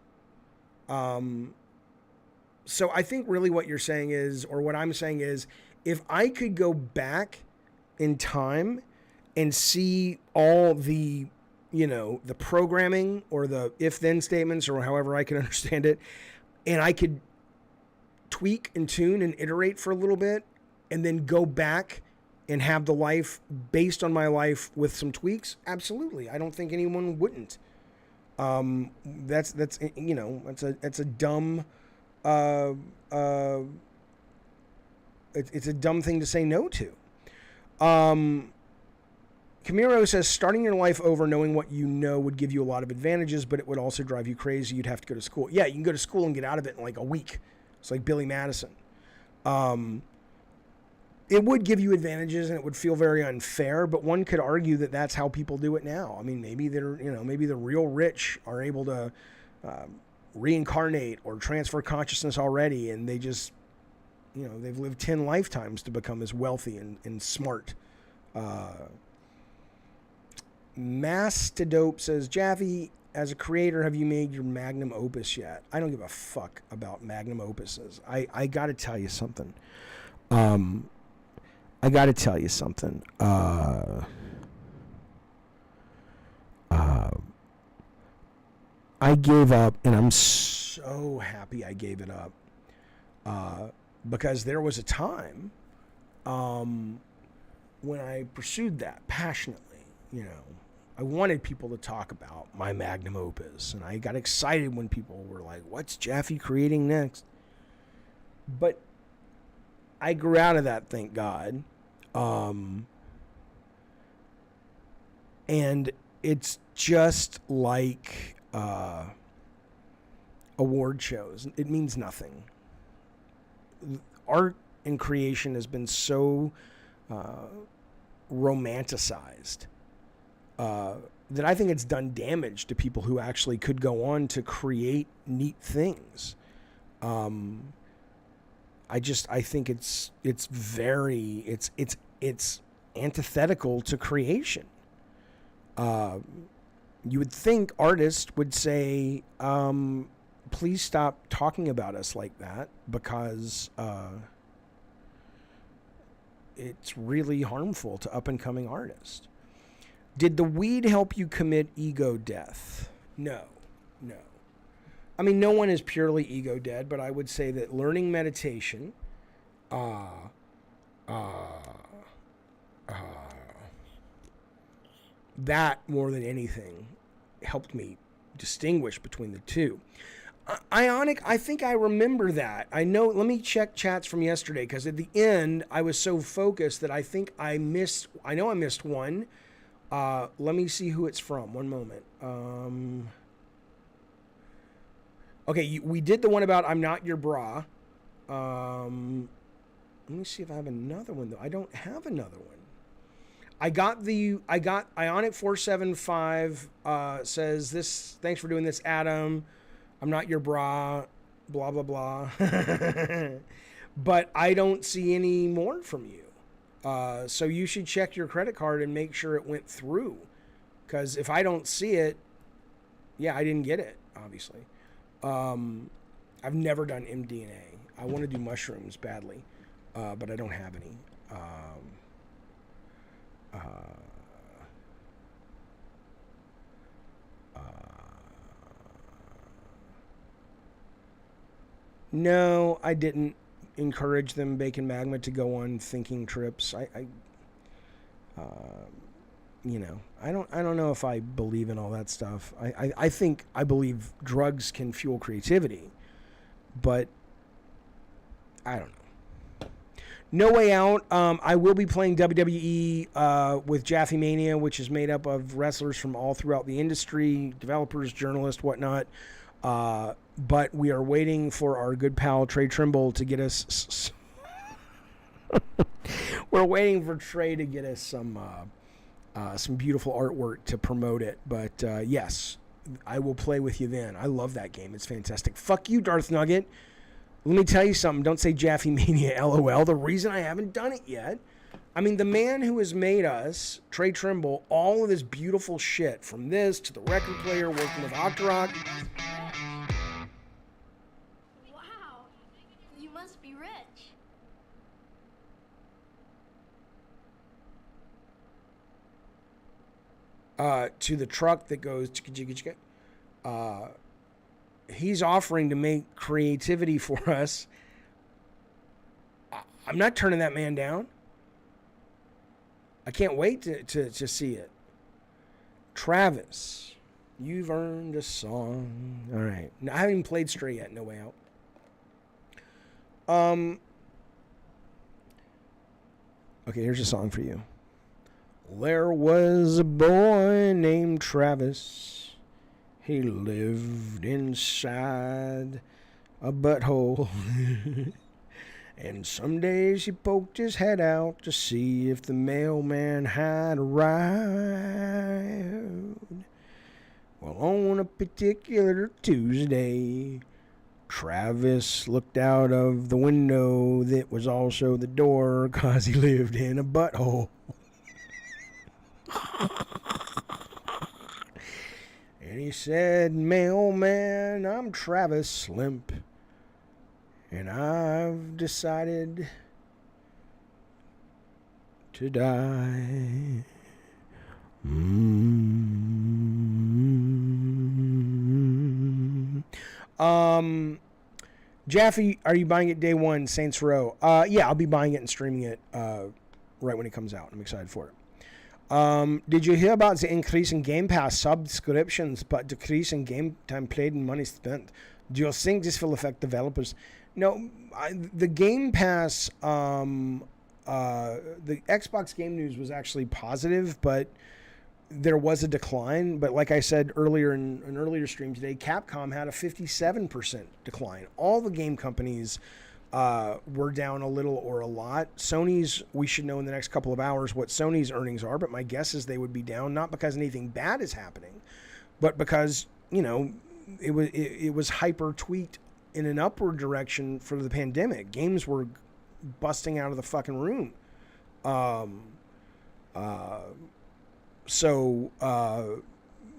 Speaker 3: So I think really what you're saying is, or what I'm saying is, if I could go back in time and see all the, the programming or the if-then statements or however I can understand it, and I could tweak and tune and iterate for a little bit and then go back and have the life based on my life with some tweaks, absolutely. I don't think anyone wouldn't. That's a dumb it's a dumb thing to say no to. Camiro says, starting your life over knowing what you know would give you a lot of advantages, but it would also drive you crazy. You'd have to go to school. Yeah, you can go to school and get out of it in like a week. It's like Billy Madison. It would give you advantages and it would feel very unfair, but one could argue that that's how people do it now. I mean, maybe maybe the real rich are able to reincarnate or transfer consciousness already, and they just, they've lived 10 lifetimes to become as wealthy and smart. Mastidope says, Jaffe, as a creator, have you made your magnum opus yet? I don't give a fuck about magnum opuses. I got to tell you something. I gave up, and I'm so happy I gave it up, because there was a time when I pursued that passionately. I wanted people to talk about my magnum opus, and I got excited when people were like, what's Jaffe creating next? But I grew out of that, thank God. And it's just like award shows. It means nothing. Art and creation has been so romanticized that I think it's done damage to people who actually could go on to create neat things. I think it's antithetical to creation. You would think artists would say, please stop talking about us like that, because it's really harmful to up-and-coming artists. Did the weed help you commit ego death? No. I mean, no one is purely ego dead, but I would say that learning meditation, that more than anything helped me distinguish between the two. Ionic, I think I remember that. I know, let me check chats from yesterday, because at the end, I was so focused that I think I missed one. Let me see who it's from. One moment. Okay, we did the one about I'm not your bra. Let me see if I have another one, though. I don't have another one. I got Ionic 475 says this. Thanks for doing this, Adam. I'm not your bra. Blah blah blah. But I don't see any more from you. So you should check your credit card and make sure it went through. Because if I don't see it, yeah, I didn't get it. Obviously, I've never done MDMA. I want to do mushrooms badly, but I don't have any. No, I didn't encourage them, Bacon Magma, to go on thinking trips. I don't know if I believe in all that stuff. I think I believe drugs can fuel creativity, but I don't know. No Way Out. I will be playing WWE with Jaffe Mania, which is made up of wrestlers from all throughout the industry, developers, journalists, whatnot. But we are waiting for our good pal Trey Trimble to get us We're waiting for Trey to get us some beautiful artwork to promote it. But yes, I will play with you then. I love that game. It's fantastic. Fuck you, Darth Nugget. Let me tell you something. Don't say Jaffe Mania, LOL. The reason I haven't done it yet, I mean, the man who has made us, Trey Trimble, all of this beautiful shit, from this to the record player, working with Octorok.
Speaker 2: Wow, you must be rich.
Speaker 3: To the truck that goes he's offering to make creativity for us. I'm not turning that man down. I can't wait to see it. Travis, you've earned a song. All right. I haven't even played Stray yet. No Way Out. Okay, here's a song for you. There was a boy named Travis. He lived inside a butthole. And some days he poked his head out to see if the mailman had arrived. Well, on a particular Tuesday, Travis looked out of the window that was also the door, 'cause he lived in a butthole. And he said, "Mailman, I'm Travis Limp, and I've decided to die." Jaffe, are you buying it day one, Saints Row? Yeah, I'll be buying it and streaming it right when it comes out. I'm excited for it. Did you hear about the increase in Game Pass subscriptions but decrease in game time played and money spent? Do you think this will affect developers? No, the Game Pass, the Xbox Game News was actually positive, but there was a decline. But like I said earlier in an earlier stream today, Capcom had a 57% decline. All the game companies were down a little or a lot. Sony's, we should know in the next couple of hours what Sony's earnings are, but my guess is they would be down, not because anything bad is happening, but because, you know, it was hyper tweaked in an upward direction for the pandemic. Games were busting out of the fucking room.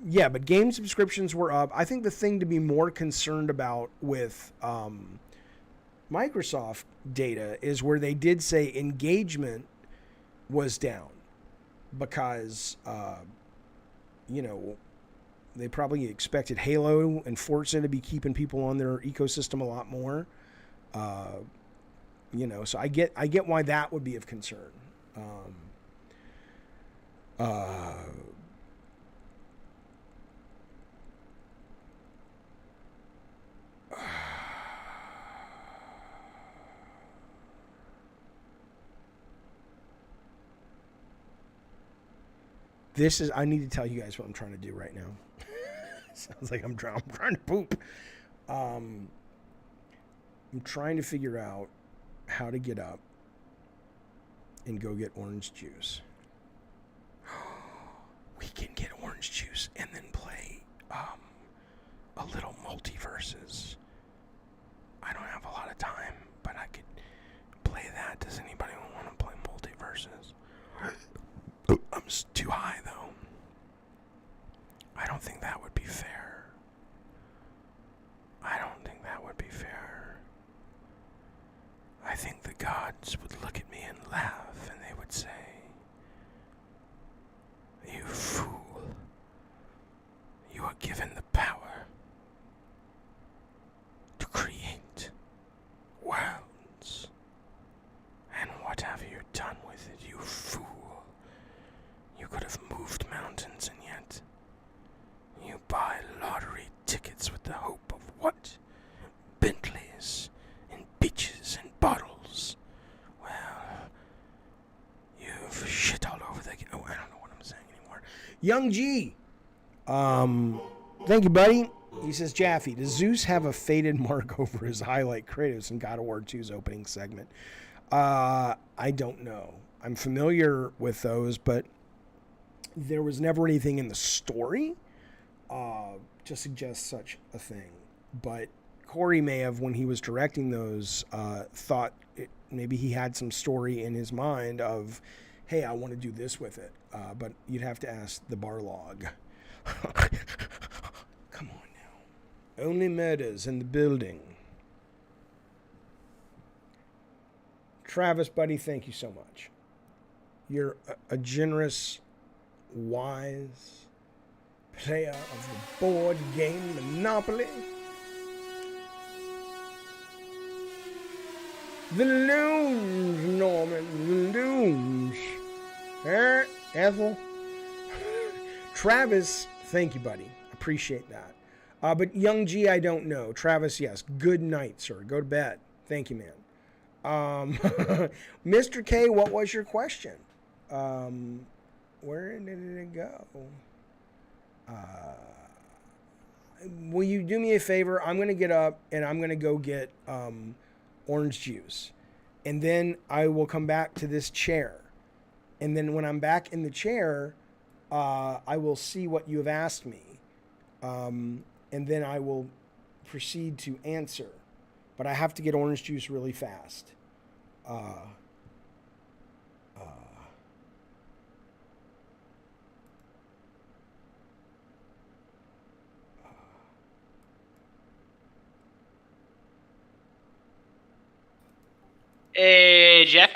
Speaker 3: Yeah, but game subscriptions were up. I think the thing to be more concerned about with Microsoft data is where they did say engagement was down because, you know, they probably expected Halo and Forza to be keeping people on their ecosystem a lot more. You know, so I get why that would be of concern. This is, I need to tell you guys what I'm trying to do right now. Sounds like I'm trying to poop. I'm trying to figure out how to get up and go get orange juice. We can get orange juice and then play a little multiverses. I don't have a lot of time, but I could play that. Does anybody want to play multiverses? I'm too high, though. I don't think that would be fair. I don't think that would be fair. I think the gods would look at me and laugh, and they would say, "You fool. You are given the power to create worlds. And what have you done with it, you fool? You could have moved mountains, and yet you buy lottery tickets with the hope of what? Bentleys and bitches and bottles. Well, you've shit all over the... Oh, I don't know what I'm saying anymore. Young G. Thank you, buddy. He says, Jaffe, does Zeus have a faded mark over his eye like Kratos in God of War 2's opening segment? I don't know. I'm familiar with those, but there was never anything in the story to suggest such a thing. But Corey may have, when he was directing those, thought maybe he had some story in his mind of, hey, I want to do this with it. But you'd have to ask the Barlog. Come on now. Only murders in the building. Travis, buddy, thank you so much. You're a generous, wise player of the board game Monopoly. The loons, Norman, the loons. Ethel. Travis, thank you, buddy. Appreciate that. But Young G, I don't know. Travis, yes. Good night, sir. Go to bed. Thank you, man. Mr. K, what was your question? Where did it go? Will you do me a favor? I'm going to get up and I'm going to go get orange juice. And then I will come back to this chair. And then when I'm back in the chair, I will see what you have asked me. And then I will proceed to answer. But I have to get orange juice really fast.
Speaker 5: Hey, Jaffe?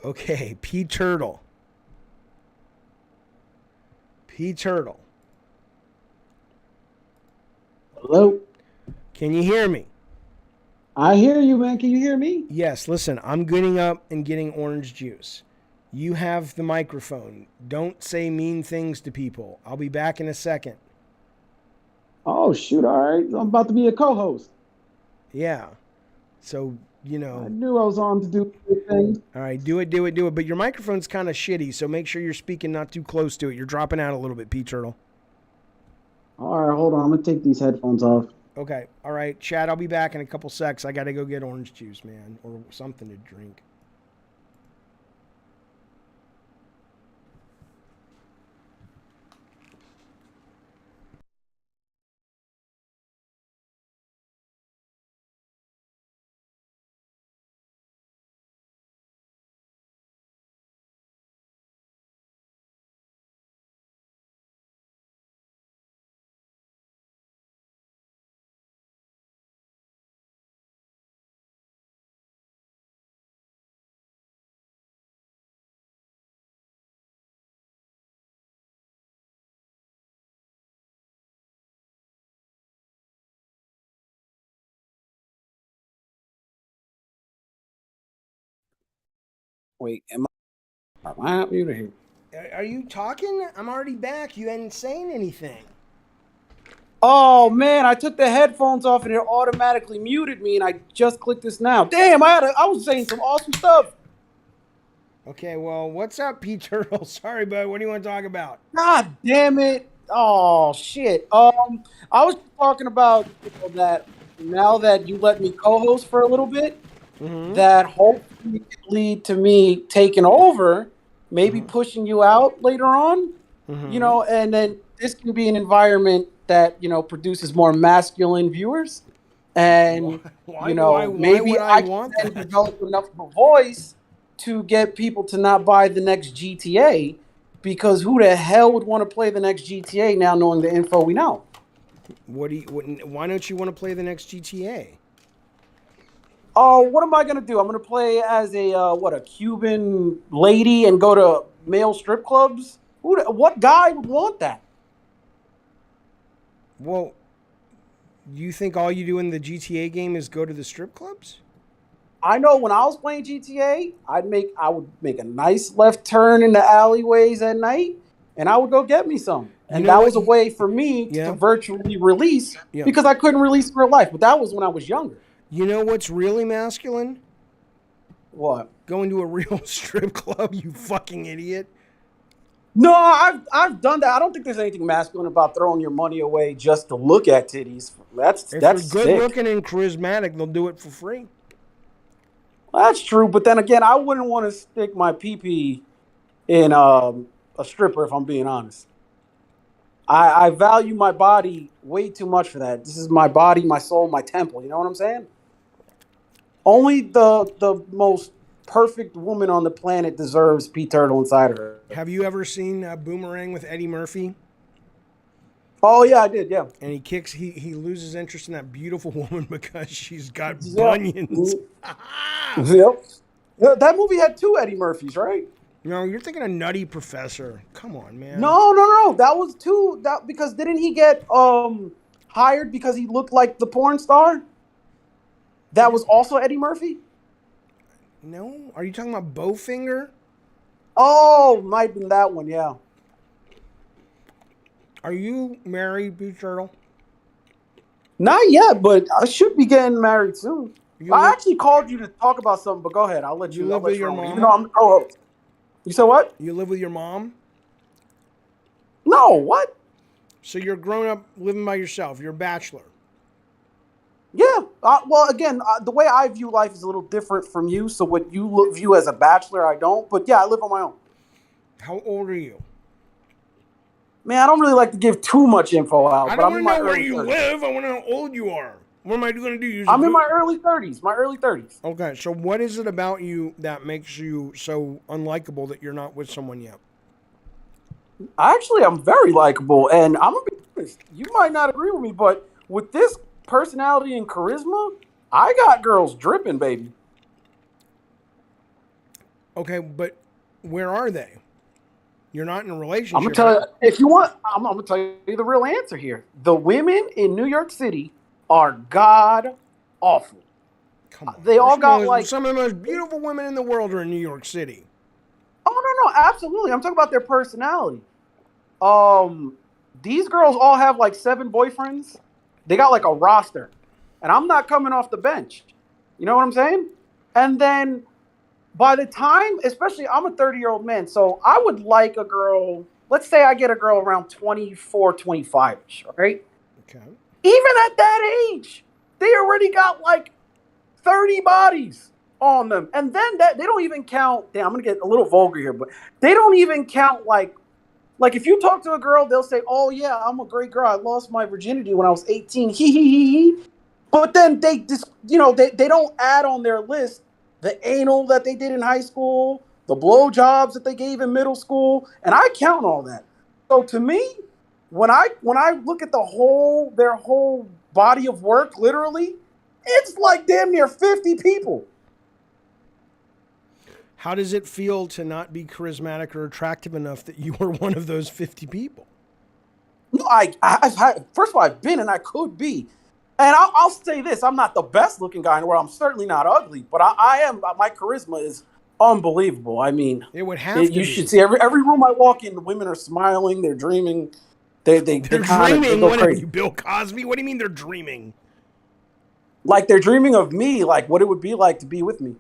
Speaker 3: Okay, P Turtle. P Turtle.
Speaker 6: Hello?
Speaker 3: Can you hear me?
Speaker 6: I hear you, man. Can you hear me?
Speaker 3: Yes, listen, I'm getting up and getting orange juice. You have the microphone. Don't say mean things to people. I'll be back in a second.
Speaker 6: Oh, shoot. All right. I'm about to be a co-host.
Speaker 3: Yeah. So, you know.
Speaker 6: I knew I was on to do good things.
Speaker 3: All right, do it. But your microphone's kind of shitty, so make sure you're speaking not too close to it. You're dropping out a little bit, P Turtle.
Speaker 6: All right, hold on. I'm going to take these headphones off.
Speaker 3: Okay. All right, Chad, I'll be back in a couple secs. I got to go get orange juice, man, or something to drink.
Speaker 6: Wait, am I muted here?
Speaker 3: Are you talking? I'm already back. You ain't saying anything.
Speaker 6: Oh, man, I took the headphones off and it automatically muted me, and I just clicked this now. Damn, I was saying some awesome stuff.
Speaker 3: Okay, well, what's up, P Turtle? Sorry, bud. What do you want to talk about?
Speaker 6: God damn it. Oh, shit. I was talking about that now that you let me co-host for a little bit, that hopefully could lead to me taking over, maybe pushing you out later on, you know, and then this can be an environment that, you know, produces more masculine viewers. And, you know, maybe I can then develop enough of a voice to get people to not buy the next GTA, because who the hell would want to play the next GTA now knowing the info we know?
Speaker 3: Why don't you want to play the next GTA?
Speaker 6: Oh, what am I going to do? I'm going to play as a Cuban lady and go to male strip clubs? What guy would want that?
Speaker 3: Well, you think all you do in the GTA game is go to the strip clubs?
Speaker 6: I know when I was playing GTA, I would make a nice left turn in the alleyways at night, and I would go get me some. And that was a way for me to virtually release, because I couldn't release in real life. But that was when I was younger.
Speaker 3: You know what's really masculine?
Speaker 6: What?
Speaker 3: Going to a real strip club, you fucking idiot.
Speaker 6: No, I've done that. I don't think there's anything masculine about throwing your money away just to look at titties. That's
Speaker 3: If you're good
Speaker 6: sick.
Speaker 3: looking and charismatic, they'll do it for free.
Speaker 6: That's true, but then again, I wouldn't want to stick my pee-pee in a stripper if I'm being honest. I value my body way too much for that. This is my body, my soul, my temple. You know what I'm saying? Only the most perfect woman on the planet deserves pea turtle inside of her.
Speaker 3: Have you ever seen Boomerang with Eddie Murphy?
Speaker 6: Oh yeah, I did. Yeah.
Speaker 3: And he loses interest in that beautiful woman because she's got bunions.
Speaker 6: Yep. That movie had 2 Eddie Murphys, right?
Speaker 3: No, you're thinking of Nutty Professor. Come on, man.
Speaker 6: No. That was 2. That because didn't he get hired because he looked like the porn star? That was also Eddie Murphy?
Speaker 3: No? Are you talking about Bowfinger?
Speaker 6: Oh, might have been that one, yeah.
Speaker 3: Are you married, Pea Turtle?
Speaker 6: Not yet, but I should be getting married soon. I actually called you to talk about something, but go ahead. I'll let you.
Speaker 3: You live with your
Speaker 6: mom?
Speaker 3: mom?
Speaker 6: Even though I'm the co-host. You said what?
Speaker 3: You live with your mom?
Speaker 6: No, what?
Speaker 3: So you're grown up living by yourself. You're a bachelor.
Speaker 6: Yeah. Well, again, the way I view life is a little different from you. So what you view as a bachelor, I don't. But yeah, I live on my own.
Speaker 3: How old are you?
Speaker 6: Man, I don't really like to give too much info out.
Speaker 3: I
Speaker 6: but
Speaker 3: don't
Speaker 6: I'm in
Speaker 3: want
Speaker 6: my
Speaker 3: to know where
Speaker 6: early
Speaker 3: you
Speaker 6: 30s.
Speaker 3: live. I want to know how old you are. What am I going to do? Use
Speaker 6: I'm in my early 30s. My early 30s.
Speaker 3: Okay, so what is it about you that makes you so unlikable that you're not with someone yet?
Speaker 6: Actually, I'm very likable, and I'm gonna be honest. You might not agree with me, but with this personality and charisma, I got girls dripping, baby.
Speaker 3: Okay, but where are they? You're not in a relationship.
Speaker 6: I'm gonna tell you if you want. I'm gonna tell you the real answer here. The women in New York City are god awful.
Speaker 3: Come on.
Speaker 6: They all got like
Speaker 3: some of the most beautiful women in the world are in New York City.
Speaker 6: Oh no, absolutely. I'm talking about their personality. These girls all have like 7 boyfriends. They got like a roster, and I'm not coming off the bench. You know what I'm saying? And then by the time, especially I'm a 30-year-old man, so I would like a girl. Let's say I get a girl around 24, 25ish, right?
Speaker 3: Okay.
Speaker 6: Even at that age, they already got like 30 bodies on them. And then that they don't even count. Damn, I'm gonna get a little vulgar here, but they don't even count like if you talk to a girl, they'll say, "Oh yeah, I'm a great girl. I lost my virginity when I was 18." Hee hee hee hee. But then they just, they don't add on their list the anal that they did in high school, the blowjobs that they gave in middle school, and I count all that. So to me, when I look at their whole body of work, literally, it's like damn near 50 people.
Speaker 3: How does it feel to not be charismatic or attractive enough that you are one of those 50 people?
Speaker 6: No, I've had, first of all, I've been and I could be. And I'll say this, I'm not the best looking guy in the world. I'm certainly not ugly, but I am, my charisma is unbelievable. I mean,
Speaker 3: it would have to
Speaker 6: you
Speaker 3: be.
Speaker 6: should see every room I walk in, the women are smiling, they're dreaming. They're
Speaker 3: dreaming?
Speaker 6: Go
Speaker 3: What
Speaker 6: crazy.
Speaker 3: are you, Bill Cosby? What do you mean they're dreaming?
Speaker 6: Like they're dreaming of me, like what it would be like to be with me.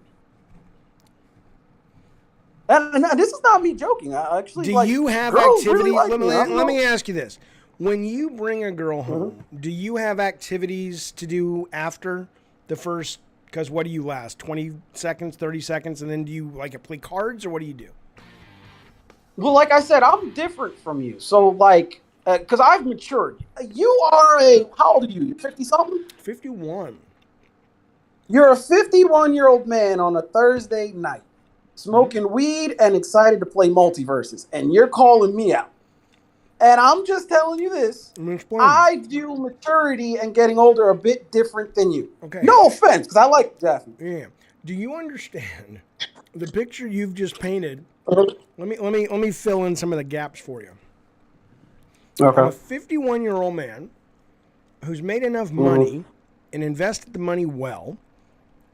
Speaker 6: And this is not me joking. I actually,
Speaker 3: do you have
Speaker 6: girls
Speaker 3: activities?
Speaker 6: really like me.
Speaker 3: Let me ask you this. When you bring a girl home, do you have activities to do after the first, because what do you last, 20 seconds, 30 seconds, and then do you play cards, or what do you do?
Speaker 6: Well, like I said, I'm different from you. So because I've matured. You are how old are you? You're 50-something?
Speaker 3: 51.
Speaker 6: You're a 51-year-old man on a Thursday night, smoking weed and excited to play multiverses, and you're calling me out. And I'm just telling you this. I view maturity and getting older a bit different than you.
Speaker 3: Okay.
Speaker 6: No offense, because I like Jaffe.
Speaker 3: Yeah. Do you understand the picture you've just painted? Let me fill in some of the gaps for you.
Speaker 6: Okay.
Speaker 3: I'm a 51-year-old man who's made enough money and invested the money well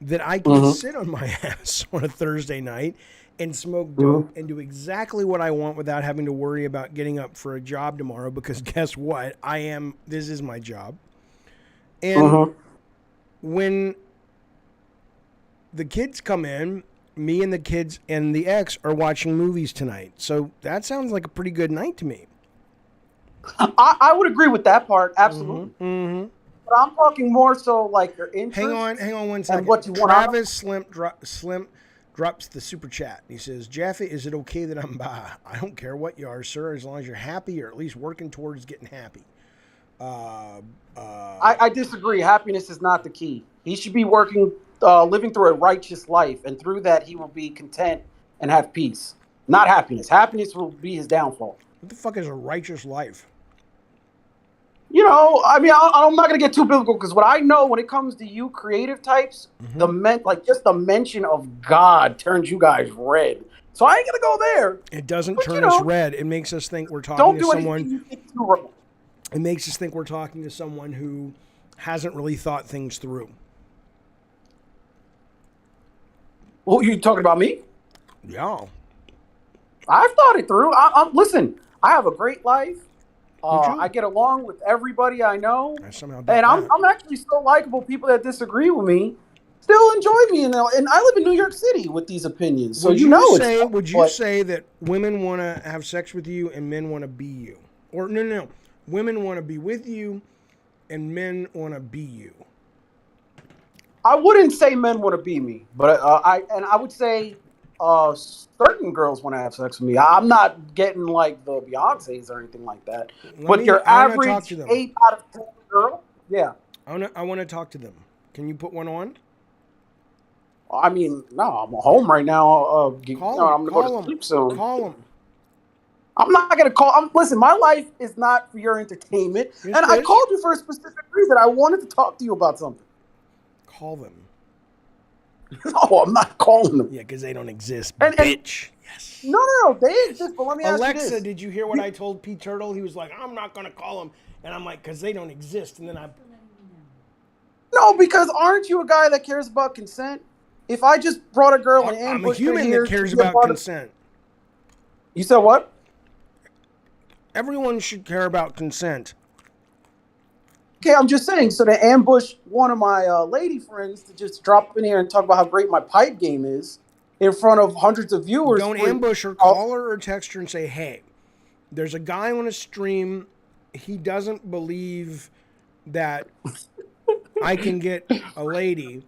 Speaker 3: that I can sit on my ass on a Thursday night and smoke dope and do exactly what I want without having to worry about getting up for a job tomorrow, because guess what? This is my job. And when the kids come in me and the kids and the ex are watching movies tonight. So that sounds like a pretty good night to me.
Speaker 6: I would agree with that part, absolutely.
Speaker 3: Mm-hmm.
Speaker 6: But I'm talking more so like your interest.
Speaker 3: Hang on 1 second.
Speaker 6: And what you want.
Speaker 3: Travis Slim drops the super chat. He says, Jaffe, is it okay that I'm bi? I don't care what you are, sir, as long as you're happy or at least working towards getting happy.
Speaker 6: I disagree. Happiness is not the key. He should be working, living through a righteous life, and through that he will be content and have peace. Not happiness. Happiness will be his downfall.
Speaker 3: What the fuck is a righteous life?
Speaker 6: You know, I mean, I'm not going to get too biblical because what I know when it comes to you creative types, just the mention of God turns you guys red. So I ain't going to go there.
Speaker 3: It doesn't turn us red. It makes us think we're talking to someone. It makes us think we're talking to someone who hasn't really thought things through.
Speaker 6: Well, you talking about me?
Speaker 3: Yeah.
Speaker 6: I've thought it through. Listen, I have a great life. I get along with everybody I know, and I'm actually so likable. People that disagree with me still enjoy me, and I live in New York City with these opinions. So
Speaker 3: would you say that women want to have sex with you and men want to be you, or no, women want to be with you and men want to be you?
Speaker 6: I wouldn't say men want to be me, but I would say certain girls want to have sex with me. I'm not getting like the Beyoncés or anything like that. But your average 8 out of 10 girl, yeah.
Speaker 3: I want to talk to them. Can you put one on?
Speaker 6: I mean, no, I'm home right now. I'm going to go to sleep soon.
Speaker 3: Call them.
Speaker 6: I'm not going to call. Listen, my life is not for your entertainment.
Speaker 3: Yes,
Speaker 6: and I called you for a specific reason. I wanted to talk to you about something.
Speaker 3: Call them.
Speaker 6: No, I'm not calling them.
Speaker 3: Yeah, because they don't exist, bitch.
Speaker 6: Yes. No, they exist. But let me ask you this.
Speaker 3: Alexa, did you hear what I told Pete Turtle? He was like, I'm not going to call them. And I'm like, because they don't exist. And then
Speaker 6: No, because aren't you a guy that cares about consent? If I just brought a girl and ambushed her
Speaker 3: I'm a human that cares about consent.
Speaker 6: You said what?
Speaker 3: Everyone should care about consent.
Speaker 6: Okay, I'm just saying, so to ambush one of my lady friends to just drop in here and talk about how great my pipe game is in front of hundreds of viewers.
Speaker 3: Don't ambush her, call her or text her and say, hey, there's a guy on a stream. He doesn't believe that I can get a lady.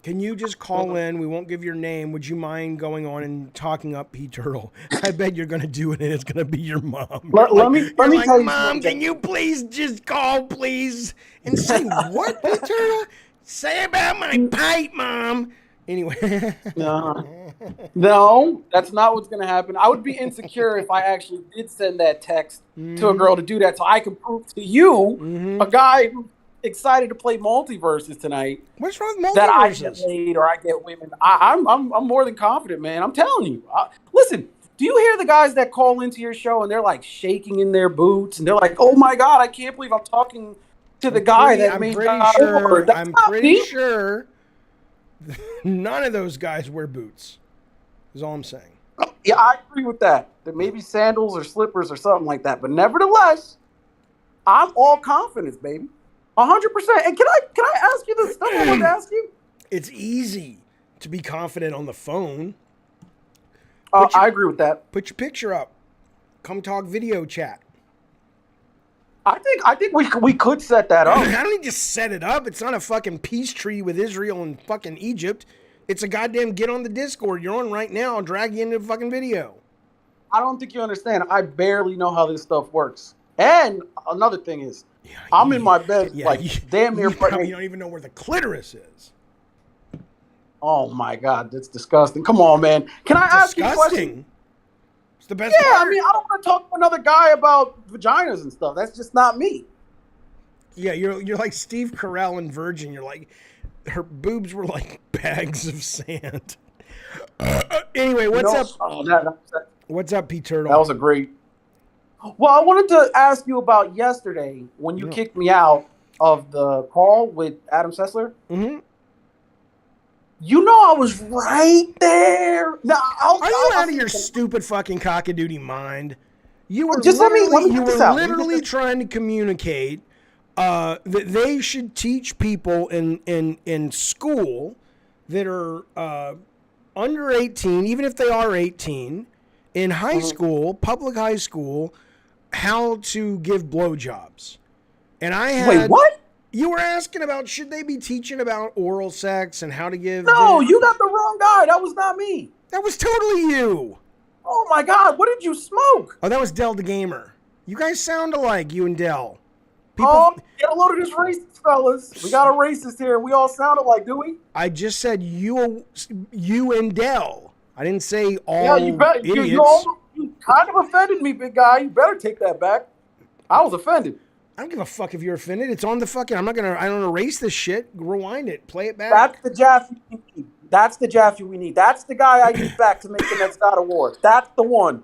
Speaker 3: Can you just call in? We won't give your name. Would you mind going on and talking up Pete Turtle? I bet you're going to do it, and it's going to be your mom.
Speaker 6: Let me tell you,
Speaker 3: Mom, can you please just call, please? And say, what, Pete Turtle? Say about my pipe, Mom. Anyway.
Speaker 6: No, that's not what's going to happen. I would be insecure if I actually did send that text to a girl to do that so I can prove to you, a guy who's excited to play multiverses tonight.
Speaker 3: What's wrong with multiverses?
Speaker 6: That I get laid or I get women. I'm more than confident, man. I'm telling you. Listen, do you hear the guys that call into your show and they're like shaking in their boots and they're like, "Oh my God, I can't believe I'm talking to the guy that made God over."
Speaker 3: I'm pretty sure none of those guys wear boots. Is all I'm saying.
Speaker 6: Yeah, I agree with that. That maybe sandals or slippers or something like that. But nevertheless, I'm all confidence, baby. 100%. And can I ask you this stuff I wanted to ask you?
Speaker 3: It's easy to be confident on the phone.
Speaker 6: I agree with that.
Speaker 3: Put your picture up. Come talk video chat.
Speaker 6: I think we could set that up.
Speaker 3: How do we just set it up? It's not a fucking peace treaty with Israel and fucking Egypt. It's a goddamn get on the Discord you're on right now. I'll drag you into the fucking video.
Speaker 6: I don't think you understand. I barely know how this stuff works. And another thing is, I'm in my bed damn near.
Speaker 3: You probably don't even know where the clitoris is.
Speaker 6: Oh my God, that's disgusting. Come on, man. Can I ask you a question?
Speaker 3: It's the best
Speaker 6: part.
Speaker 3: part.
Speaker 6: I mean, I don't want to talk to another guy about vaginas and stuff. That's just not me.
Speaker 3: Yeah, you're like Steve Carell in Virgin. You're like, her boobs were like bags of sand. Anyway, what's up? What's up, Pete Turtle?
Speaker 6: That was a great. Well, I wanted to ask you about yesterday when you kicked me out of the call with Adam Sessler.
Speaker 3: Mm-hmm.
Speaker 6: You know I was right there. Now,
Speaker 3: are you out of your stupid fucking cockadoodie mind? You were
Speaker 6: just
Speaker 3: literally trying to communicate that they should teach people in school that are under 18, even if they are 18, in high school, public high school, how to give blowjobs. And I had...
Speaker 6: Wait, what?
Speaker 3: You were asking about should they be teaching about oral sex and how to give...
Speaker 6: No, you got the wrong guy. That was not me.
Speaker 3: That was totally you.
Speaker 6: Oh my God, what did you smoke?
Speaker 3: Oh, that was Del the Gamer. You guys sound alike, you and Del.
Speaker 6: Get a load of this racist, fellas. We got a racist here. We all sound alike, do we?
Speaker 3: I just said you and Del. I didn't say all
Speaker 6: Yeah,
Speaker 3: idiots.
Speaker 6: you kind of offended me, big guy. You better take that back. I was offended.
Speaker 3: I don't give a fuck if you're offended. It's on the fucking... I don't erase this shit. Rewind it. Play it back.
Speaker 6: That's the Jaffe we need. That's the Jaffe we need. That's the guy I need back to make the next God of War. That's the one.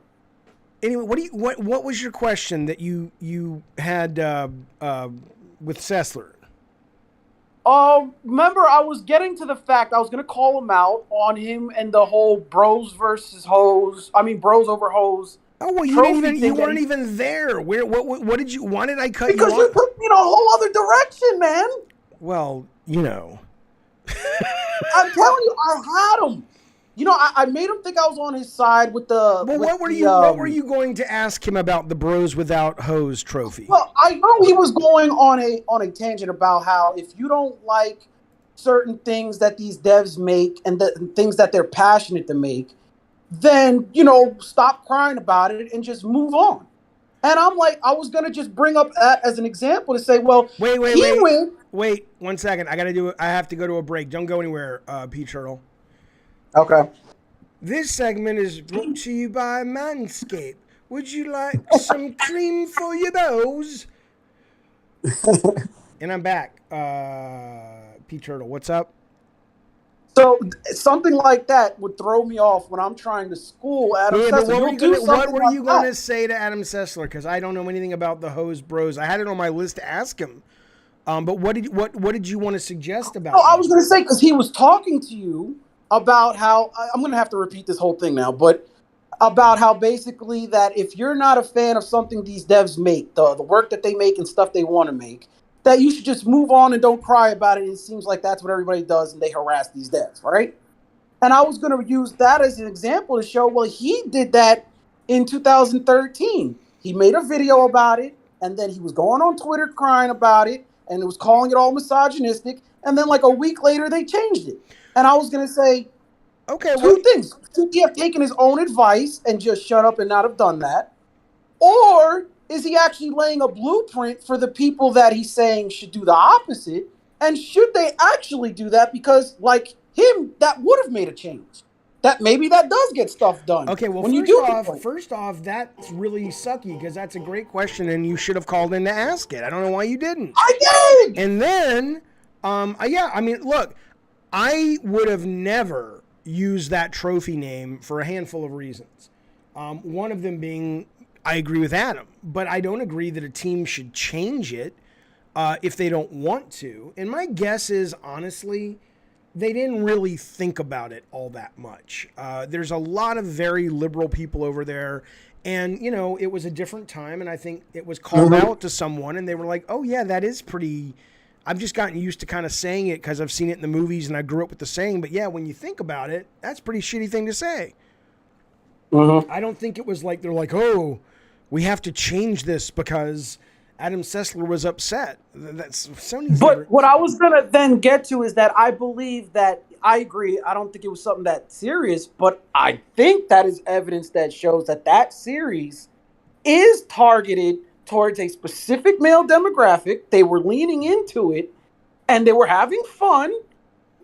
Speaker 3: Anyway, what was your question that you had with Sessler?
Speaker 6: Remember, I was getting to the fact I was going to call him out on him and the whole bros versus hoes. I mean, bros over hoes.
Speaker 3: Oh well, you weren't even there. What did you? Why did I cut you off?
Speaker 6: Because you took me in a whole other direction, man.
Speaker 3: Well, you know.
Speaker 6: I'm telling you, I had him. You know, I made him think I was on his side with the.
Speaker 3: Well, what were you going to ask him about the Bros Without Hose trophy?
Speaker 6: Well, I know he was going on a tangent about how if you don't like certain things that these devs make and the things that they're passionate to make, then stop crying about it and just move on. And I'm like, I was gonna just bring up that as an example to say, well,
Speaker 3: wait 1 second. I have to go to a break. Don't go anywhere, P Turtle.
Speaker 6: Okay.
Speaker 3: This segment is brought to you by Manscaped. Would you like some cream for your bows? And I'm back. P Turtle, what's up?
Speaker 6: So something like that would throw me off when I'm trying to school Adam Sessler.
Speaker 3: What were you going to say to Adam Sessler? Because I don't know anything about the hose bros. I had it on my list to ask him. But what did you want to suggest about?
Speaker 6: I was going to say because he was talking to you about how I'm going to have to repeat this whole thing now, but about how basically that if you're not a fan of something these devs make, the work that they make and stuff they want to make, that you should just move on and don't cry about it. It seems like that's what everybody does, and they harass these devs, right? And I was going to use that as an example to show, well, he did that in 2013. He made a video about it, and then he was going on Twitter crying about it, and it was calling it all misogynistic, and then like a week later, they changed it. And I was going to say, two things. Should he have taken his own advice and just shut up and not have done that? Or is he actually laying a blueprint for the people that he's saying should do the opposite? And should they actually do that? Because, like him, that would have made a change. That maybe that does get stuff done.
Speaker 3: Okay, well, first off, that's really sucky because that's a great question, and you should have called in to ask it. I don't know why you didn't.
Speaker 6: I did.
Speaker 3: And then, I mean, look, I would have never used that trophy name for a handful of reasons. One of them being, I agree with Adam, but I don't agree that a team should change it if they don't want to. And my guess is, honestly, they didn't really think about it all that much. There's a lot of very liberal people over there, and, it was a different time, and I think it was called out to someone, and they were like, oh, yeah, that is pretty... I've just gotten used to kind of saying it because I've seen it in the movies and I grew up with the saying. But yeah, when you think about it, that's a pretty shitty thing to say. I don't think it was like they're like, oh, we have to change this because Adam Sessler was upset. That's Sony's.
Speaker 6: But what I was gonna then get to is that I believe that I agree. I don't think it was something that serious, but I think that is evidence that shows that that series is targeted towards a specific male demographic. They were leaning into it, and they were having fun.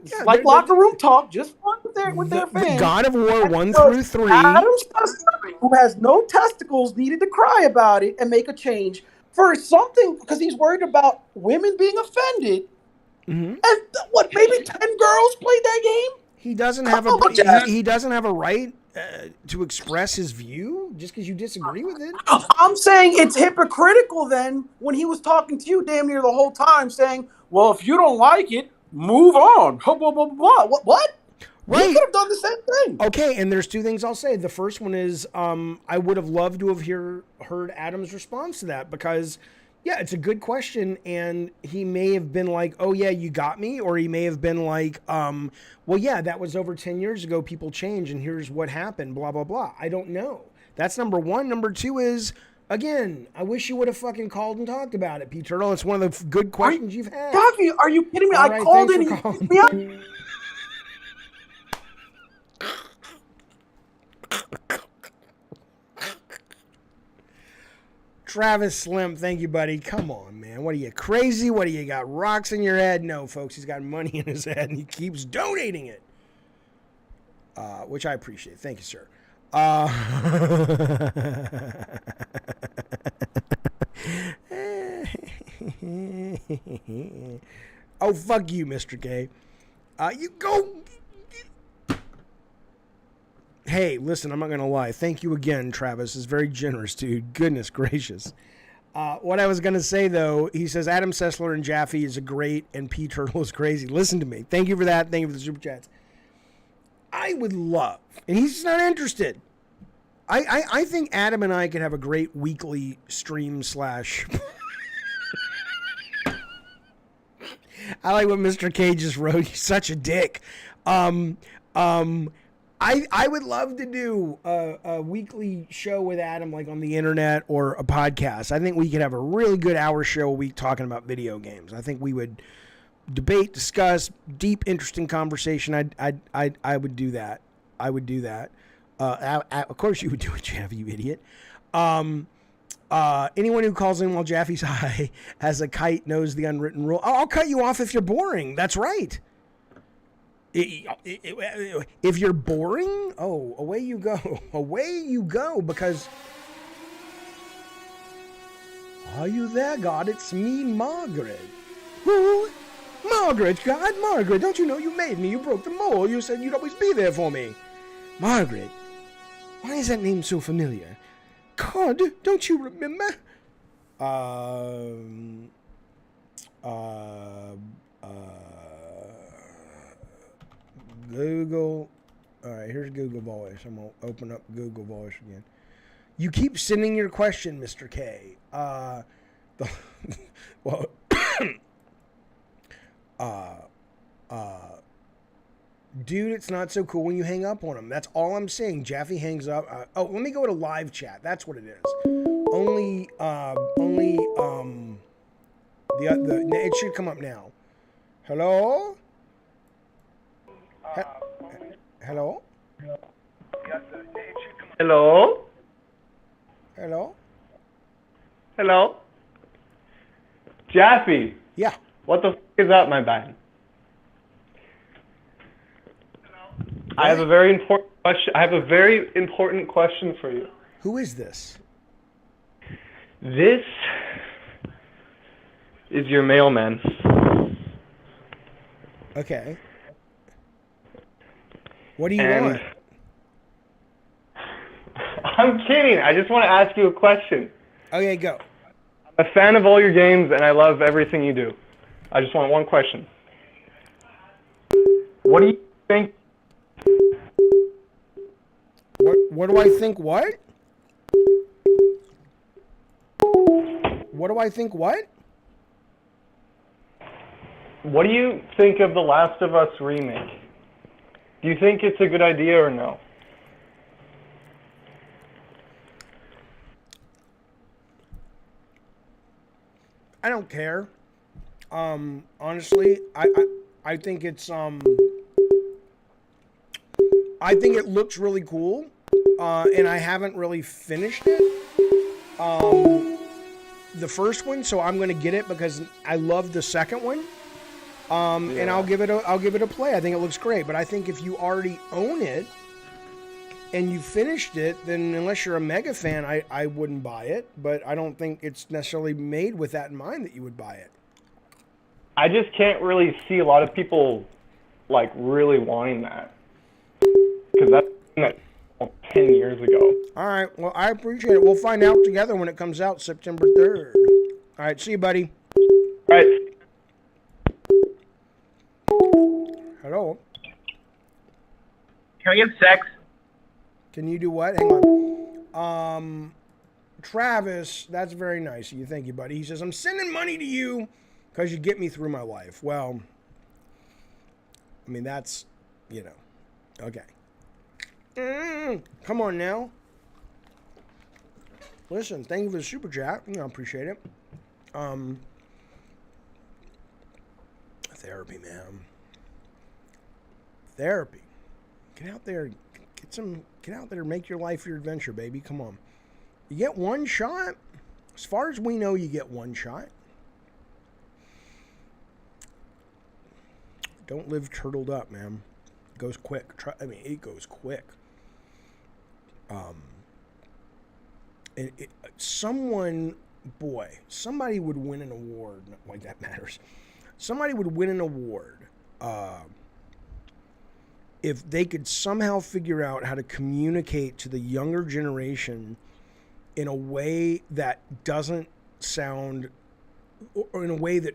Speaker 6: Yeah, like locker room talk, just fun with their fans.
Speaker 3: God of War 1 through 3.
Speaker 6: Adam Sessler, who has no testicles, needed to cry about it and make a change for something because he's worried about women being offended. And maybe 10 girls played that game.
Speaker 3: He doesn't have he doesn't have a right to express his view just because you disagree with it.
Speaker 6: I'm saying it's hypocritical then when he was talking to you damn near the whole time saying, well, if you don't like it, move on. Blah, blah, blah, blah. What? Right. You could have done the same thing.
Speaker 3: Okay, and there's two things I'll say. The first one is I would have loved to have heard Adam's response to that because Yeah, it's a good question, and he may have been like, "Oh yeah, you got me," or he may have been like, "Well, yeah, that was over 10 years ago. People change, and here's what happened." Blah blah blah. I don't know. That's number one. Number two is, again, I wish you would have fucking called and talked about it, P Turtle. It's one of the good questions you've had.
Speaker 6: Jaffe, are you kidding me?
Speaker 3: All
Speaker 6: I
Speaker 3: right,
Speaker 6: called
Speaker 3: thanks
Speaker 6: in.
Speaker 3: for
Speaker 6: He picked me up.
Speaker 3: Travis Slim, thank you, buddy. Come on, man. What are you, crazy? What do you got, rocks in your head? No, folks, he's got money in his head, and he keeps donating it, which I appreciate. Thank you, sir. Oh, fuck you, Mr. K. You go... Hey, listen, I'm not going to lie. Thank you again, Travis. It's very generous, dude. Goodness gracious. What I was going to say, though, he says Adam Sessler and Jaffe is a great and P Turtle is crazy. Listen to me. Thank you for that. Thank you for the super chats. I would love, and he's just not interested. I think Adam and I could have a great weekly stream / I like what Mr. K just wrote. He's such a dick. I would love to do a weekly show with Adam, like on the internet or a podcast. I think we could have a really good hour show a week talking about video games. I think we would debate, discuss, deep, interesting conversation. I would do that. I would do that. Of course you would do it, Jaffe, you idiot. Anyone who calls in while Jaffe's high as a kite knows the unwritten rule. I'll cut you off if you're boring. That's right. If you're boring, oh, away you go. Away you go, because... Are you there, God? It's me, Margaret. Who? Margaret, God? Margaret, don't you know you made me? You broke the mold. You said you'd always be there for me. Margaret. Why is that name so familiar? God, don't you remember? Google. All right, here's Google Voice. I'm going to open up Google Voice again. You keep sending your question, Mr. K. Dude, it's not so cool when you hang up on him. That's all I'm saying. Jaffe hangs up. Let me go to live chat. That's what it is. It should come up now. Hello? Hello?
Speaker 5: Hello?
Speaker 3: Hello?
Speaker 5: Hello? Jaffe.
Speaker 3: Yeah.
Speaker 5: What the f*** is up, my man? I have a very important question for you.
Speaker 3: Who is this?
Speaker 5: This is your mailman.
Speaker 3: Okay. What do you want?
Speaker 5: I'm kidding. I just want to ask you a question.
Speaker 3: Okay, go.
Speaker 5: I'm a fan of all your games, and I love everything you do. I just want one question. What do you think?
Speaker 3: What do I think what? What do I think what?
Speaker 5: What do you think of the Last of Us remake? Do you think it's a good idea or no?
Speaker 3: I don't care. Honestly, I think it's I think it looks really cool, and I haven't really finished it. The first one, so I'm gonna get it because I love the second one. And I'll give it a play. I think it looks great, but I think if you already own it and you finished it, then unless you're a mega fan, I wouldn't buy it. But I don't think it's necessarily made with that in mind that you would buy it.
Speaker 5: I just can't really see a lot of people like really wanting that because that's 10 years ago.
Speaker 3: All right. Well, I appreciate it. We'll find out together when it comes out September 3rd. All right. See you, buddy.
Speaker 5: All right.
Speaker 3: Hello.
Speaker 21: Can we have sex?
Speaker 3: Can you do what? Hang on. Travis, that's very nice of you. Thank you, buddy. He says, I'm sending money to you because you get me through my life. Well, I mean, that's, okay. Come on now. Listen, thank you for the super chat. I appreciate it. Therapy, man. Therapy. Get out there. Get out there. Make your life your adventure, baby. Come on. You get one shot. As far as we know, you get one shot. Don't live turtled up, man. It goes quick. It goes quick. Somebody would win an award. Not like that matters. Somebody would win an award if they could somehow figure out how to communicate to the younger generation in a way that doesn't sound, or in a way that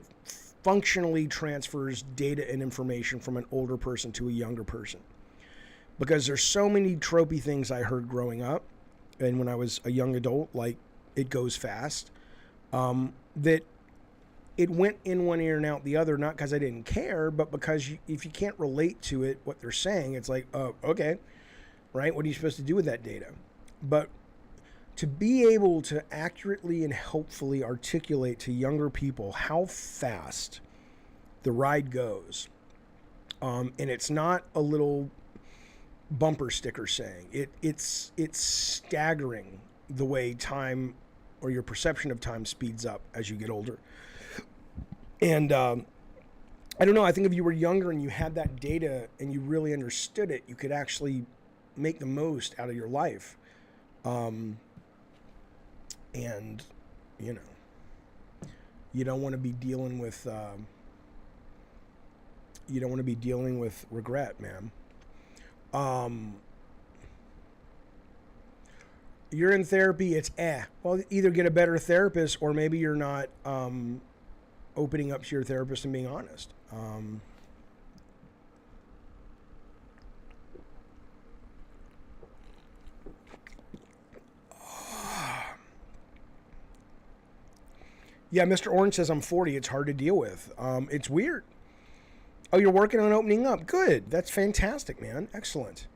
Speaker 3: functionally transfers data and information from an older person to a younger person. Because there's so many tropey things I heard growing up and when I was a young adult, like it goes fast, that it went in one ear and out the other, not because I didn't care, but because if you can't relate to it, what they're saying, it's like, oh, okay, right? What are you supposed to do with that data? But to be able to accurately and helpfully articulate to younger people how fast the ride goes, and it's not a little bumper sticker saying, it's staggering the way time, or your perception of time, speeds up as you get older. And I don't know, I think if you were younger and you had that data and you really understood it, you could actually make the most out of your life. And, you don't want to be dealing with, regret, man. You're in therapy, it's well, either get a better therapist, or maybe you're not opening up to your therapist and being honest. Yeah, Mr. Orange says I'm 40. It's hard to deal with. It's weird. Oh, you're working on opening up. Good. That's fantastic, man. Excellent.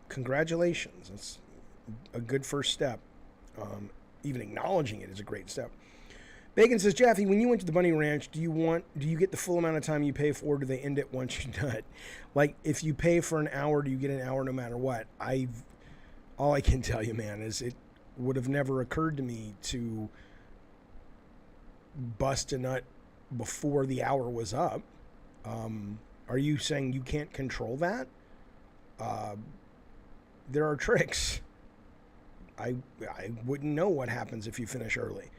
Speaker 3: Congratulations. That's a good first step. Even acknowledging it is a great step. Bacon says, Jaffe, when you went to the Bunny Ranch, do you get the full amount of time you pay for, or do they end it once you're done? Like, if you pay for an hour, do you get an hour no matter what? All I can tell you, man, is it would have never occurred to me to bust a nut before the hour was up. Are you saying you can't control that? There are tricks. I wouldn't know what happens if you finish early.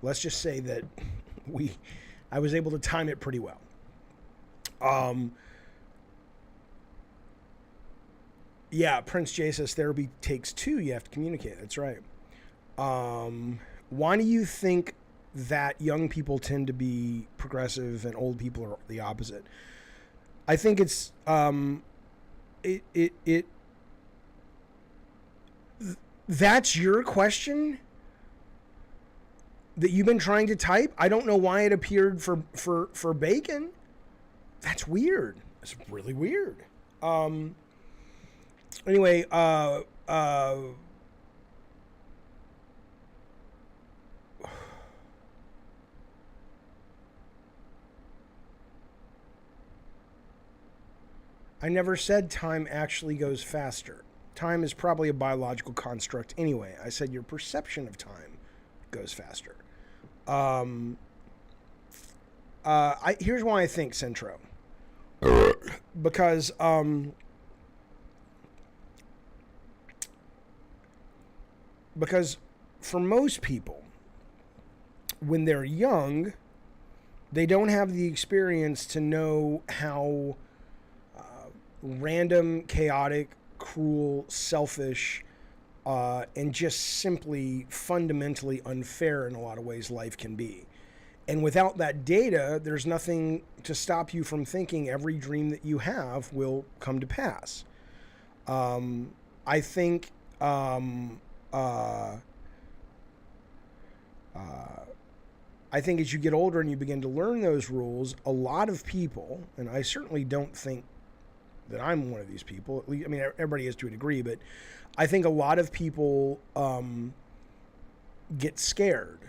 Speaker 3: Let's just say that I was able to time it pretty well. Yeah, Prince J says therapy takes two. You have to communicate. That's right. Why do you think that young people tend to be progressive and old people are the opposite? I think it's that's your question that you've been trying to type. I don't know why it appeared for Bacon. That's weird. It's really weird. Anyway, I never said time actually goes faster. Time is probably a biological construct anyway. I said your perception of time goes faster. Here's why I think, Centro. Because for most people, when they're young, they don't have the experience to know how random, chaotic, cruel, selfish, and just simply fundamentally unfair in a lot of ways life can be. And without that data, there's nothing to stop you from thinking every dream that you have will come to pass. I think I think as you get older and you begin to learn those rules, a lot of people, and I certainly don't think that I'm one of these people, at least, I mean, everybody is to a degree, but I think a lot of people get scared,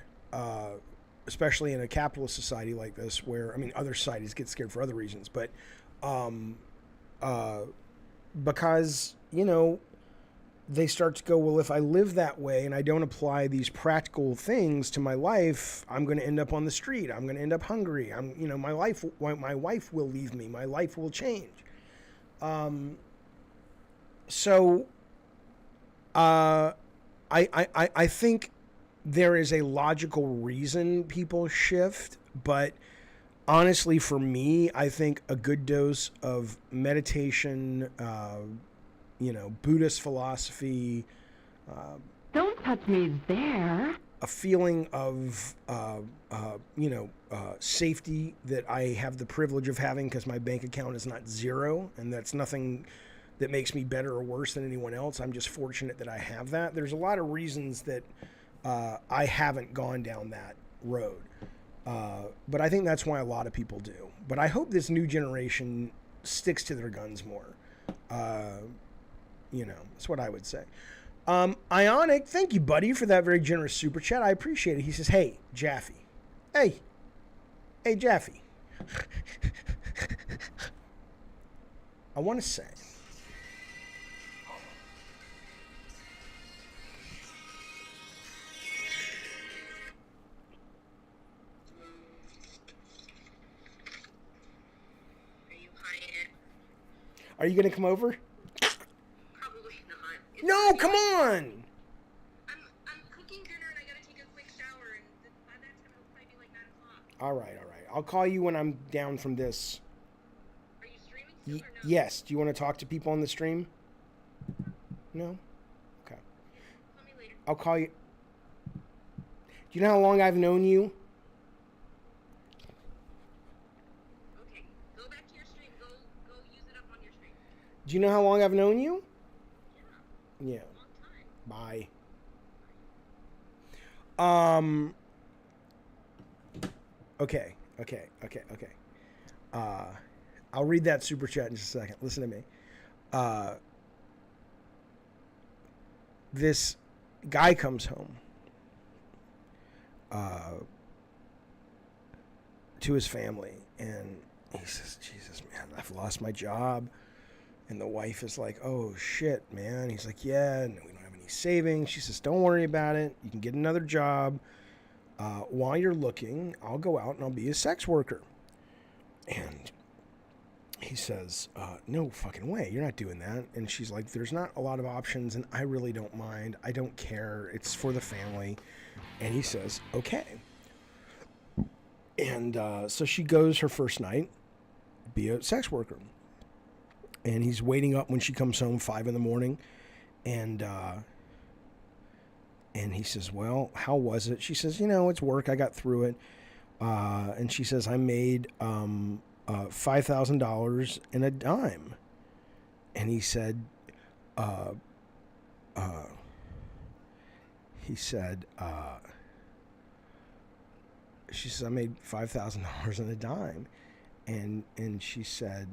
Speaker 3: especially in a capitalist society like this, where, I mean, other societies get scared for other reasons, but because, you know, they start to go, well, if I live that way and I don't apply these practical things to my life, I'm going to end up on the street. I'm going to end up hungry. My wife will leave me. My life will change. So I think there is a logical reason people shift, but honestly, for me, I think a good dose of meditation, Buddhist philosophy.
Speaker 7: Don't touch me there.
Speaker 3: A feeling of, safety that I have the privilege of having because my bank account is not zero, and that's nothing that makes me better or worse than anyone else. I'm just fortunate that I have that. There's a lot of reasons that I haven't gone down that road. But I think that's why a lot of people do. But I hope this new generation sticks to their guns more. That's what I would say. Ionic, thank you, buddy, for that very generous super chat. I appreciate it. He says, hey, Jaffe. Hey, Jaffe. I want to say, are you going to come over?
Speaker 8: Probably not.
Speaker 3: No, come on!
Speaker 8: I'm cooking dinner and I gotta take a quick shower, and by that time it'll probably be like 9 o'clock.
Speaker 3: All right. I'll call you when I'm down from this.
Speaker 8: Are you streaming still or no?
Speaker 3: Yes. Do you want to talk to people on the stream? No? Okay.
Speaker 8: Call me later.
Speaker 3: I'll call you. Do you know how long I've known you?
Speaker 8: Okay, go back to your stream. Go use it up on your stream.
Speaker 3: Do you know how long I've known you? Yeah.
Speaker 8: Long time.
Speaker 3: Bye. Okay. I'll read that super chat in just a second. Listen to me. This guy comes home to his family, and he says, Jesus, man, I've lost my job. And the wife is like, oh, shit, man. He's like, yeah, and we don't have any savings. She says, don't worry about it. You can get another job. While you're looking, I'll go out and I'll be a sex worker. And he says, no fucking way. You're not doing that. And she's like, there's not a lot of options, and I really don't mind. I don't care. It's for the family. And he says, okay. And so she goes her first night, be a sex worker. And he's waiting up when she comes home, 5 a.m. And he says, well, how was it? She says, it's work. I got through it. And she says, I made $5,000 in a dime. And he said, she says, I made $5,000 in a dime. And she said,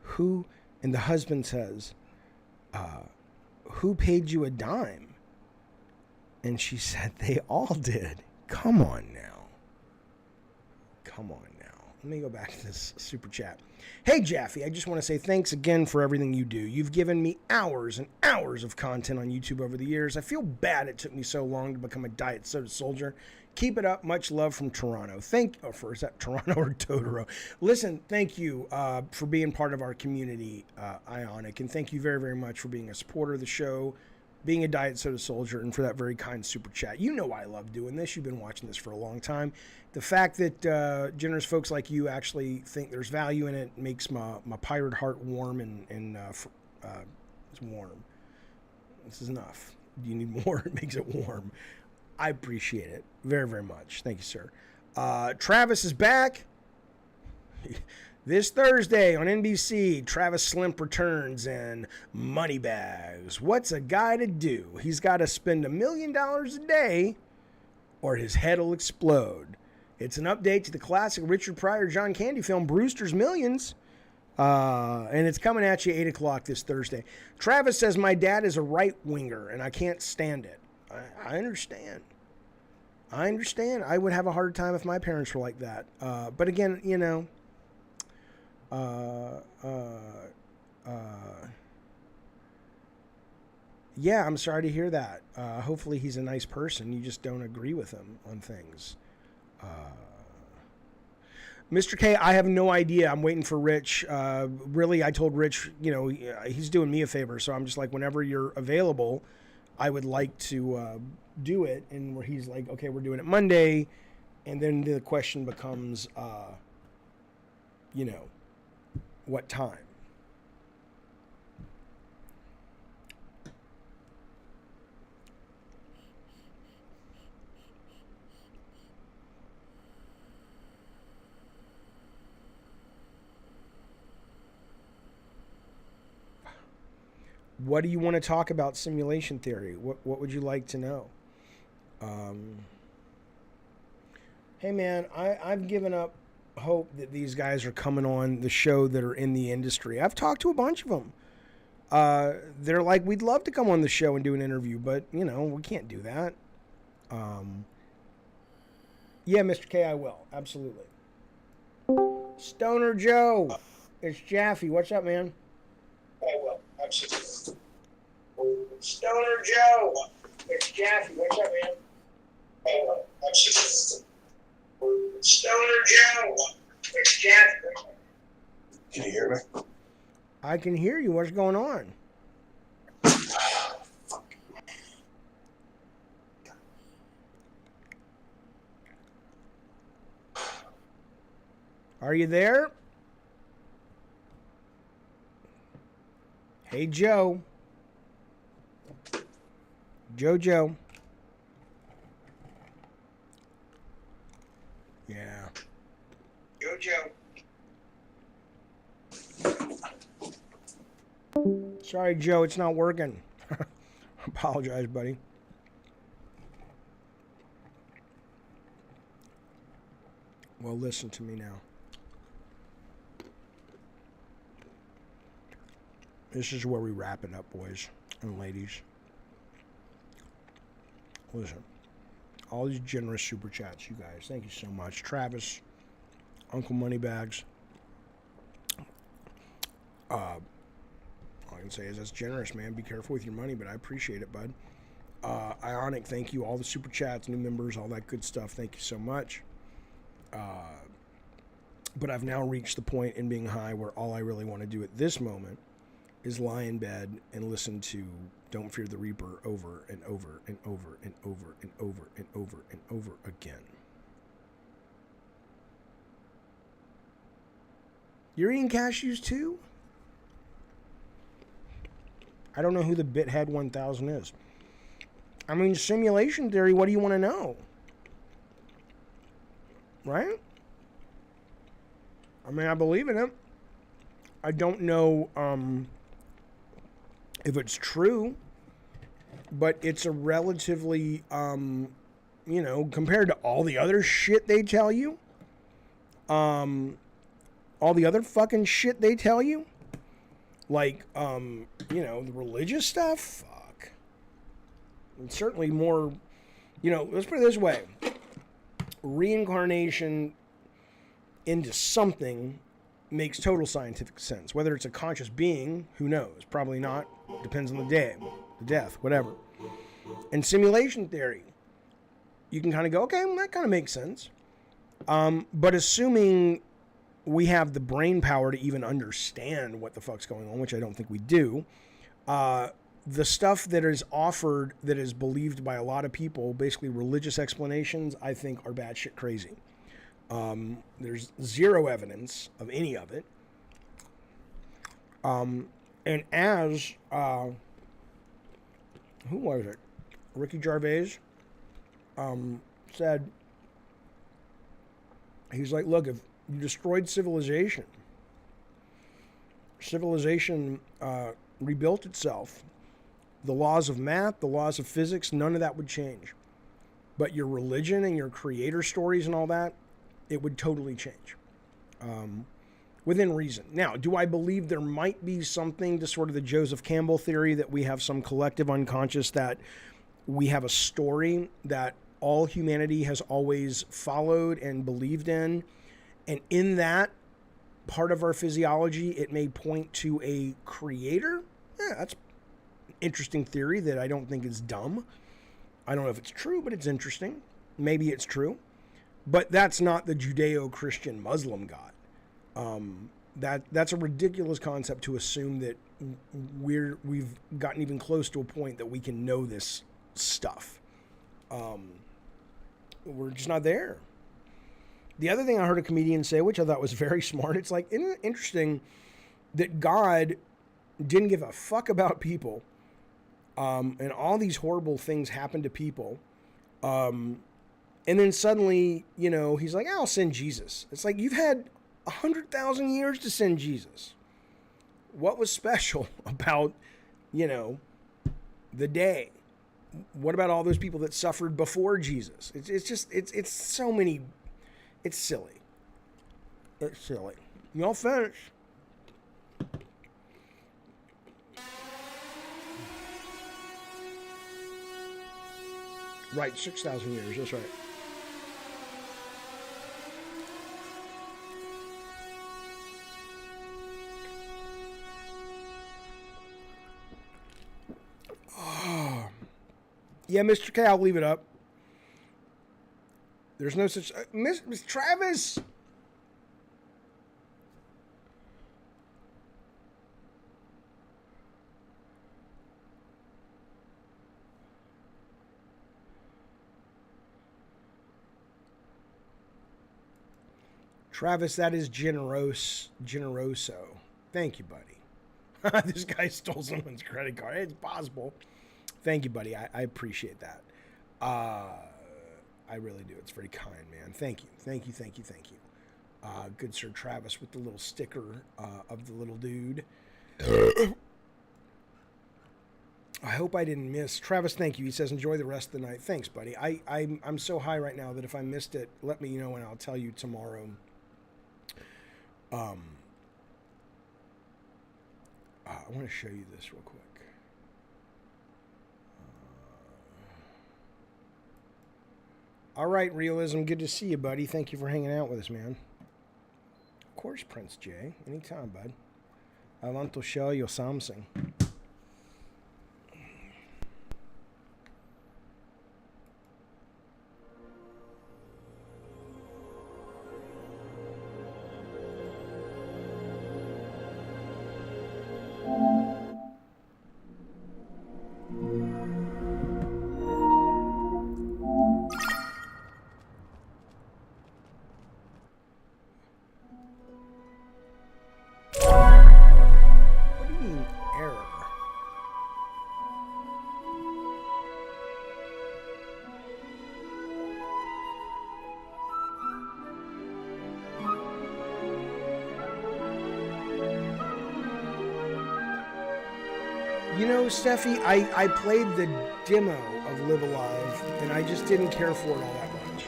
Speaker 3: who, and the husband says, who paid you a dime? And she said, they all did. Come on now. Let me go back to this super chat. Hey, Jaffe, I just want to say thanks again for everything you do. You've given me hours and hours of content on YouTube over the years. I feel bad it took me so long to become a diet soda soldier. Keep it up. Much love from Toronto. Is that Toronto or Totoro? Listen, thank you for being part of our community, Ionic, and thank you very, very much for being a supporter of the show, being a diet soda soldier, and for that very kind super chat. You know I love doing this. You've been watching this for a long time. The fact that generous folks like you actually think there's value in it makes my pirate heart warm, and it's warm. This is enough. Do you need more? It makes it warm. I appreciate it very, very much. Thank you, sir. Travis is back. This Thursday on NBC, Travis Slimp returns and Moneybags. What's a guy to do? He's got to spend $1 million a day or his head will explode. It's an update to the classic Richard Pryor John Candy film Brewster's Millions. And it's coming at you 8 o'clock this Thursday. Travis says, my dad is a right-winger and I can't stand it. I understand. I understand. I would have a hard time if my parents were like that. But again, you know, yeah, I'm sorry to hear that. Hopefully he's a nice person. You just don't agree with him on things. Mr. K, I have no idea. I'm waiting for Rich. Really, I told Rich, you know, he's doing me a favor. So I'm just like, whenever you're available, I would like to do it. And where he's like, okay, we're doing it Monday. And then the question becomes, you know, what time? What do you want to talk about simulation theory? What would you like to know? Hey man, I've given up hope that these guys are coming on the show that are in the industry. I've talked to a bunch of them. They're like, we'd love to come on the show and do an interview, but you know, we can't do that. Yeah, Mr. K, I will. Absolutely. Stoner Joe, it's Jaffe. What's up, man?
Speaker 9: I will. Absolutely. Stoner Joe, it's Jaffe. What's up, man? I will. Absolutely. Stoner Joe, it's Jaffe. Can you hear me?
Speaker 3: I can hear you. What's going on? Are you there? Hey, Joe. Jojo. Yeah.
Speaker 9: Jojo.
Speaker 3: Sorry, Joe, it's not working. Apologize, buddy. Well, listen to me now. This is where we wrap it up, boys and ladies. Listen, all these generous super chats, you guys, thank you so much. Travis, Uncle Moneybags. All I can say is that's generous, man. Be careful with your money, but I appreciate it, bud. Ionic, thank you. All the super chats, new members, all that good stuff. Thank you so much. But I've now reached the point in being high where all I really want to do at this moment is lie in bed and listen to Don't Fear the Reaper over and over and over and over and over and over and over again. You're eating cashews too? I don't know who the Bithead 1000 is. I mean, simulation theory, what do you want to know? Right? I mean, I believe in it. I don't know if it's true, but it's a relatively, you know, compared to all the other shit they tell you, all the other fucking shit they tell you, like, you know, the religious stuff, fuck. And certainly more, you know, let's put it this way. Reincarnation into something makes total scientific sense. Whether it's a conscious being, who knows? Probably not. Depends on the day, the death, whatever. And simulation theory, you can kind of go, okay, well, that kind of makes sense. But assuming we have the brain power to even understand what the fuck's going on, which I don't think we do, the stuff that is offered that is believed by a lot of people, basically religious explanations, I think are batshit crazy. There's zero evidence of any of it. And as, who was it? Ricky Gervais said, he's like, look, if you destroyed civilization, civilization rebuilt itself, the laws of math, the laws of physics, none of that would change. But your religion and your creator stories and all that, it would totally change. Within reason. Now, do I believe there might be something to sort of the Joseph Campbell theory that we have some collective unconscious, that we have a story that all humanity has always followed and believed in, and in that part of our physiology, it may point to a creator? Yeah, that's an interesting theory that I don't think is dumb. I don't know if it's true, but it's interesting. Maybe it's true. But that's not the Judeo-Christian Muslim God. That's a ridiculous concept to assume that we've gotten even close to a point that we can know this stuff. We're just not there. The other thing I heard a comedian say, which I thought was very smart, it's like, isn't it interesting that God didn't give a fuck about people, and all these horrible things happened to people, and then suddenly, he's like, I'll send Jesus. It's like, you've had 100,000 years to send Jesus. What was special about, the day? What about all those people that suffered before Jesus? It's so many. It's silly. It's silly. You all finished? Right, 6,000 years. That's right. Oh. Yeah, Mr. K, I'll leave it up. There's no such... Miss Travis! Travis, that is generoso. Thank you, buddy. This guy stole someone's credit card. It's possible. Thank you, buddy. I appreciate that. I really do. It's very kind, man. Thank you. Thank you. Good Sir Travis with the little sticker of the little dude. I hope I didn't miss. Travis, thank you. He says, enjoy the rest of the night. Thanks, buddy. I'm so high right now that if I missed it, let me know and I'll tell you tomorrow. I want to show you this real quick. All right, Realism, good to see you, buddy. Thank you for hanging out with us, man. Of course, Prince J. Anytime, bud. I want to show you something. Steffi, I played the demo of Live Alive, and I just didn't care for it all that much.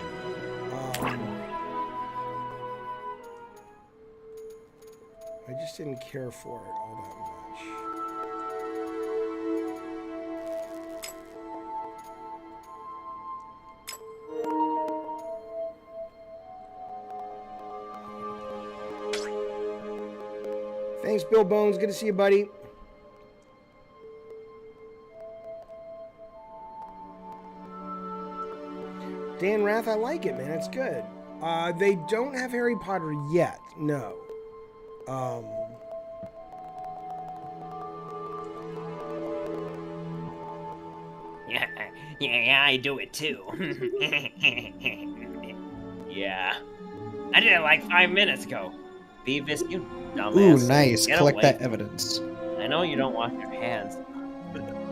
Speaker 3: I just didn't care for it all that much. Thanks, Bill Bones. Good to see you, buddy. Dan Rath, I like it, man. It's good. They don't have Harry Potter yet. No.
Speaker 10: Yeah, I do it too. Yeah. I did it like 5 minutes ago. Beavis, you dumbass.
Speaker 11: Ooh, nice.
Speaker 10: Get
Speaker 11: Collect
Speaker 10: away.
Speaker 11: that evidence.
Speaker 10: I know you don't wash your hands.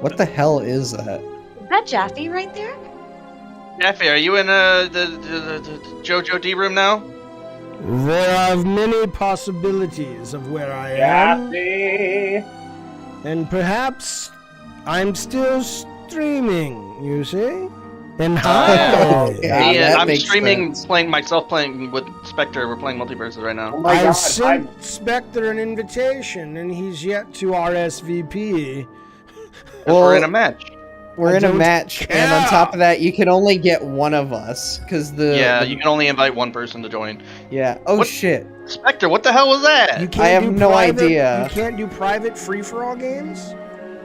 Speaker 11: What the hell is that?
Speaker 23: Is that Jaffe right there?
Speaker 24: Jaffe, are you in the JoJo D room now?
Speaker 3: There are many possibilities of where I am.
Speaker 5: Jaffe.
Speaker 3: And perhaps I'm still streaming, you see? And
Speaker 13: Yeah,
Speaker 11: that
Speaker 13: I'm
Speaker 11: makes
Speaker 13: streaming,
Speaker 11: sense.
Speaker 13: playing with Spectre. We're playing multiverses right now.
Speaker 3: I sent Spectre an invitation, and he's yet to RSVP.
Speaker 13: We're in a match.
Speaker 11: We're in a match, and on top of that, you can only get one of us because
Speaker 13: Yeah, you can only invite one person to join.
Speaker 11: Yeah. Oh shit.
Speaker 13: Spectre, what the hell was that?
Speaker 3: You can't
Speaker 11: I have
Speaker 3: do
Speaker 11: no
Speaker 3: private,
Speaker 11: idea.
Speaker 3: You can't do private free-for-all games?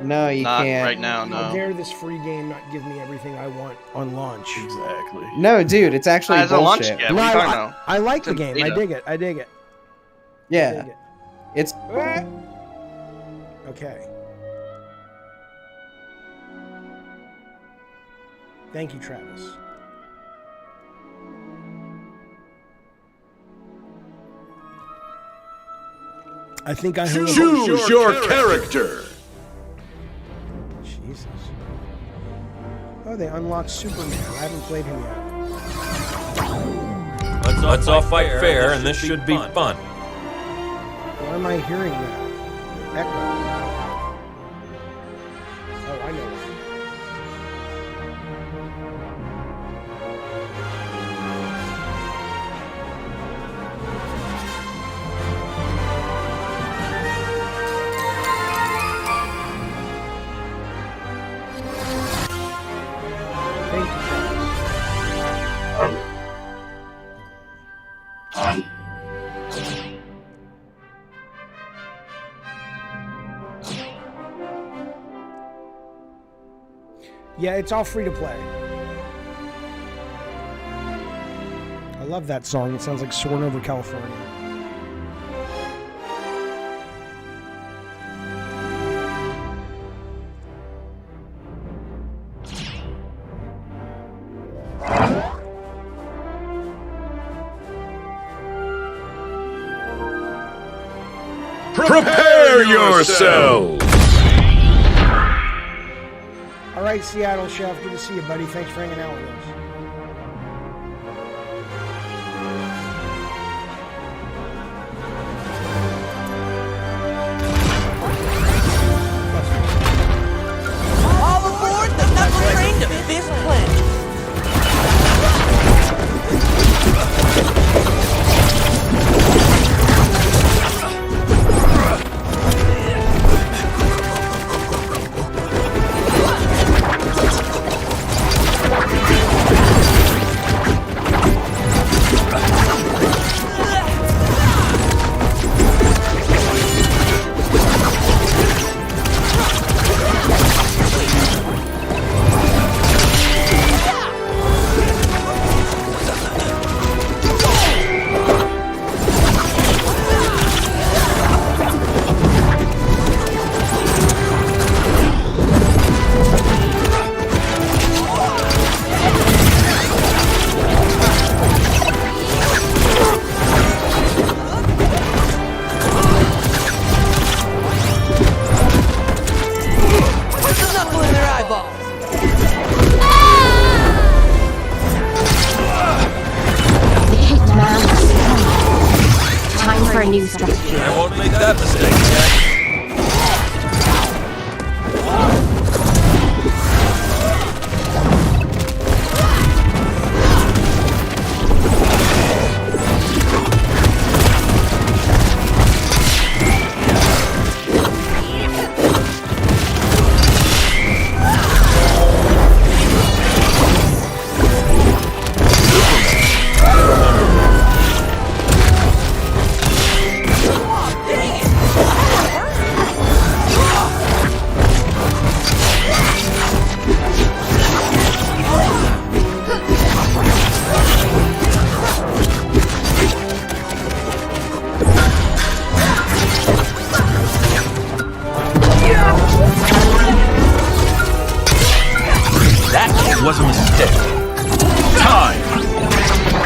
Speaker 11: No, you
Speaker 13: Not
Speaker 11: can't.
Speaker 13: right now,
Speaker 3: How
Speaker 13: no.
Speaker 3: dare this free game not give me everything I want on launch?
Speaker 1: Exactly.
Speaker 11: No, dude, it's actually
Speaker 13: Hasn't launched
Speaker 11: bullshit.
Speaker 13: yet.
Speaker 3: No,
Speaker 13: What are you talking about?
Speaker 3: I like
Speaker 13: It's
Speaker 3: the
Speaker 13: in
Speaker 3: game. I
Speaker 13: beta.
Speaker 3: dig it. I dig it.
Speaker 11: Yeah.
Speaker 3: I dig it.
Speaker 11: It's
Speaker 3: Okay. Thank you, Travis. I think I heard.
Speaker 15: Choose your character.
Speaker 3: Jesus. Oh, they unlocked Superman. I haven't played him yet.
Speaker 23: Let's all fight fair, and this should be fun.
Speaker 3: Why am I hearing that? Echo. Oh, I know why. Thank you, Yeah, it's all free to play. I love that song. It sounds like Soaring Over California.
Speaker 15: Prepare yourselves.
Speaker 3: All right, Seattle Chef. Good to see you, buddy. Thanks for hanging out with us.
Speaker 24: All aboard the never-trained Fist Plant. What's the knuckle in their eyeballs?
Speaker 7: The hitman is coming. Time for a new strategy.
Speaker 23: I won't make that mistake again. That was a mistake. Time.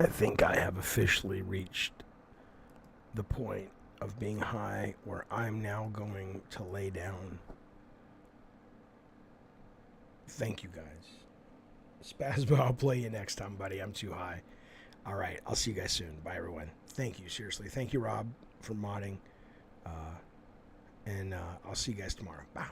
Speaker 3: I think I have officially reached the point of being high where I'm now going to lay down. Thank you, guys. Spasmo, I'll play you next time, buddy. I'm too high. All right, I'll see you guys soon. Bye, everyone. Thank you, seriously. Thank you, Rob, for modding. And I'll see you guys tomorrow. Bye.